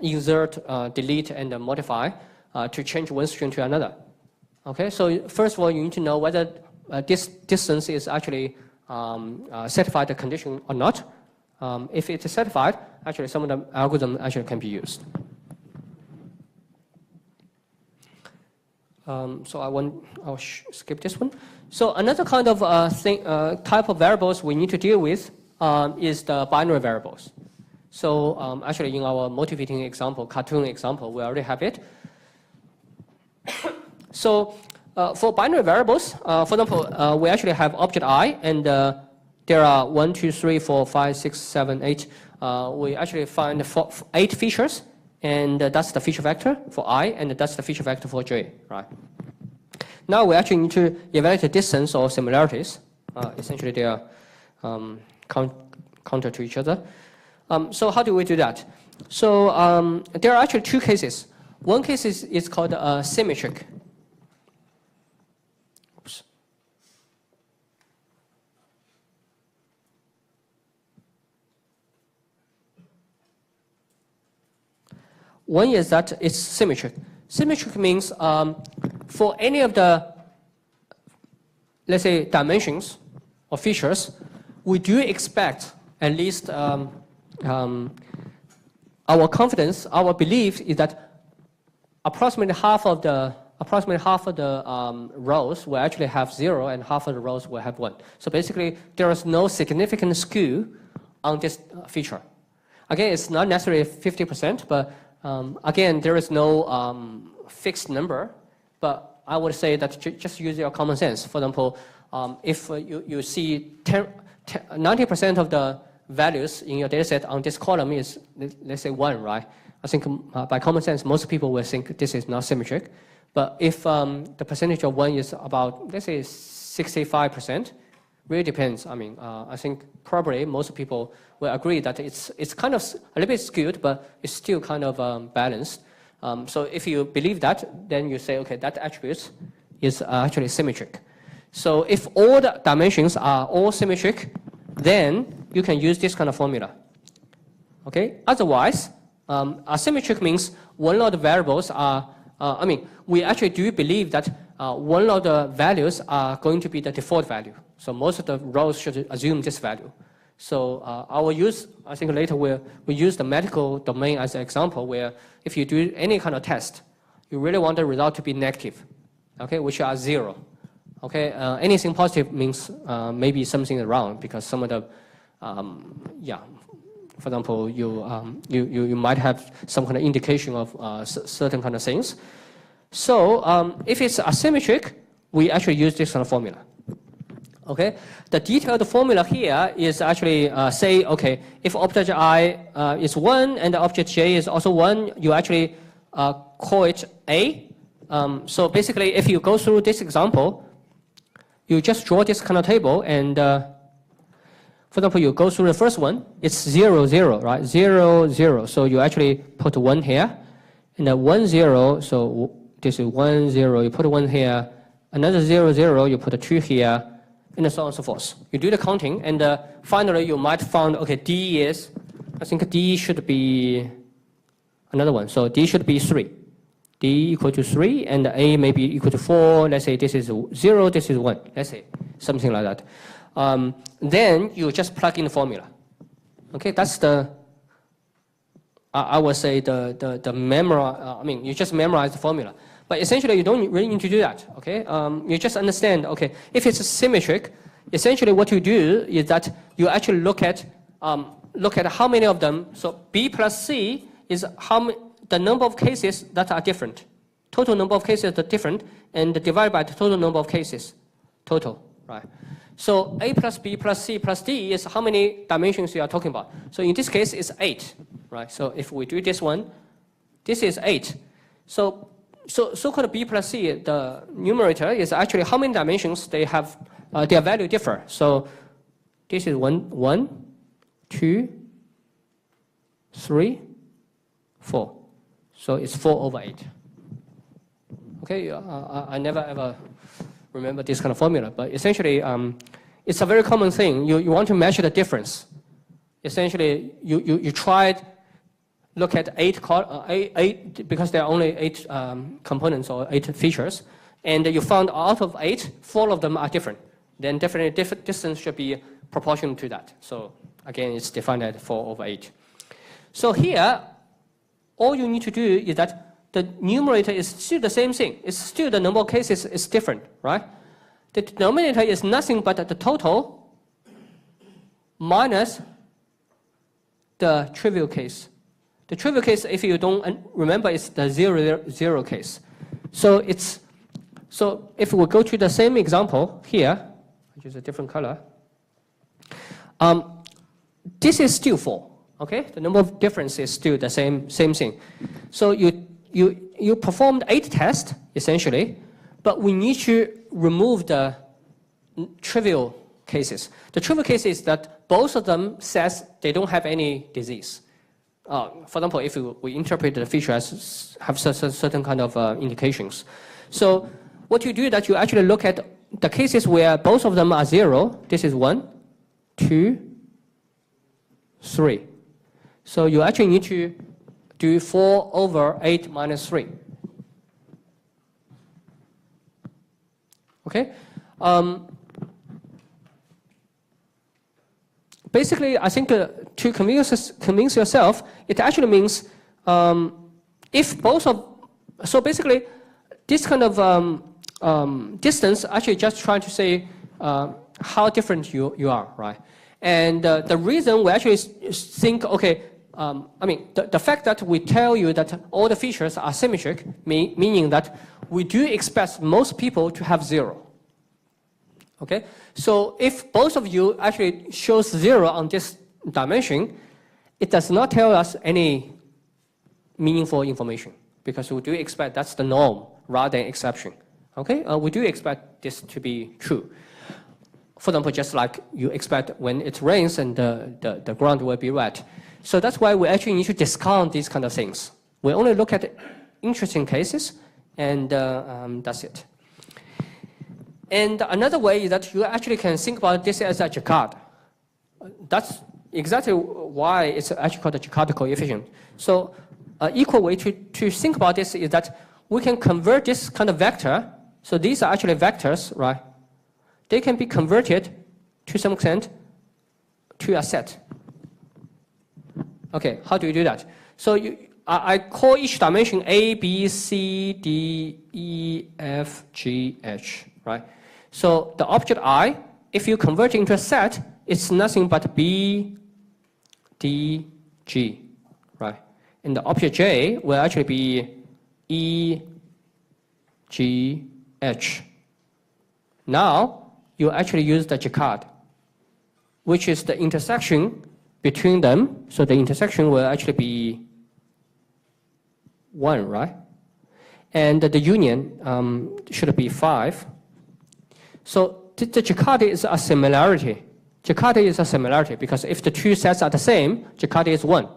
insert, delete, and modify to change one string to another. Okay, so first of all, you need to know whether this distance is actually satisfied the condition or not. If it is satisfied, actually some of the algorithm actually can be used. So I'll skip this one. So another kind of type of variables we need to deal with is the binary variables. So actually in our motivating example, cartoon example, we already have it. So for binary variables, for example, we actually have object I, and there are 1, 2, 3, 4, 5, 6, 7, 8. We actually find 8 features, and that's the feature vector for I, and that's the feature vector for J, right? Now we actually need to evaluate the distance or similarities. Essentially, they are counter to each other. So how do we do that? So there are actually 2 cases. One case is called symmetric. Oops. One is that it's symmetric. Symmetric means for any of the, let's say, dimensions or features, we do expect at least our confidence, our belief is that approximately half of the rows will actually have 0 and half of the rows will have 1. So basically, there is no significant skew on this feature. Again, it's not necessarily 50%, but again, there is no fixed number, but I would say that just use your common sense. For example, if you see 90% of the values in your dataset on this column is, let's say, 1, right? I think by common sense, most people will think this is not symmetric. But if the percentage of 1 is about, let's say, 65%, really depends. I mean, I think probably most people will agree that it's kind of a little bit skewed, but it's still kind of balanced. So if you believe that, then you say, okay, that attribute is actually symmetric. So if all the dimensions are all symmetric, then you can use this kind of formula. Okay. Otherwise, asymmetric means one of the variables are. We actually do believe that one of the values are going to be the default value. So most of the rows should assume this value. So I think later we use the medical domain as an example where if you do any kind of test, you really want the result to be negative, okay, which are 0. Okay, anything positive means maybe something is wrong because some of the, for example, you might have some kind of indication of certain kind of things. So if it's asymmetric, we actually use this kind of formula. Okay, the detailed formula here is actually say, okay, if object I is 1 and the object J is also 1, you actually call it A. So basically, if you go through this example, you just draw this kind of table, and for example, you go through the first one, it's 0, 0, right? 0, 0. So you actually put 1 here, and then 1, 0. So this is 1, 0. You put 1 here, another 0, 0. You put a 2 here, and so on and so forth. You do the counting, and finally you might find, okay, D is, I think D should be another one. So D should be 3. D equal to 3, and A may be equal to 4. Let's say this is 0, this is 1. Let's say something like that. Then you just plug in the formula. Okay, that's the, I would say the memory. You just memorize the formula. But essentially, you don't really need to do that. Okay, you just understand. Okay, if it's symmetric, essentially what you do is that you actually look at how many of them. So B plus C is the number of cases that are different. Total number of cases that are different, and divided by the total number of cases, total, right? So A plus B plus C plus D is how many dimensions you are talking about. So in this case, it's 8, right? So if we do this one, this is 8. So so-called B plus C, the numerator is actually how many dimensions they have, their value differ. So this is 1, 2, 3, 4. So it's 4/8. Okay, I never ever remember this kind of formula, but essentially it's a very common thing. You want to measure the difference. Essentially, you tried look at eight because there are only 8 components or 8 features, and you found out of 8, 4 of them are different. Then definitely distance should be proportional to that. So again, it's defined at 4/8. So here, all you need to do is that the numerator is still the same thing. It's still the number of cases is different, right? The denominator is nothing but the total minus the trivial case. The trivial case, if you don't remember, is the 0 case. So if we go to the same example here, which is a different color, this is still 4. Okay, the number of difference is still the same thing. So you performed 8 tests essentially, but we need to remove the trivial cases. The trivial case is that both of them says they don't have any disease. For example, if we interpret the feature as have certain kind of indications. So what you do is that you actually look at the cases where both of them are 0. This is 1, 2, 3. So you actually need to do 4/8 minus 3. Okay? Basically, I think to convince yourself, it actually means if both of, so basically, this kind of distance actually just trying to say how different you are, right? And the reason we actually think, okay, I mean, the fact that we tell you that all the features are symmetric, meaning that we do expect most people to have 0. Okay, so if both of you actually shows 0 on this dimension, it does not tell us any meaningful information because we do expect that's the norm rather than exception. Okay, we do expect this to be true. For example, just like you expect when it rains and the ground will be wet. So that's why we actually need to discount these kind of things. We only look at interesting cases, and that's it. And another way is that you actually can think about this as a Jaccard. That's exactly why it's actually called the Jaccard coefficient. So an equal way to think about this is that we can convert this kind of vector. So these are actually vectors, right? They can be converted to some extent to a set. Okay, how do you do that? So I call each dimension A, B, C, D, E, F, G, H, right? So the object I, if you convert it into a set, it's nothing but B, D, G, right? And the object J will actually be E, G, H. Now, you actually use the Jaccard, which is the intersection between them. So the intersection will actually be 1, right? And the union should be 5. So the Jaccard is a similarity. Jaccard is a similarity because if the two sets are the same, Jaccard is 1.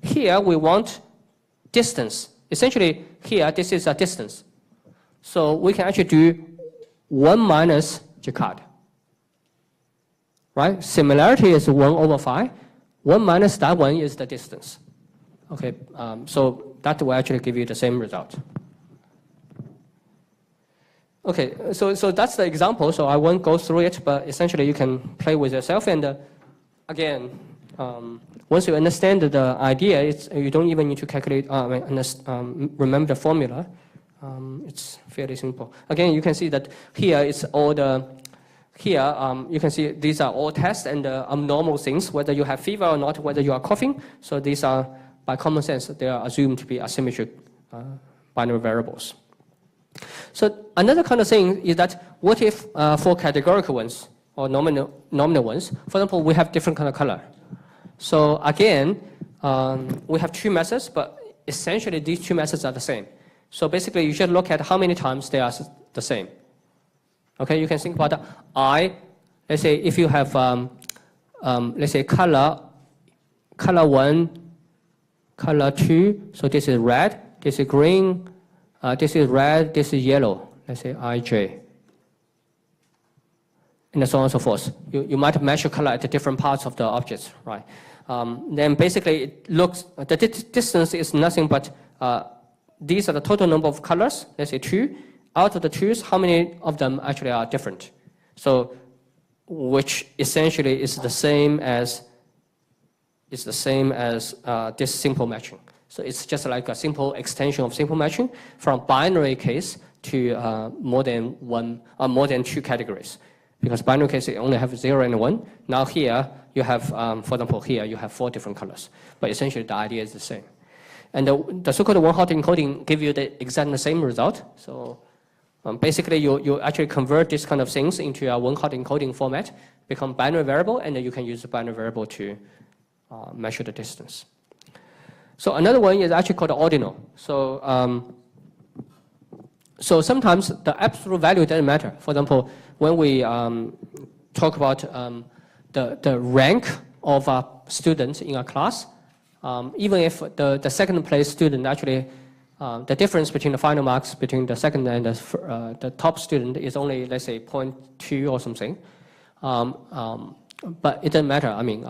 Here we want distance. Essentially, here this is a distance. So we can actually do 1 minus Jaccard. Right? Similarity is 1/5. 1 minus that one is the distance. Okay, so that will actually give you the same result. Okay, so that's the example. So I won't go through it, but essentially you can play with yourself. And again, once you understand the idea, you don't even need to calculate, remember the formula. It's fairly simple. Again, you can see that here it's all the, here you can see these are all tests and abnormal things, whether you have fever or not, whether you are coughing. So these are, by common sense, they are assumed to be asymmetric binary variables. So another kind of thing is that what if for categorical ones or nominal ones, for example, we have different kind of color. So again, we have 2 methods, but essentially these 2 methods are the same. So basically, you should look at how many times they are the same. Okay, you can think about I. Let's say if you have, let's say color 1, color 2. So this is red, this is green, this is red, this is yellow. Let's say IJ. And so on and so forth. You might measure color at the different parts of the objects, right? Then basically it looks, the distance is nothing but, these are the total number of colors, let's say 2. Out of the 2s, how many of them actually are different? So, which essentially is the same as this simple matching. So it's just like a simple extension of simple matching from binary case to more than 2 categories. Because binary case you only have 0 and 1. Now here you have, for example, here you have 4 different colors. But essentially the idea is the same. And the so-called one-hot encoding give you the exact same result. So basically you actually convert this kind of things into a one-hot encoding format, become binary variable, and then you can use the binary variable to measure the distance. So another one is actually called ordinal. So sometimes the absolute value doesn't matter. For example, when we talk about the rank of a student in a class, even if the second place student actually, the difference between the final marks between the second and the top student is only, let's say, 0.2 or something. But it doesn't matter. I mean,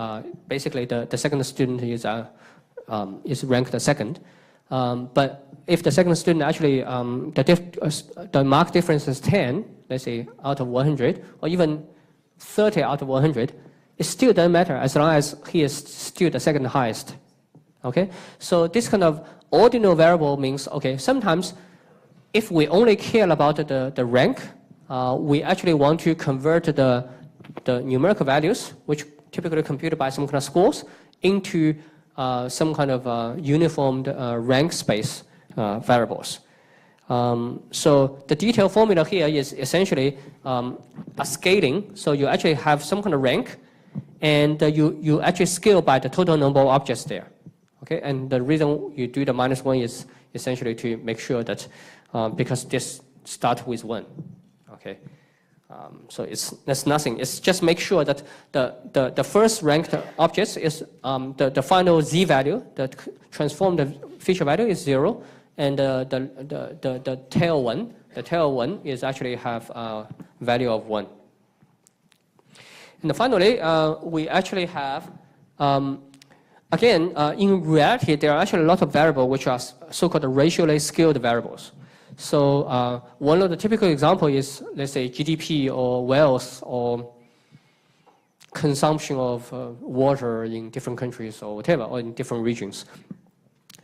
basically the second student is ranked the second. But if the second student actually, the mark difference is 10, let's say, out of 100, or even 30 out of 100, it still doesn't matter as long as he is still the second highest. Okay? So this kind of ordinal variable means, okay, sometimes if we only care about the rank, we actually want to convert the numerical values, which typically computed by some kind of scores, into some kind of uniformed rank space variables. So the detailed formula here is essentially a scaling. So you actually have some kind of rank, and you actually scale by the total number of objects there. Okay, and the reason you do the -1 is essentially to make sure that because this starts with 1. Okay, so that's nothing. It's just make sure that the first ranked objects is the final z value, the transformed feature value is 0, and the tail one is actually have a value of 1. And finally, we actually have again, in reality, there are actually a lot of variables which are so-called racially scaled variables. So one of the typical examples is, let's say, GDP or wealth or consumption of water in different countries or whatever, or in different regions.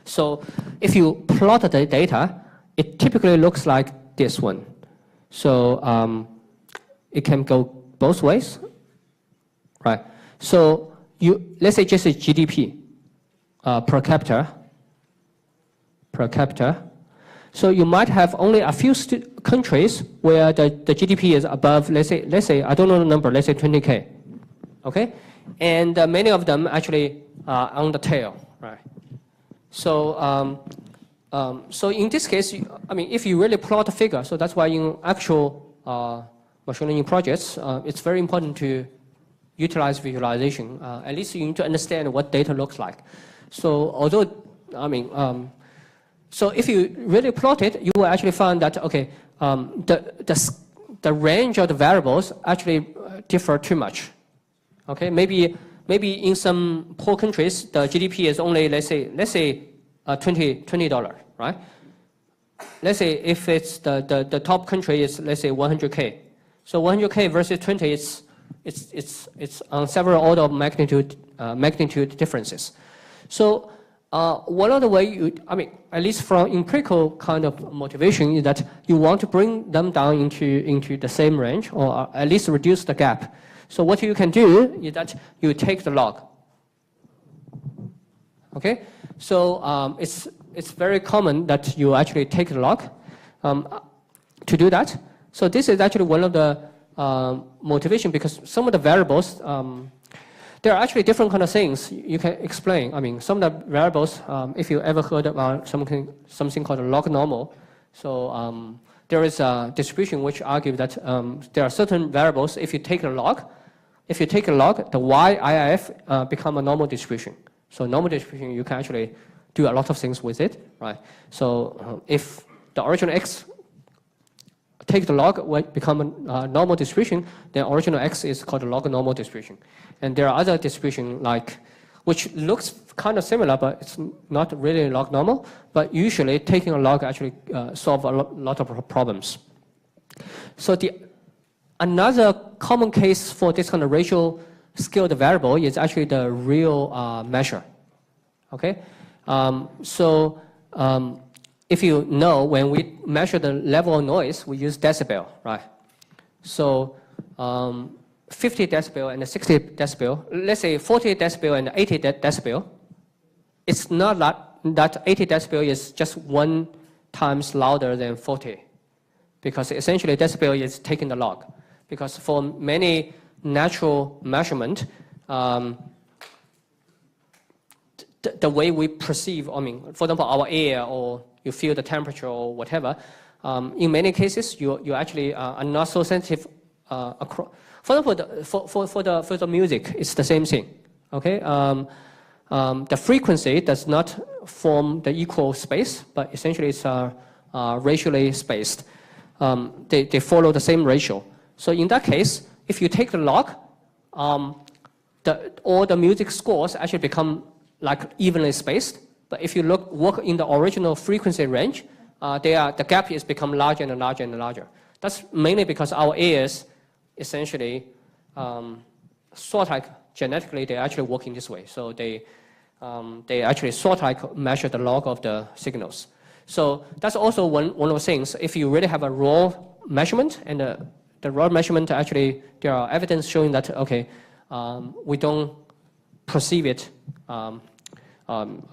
So if you plot the data, it typically looks like this one. So it can go both ways, right? So let's say just a GDP per capita. So you might have only a few countries where the GDP is above, let's say I don't know the number, let's say 20K, okay? And many of them actually are on the tail, right? So so in this case, I mean, if you really plot a figure, so that's why in actual machine learning projects, it's very important to utilize visualization. At least you need to understand what data looks like. So although, I mean, so if you really plot it, you will actually find that, okay, the range of the variables actually differ too much. Okay, maybe in some poor countries, the GDP is only, let's say $20, right? Let's say if it's the top country is, let's say 100K. So 100K versus 20, it's on several order of magnitude differences. So one of the way I mean, at least from empirical kind of motivation, is that you want to bring them down into the same range, or at least reduce the gap. So what you can do is that you take the log. Okay, so it's very common that you actually take the log to do that. So this is actually one of the motivation, because some of the variables, there are actually different kind of things you can explain. I mean, some of the variables, if you ever heard about something called log normal, So there is a distribution which argues that there are certain variables. If you take a log, the y-IIF become a normal distribution. So normal distribution, you can actually do a lot of things with it, right? So if the original x take the log will become a normal distribution, then original x is called a log normal distribution. And there are other distributions like, which looks kind of similar, but it's not really log normal. But usually taking a log actually solve a lot of problems. So another common case for this kind of ratio scaled variable is actually the real measure. Okay, if you know, when we measure the level of noise, we use decibel, right? So 50 decibel and 60 decibel, let's say 40 decibel and 80 decibel, it's not that 80 decibel is just 1 times louder than 40, because essentially decibel is taking the log. Because for many natural measurement, the way we perceive, I mean, for example, our air, or you feel the temperature or whatever, in many cases, you actually are not so sensitive. For example, for the music, it's the same thing. Okay, the frequency does not form the equal space, but essentially it's racially spaced. They follow the same ratio. So in that case, if you take the log, all the music scores actually become like evenly spaced. But if you work in the original frequency range, the gap is become larger and larger and larger. That's mainly because our ears essentially sort of like genetically they actually work in this way. So they actually sort of like measure the log of the signals. So that's also one of the things. If you really have a raw measurement, and the raw measurement actually there are evidence showing that okay, we don't perceive it.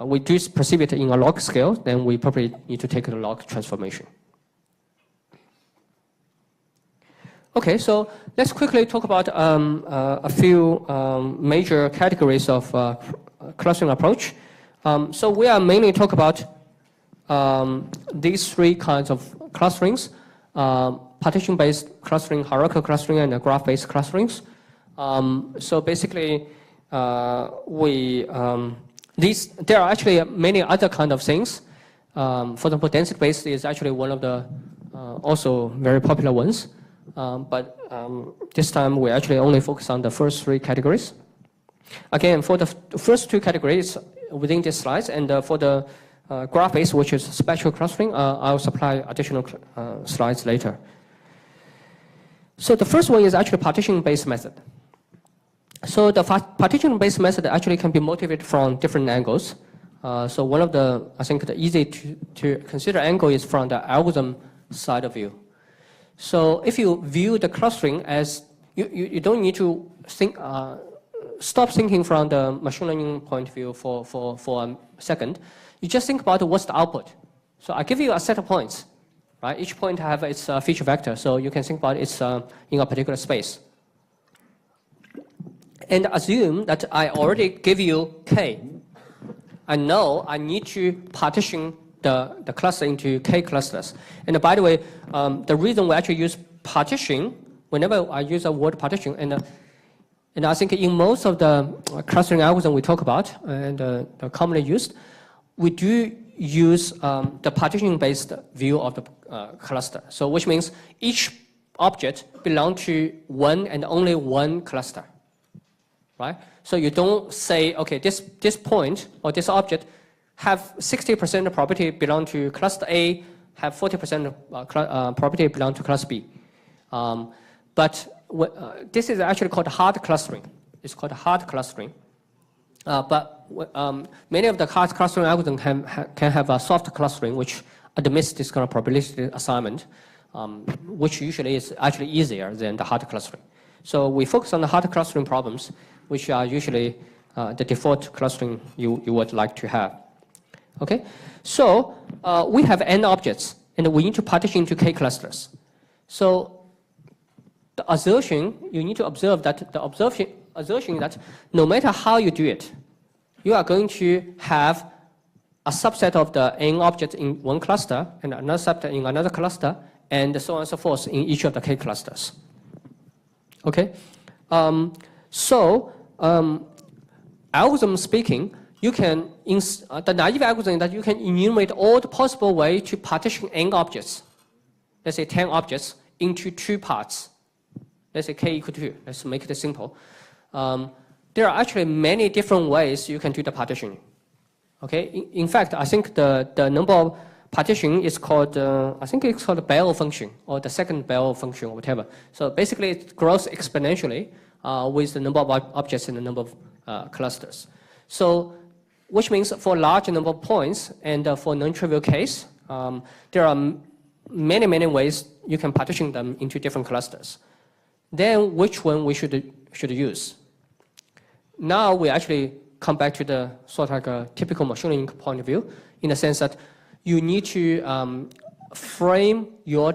We do perceive it in a log scale, then we probably need to take the log transformation. Okay, so let's quickly talk about a few major categories of clustering approach. So we are mainly talk about these 3 kinds of clusterings: partition-based clustering, hierarchical clustering, and graph-based clusterings. So basically, there are actually many other kind of things. For example, density-based is actually one of the also very popular ones. But this time we actually only focus on the first 3 categories. Again, for the first 2 categories within this slides, and for the graph-based, which is spectral clustering, I'll supply additional slides later. So the first one is actually partition-based method. So the partition-based method actually can be motivated from different angles. So one of the, I think the easy to consider angle is from the algorithm side of view. So if you view the clustering as, you don't need to think, stop thinking from the machine learning point of view for a second. You just think about what's the output. So I give you a set of points, right? Each point have its feature vector, so you can think about it's in a particular space. And assume that I already give you K. I know I need to partition the cluster into K clusters. And by the way, the reason we actually use partition, whenever I use the word partition, and I think in most of the clustering algorithm we talk about and commonly used, we do use the partition-based view of the cluster. So which means each object belongs to one and only one cluster. Right? So you don't say, okay, this point or this object have 60% of property belong to cluster A, have 40% of property belong to cluster B. But this is actually called hard clustering. It's called hard clustering. But many of the hard clustering algorithms can have a soft clustering, which admits this kind of probabilistic assignment, which usually is actually easier than the hard clustering. So we focus on the hard clustering problems, which are usually the default clustering you would like to have. Okay, so we have n objects, and we need to partition into k clusters. So the assertion, you need to observe that the assertion that no matter how you do it, you are going to have a subset of the n objects in one cluster and another subset in another cluster, and so on and so forth in each of the k clusters. Okay, algorithm speaking, you can the naive algorithm that you can enumerate all the possible ways to partition n objects, let's say 10 objects, into 2 parts. Let's say k equal to 2. Let's make it simple. There are actually many different ways you can do the partitioning. Okay, in fact, I think the number of partition is called, I think it's called the Bell function, or the second Bell function, or whatever. So basically, it grows exponentially with the number of objects and the number of clusters. So, which means for a large number of points and for non-trivial case, there are many ways you can partition them into different clusters. Then, which one we should use? Now we actually come back to the sort of like a typical machine learning point of view, in the sense that you need to frame your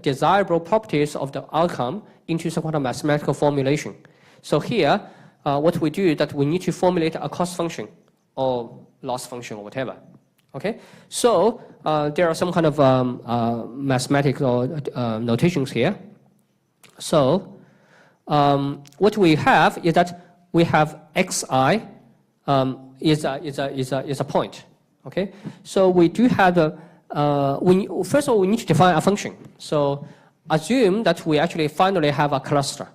desirable properties of the outcome into some kind of mathematical formulation. So here, what we do is that we need to formulate a cost function or loss function or whatever. Okay, so there are some kind of mathematical notations here. So what we have is that we have xi is a point. Okay, so we do have first of all we need to define a function. So assume that we actually finally have a cluster,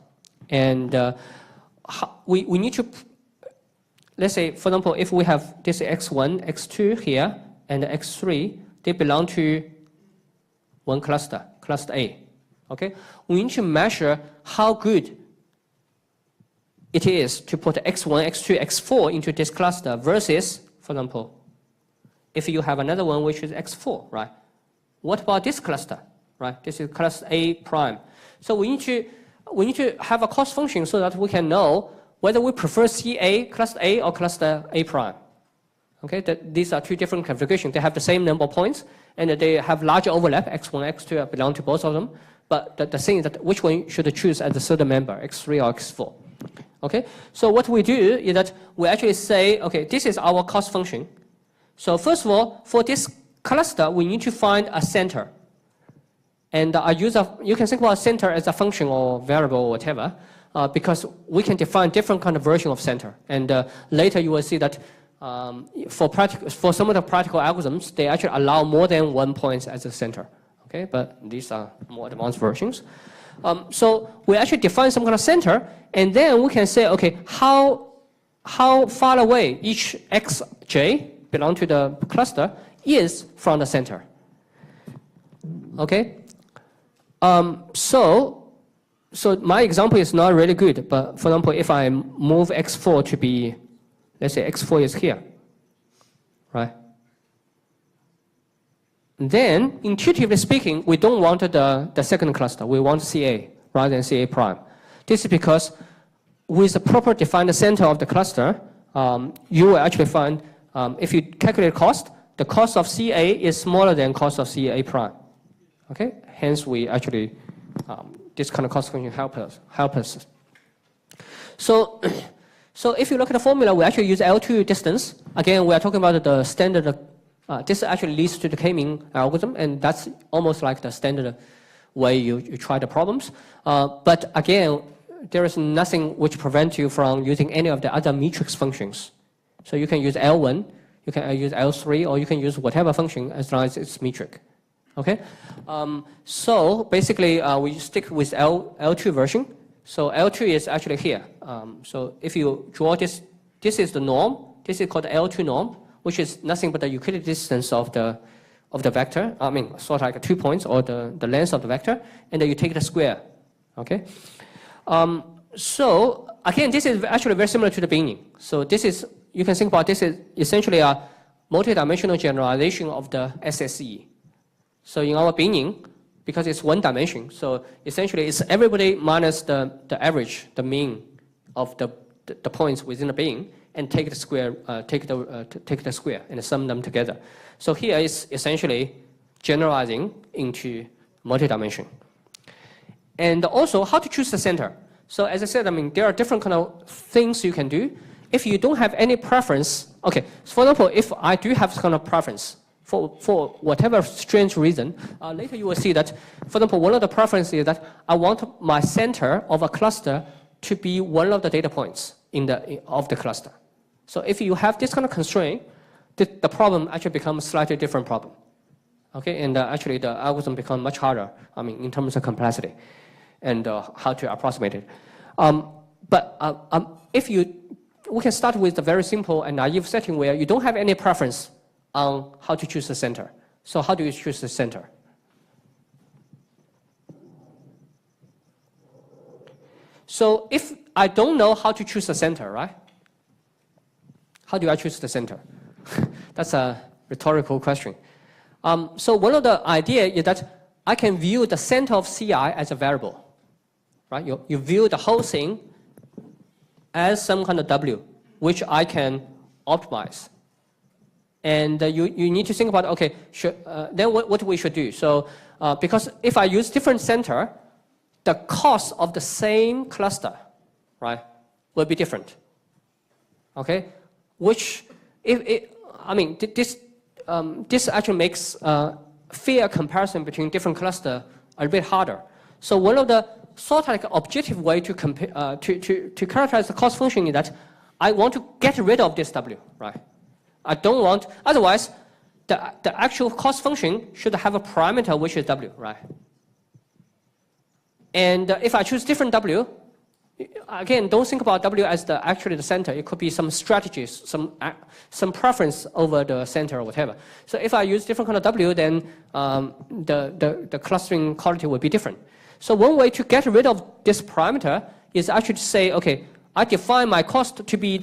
and we need to, let's say, for example, if we have this x1, x2 here, and x3, they belong to one cluster, cluster A. Okay, we need to measure how good it is to put x1, x2, x4 into this cluster versus, for example, if you have another one which is x4, right? What about this cluster, right? This is cluster A prime. So we need to have a cost function so that we can know whether we prefer CA, cluster A, or cluster A prime. Okay, these are 2 different configurations. They have the same number of points, and they have larger overlap. X1, X2 belong to both of them. But the thing is that which one should I choose as the third member, X3 or X4? Okay, so what we do is that we actually say, okay, this is our cost function. So first of all, for this cluster, we need to find a center. And you can think about center as a function or variable or whatever, because we can define different kind of version of center. And later you will see that for some of the practical algorithms, they actually allow more than one point as a center. Okay, but these are more advanced versions. So we actually define some kind of center, and then we can say, okay, how far away each xj belong to the cluster is from the center. Okay. So my example is not really good, but for example, if I move x4 to be, let's say x4 is here, right? Then, intuitively speaking, we don't want the second cluster. We want CA rather than CA prime. This is because with the proper defined center of the cluster, you will actually find, if you calculate cost, the cost of CA is smaller than cost of CA prime. Okay? Hence, we actually, this kind of cost function help us. So if you look at the formula, we actually use L2 distance. Again, we are talking about the standard. This actually leads to the k-mean algorithm, and that's almost like the standard way you try the problems. But again, there is nothing which prevents you from using any of the other matrix functions. So you can use L1, you can use L3, or you can use whatever function as long as it's metric. Okay? So basically, we stick with L2 version. So L2 is actually here. So if you draw this is the norm. This is called the L2 norm, which is nothing but the Euclidean distance of the vector. I mean, sort of like 2 points, or the length of the vector, and then you take the square. Okay. So again, this is actually very similar to the binning. So this is, you can think about this is essentially a multidimensional generalization of the SSE. So in our binning, because it's one dimension, so essentially it's everybody minus the average, the mean of the points within the bin, and take the square, take the square and sum them together. So here is essentially generalizing into multi-dimension. And also how to choose the center. So as I said, I mean, there are different kind of things you can do. if you don't have any preference, okay, so for example, if I do have some kind of preference for whatever strange reason, later you will see that, for example, one of the preferences is that I want my center of a cluster to be one of the data points of the cluster. So if you have this kind of constraint, the problem actually becomes a slightly different problem. Okay, and actually the algorithm becomes much harder, in terms of complexity and how to approximate it. We can start with the very simple and naive setting where you don't have any preference on how to choose the center. So how do you choose the center? So if I don't know how to choose the center, right? How do I choose the center? That's a rhetorical question. So one of the ideas is that I can view the center of CI as a variable, right? You view the whole thing as some kind of W, which I can optimize. And you need to think about, okay, then what we should do. So because if I use different center, the cost of the same cluster, right, will be different. Okay, which this actually makes fair comparison between different clusters a little bit harder. So one of the sort of like objective way to compare to characterize the cost function is that I want to get rid of this W, right? I don't want, otherwise the actual cost function should have a parameter which is W, right? And if I choose different W, again, don't think about W as actually the center. It could be some strategies, some preference over the center or whatever. So if I use different kind of W, then the clustering quality will be different. So one way to get rid of this parameter is actually to say, okay, I define my cost to be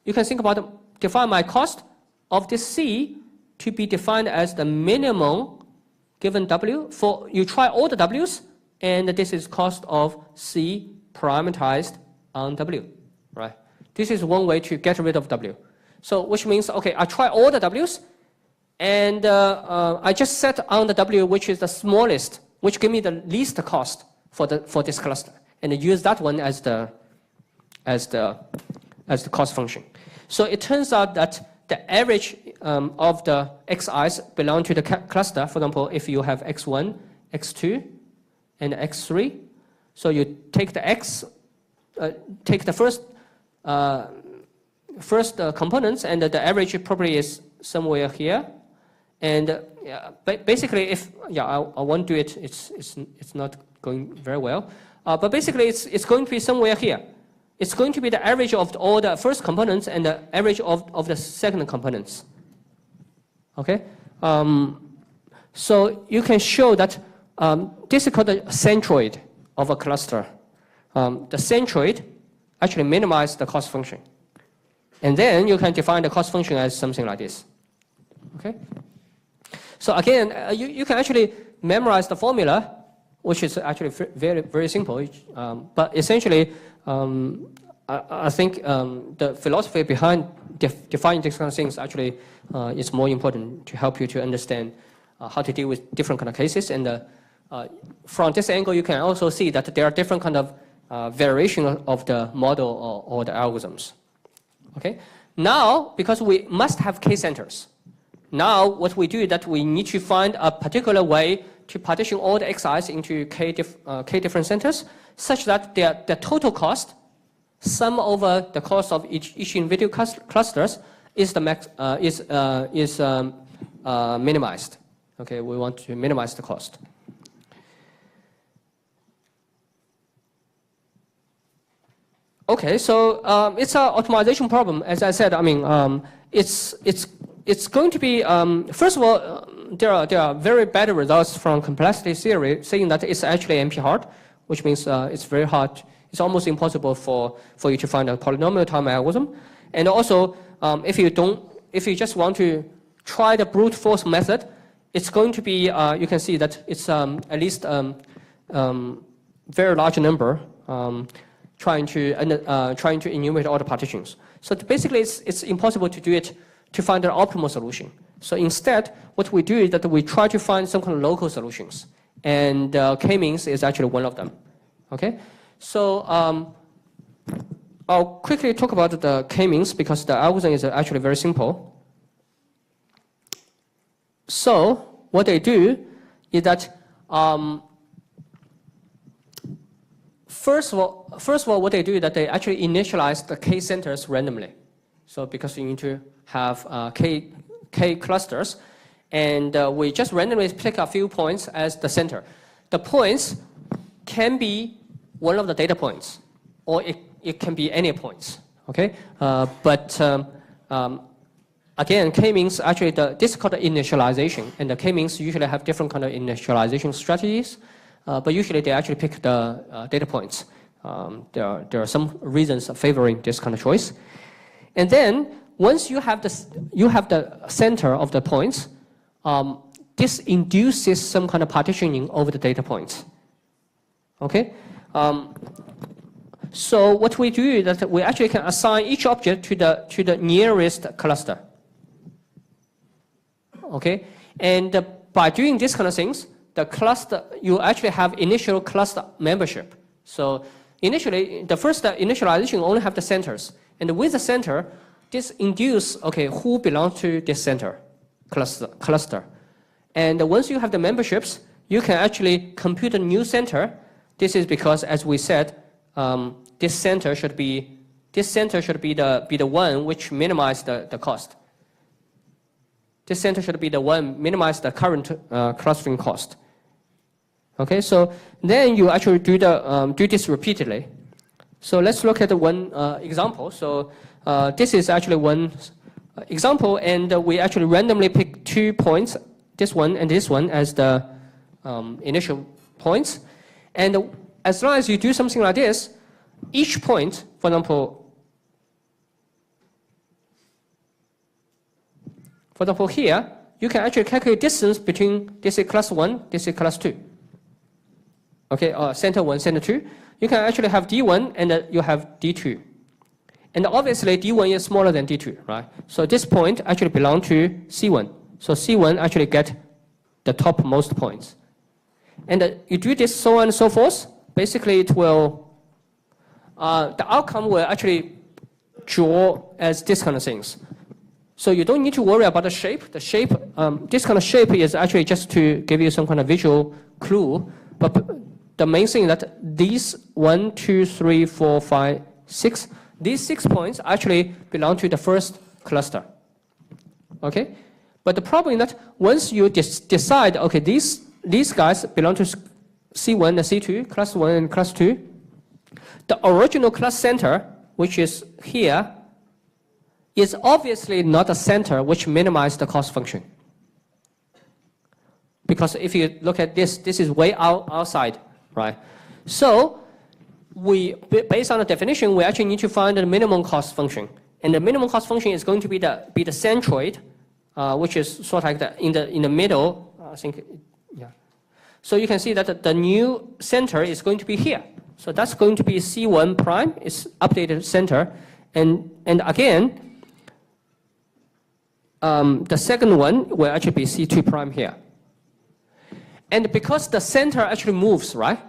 you can think about define my cost of this C to be defined as the minimum given W. You try all the W's, and this is cost of C parameterized on W, right? This is one way to get rid of W. So which means, okay, I try all the W's, and I just set on the W which is the smallest, which give me the least cost for this cluster, and use that one as the cost function. So it turns out that the average of the xi's belong to the cluster. For example, if you have x1, x2, and x3, so you take the take the first components, and the average probably is somewhere here. And basically, I won't do it. It's not going very well. But basically, it's going to be somewhere here. It's going to be the average of all the first components and the average of the second components. Okay. So you can show that this is called the centroid of a cluster. The centroid actually minimizes the cost function, and then you can define the cost function as something like this. Okay. So again, you can actually memorize the formula, which is actually very, very simple. But essentially, I think the philosophy behind defining these kind of things actually is more important to help you to understand how to deal with different kind of cases. And from this angle, you can also see that there are different kind of variation of the model or the algorithms. Okay. Now, because we must have k-centers, now what we do is that we need to find a particular way to partition all the xi's into k different centers, such that the total cost, sum over the cost of each individual clusters, is minimized. Okay, we want to minimize the cost. Okay, so it's an optimization problem. As I said, it's going to be, first of all, there are very bad results from complexity theory saying that it's actually NP-hard, which means it's very hard. It's almost impossible for you to find a polynomial time algorithm. And also, if you just want to try the brute force method, it's going to be, you can see that it's at least very large number trying to enumerate all the partitions. So basically, it's impossible to do it to find an optimal solution. So instead, what we do is that we try to find some kind of local solutions, and k-means is actually one of them. Okay, so I'll quickly talk about the k-means because the algorithm is actually very simple. So what they do is that first of all, what they do is that they actually initialize the k centers randomly. So because you need to have k clusters, and we just randomly pick a few points as the center. The points can be one of the data points, or it can be any points. Okay, again, k-means actually this is called the initialization, and the k-means usually have different kind of initialization strategies, but usually they actually pick the data points. There are some reasons favoring this kind of choice, and then once you have the center of the points, this induces some kind of partitioning over the data points. Okay, so what we do is that we actually can assign each object to the nearest cluster. Okay, and by doing this kind of things, the cluster, you actually have initial cluster membership. So initially, the first initialization only have the centers, and with the center, this induce who belongs to this center cluster. And once you have the memberships, you can actually compute a new center. This is because, as we said, this center should be the one which minimize the cost. This center should be the one minimize the current clustering cost. Okay, so then you actually do this repeatedly. So let's look at one example. So this is actually one example, and we actually randomly pick 2 points, this one and this one, as the initial points. And as long as you do something like this, each point, for example, here, you can actually calculate distance between this is class 1, this is class 2. Okay, center 1, center 2. You can actually have D1 and you have D2. And obviously D1 is smaller than D2, right? So this point actually belongs to C1. So C1 actually get the topmost points. And you do this so on and so forth. Basically it will, the outcome will actually draw as this kind of things. So you don't need to worry about the shape. The shape, this kind of shape is actually just to give you some kind of visual clue. But the main thing is that these 1, 2, 3, 4, 5, 6, these 6 points actually belong to the first cluster. Okay? But the problem is that once you decide, okay, these guys belong to C1 and C2, class 1 and class 2, the original class center, which is here, is obviously not a center which minimizes the cost function. Because if you look at this, this is way outside, right? So based on the definition, we actually need to find the minimum cost function. And the minimum cost function is going to be the centroid, which is sort of like in the middle, I think, yeah. So you can see that the new center is going to be here. So that's going to be C1 prime, it's updated center. And again, the second one will actually be C2 prime here. And because the center actually moves, right?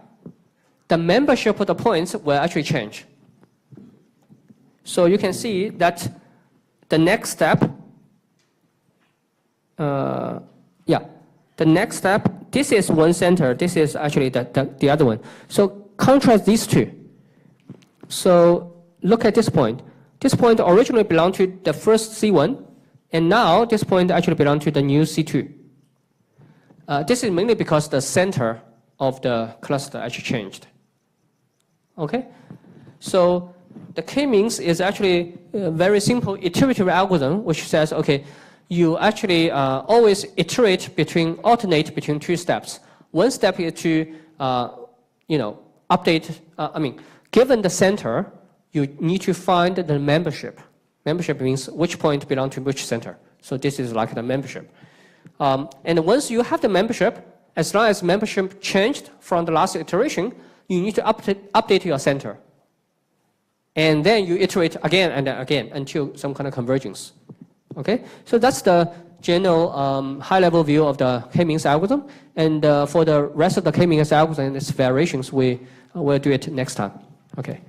The membership of the points will actually change. So you can see that the next step, the next step, this is one center, this is actually the other one. So contrast these two. So look at this point. This point originally belonged to the first C1, and now this point actually belongs to the new C2. This is mainly because the center of the cluster actually changed. Okay? So the k-means is actually a very simple iterative algorithm which says, okay, you actually always alternate between 2 steps. One step is to, update, given the center, you need to find the membership. Membership means which point belongs to which center. So this is like the membership. And once you have the membership, as long as membership changed from the last iteration, you need to update your center. And then you iterate again and again until some kind of convergence. Okay? So that's the general high-level view of the k-means algorithm. And for the rest of the k-means algorithm and its variations, we will do it next time. Okay.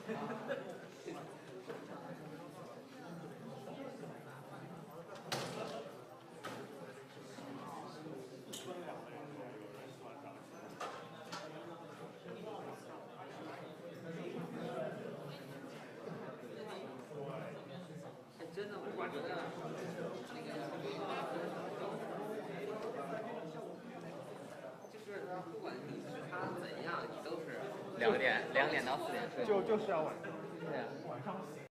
真的，我觉得那个就是不管你时差怎样，你都是2点到4点睡。就是要晚上。对啊。晚上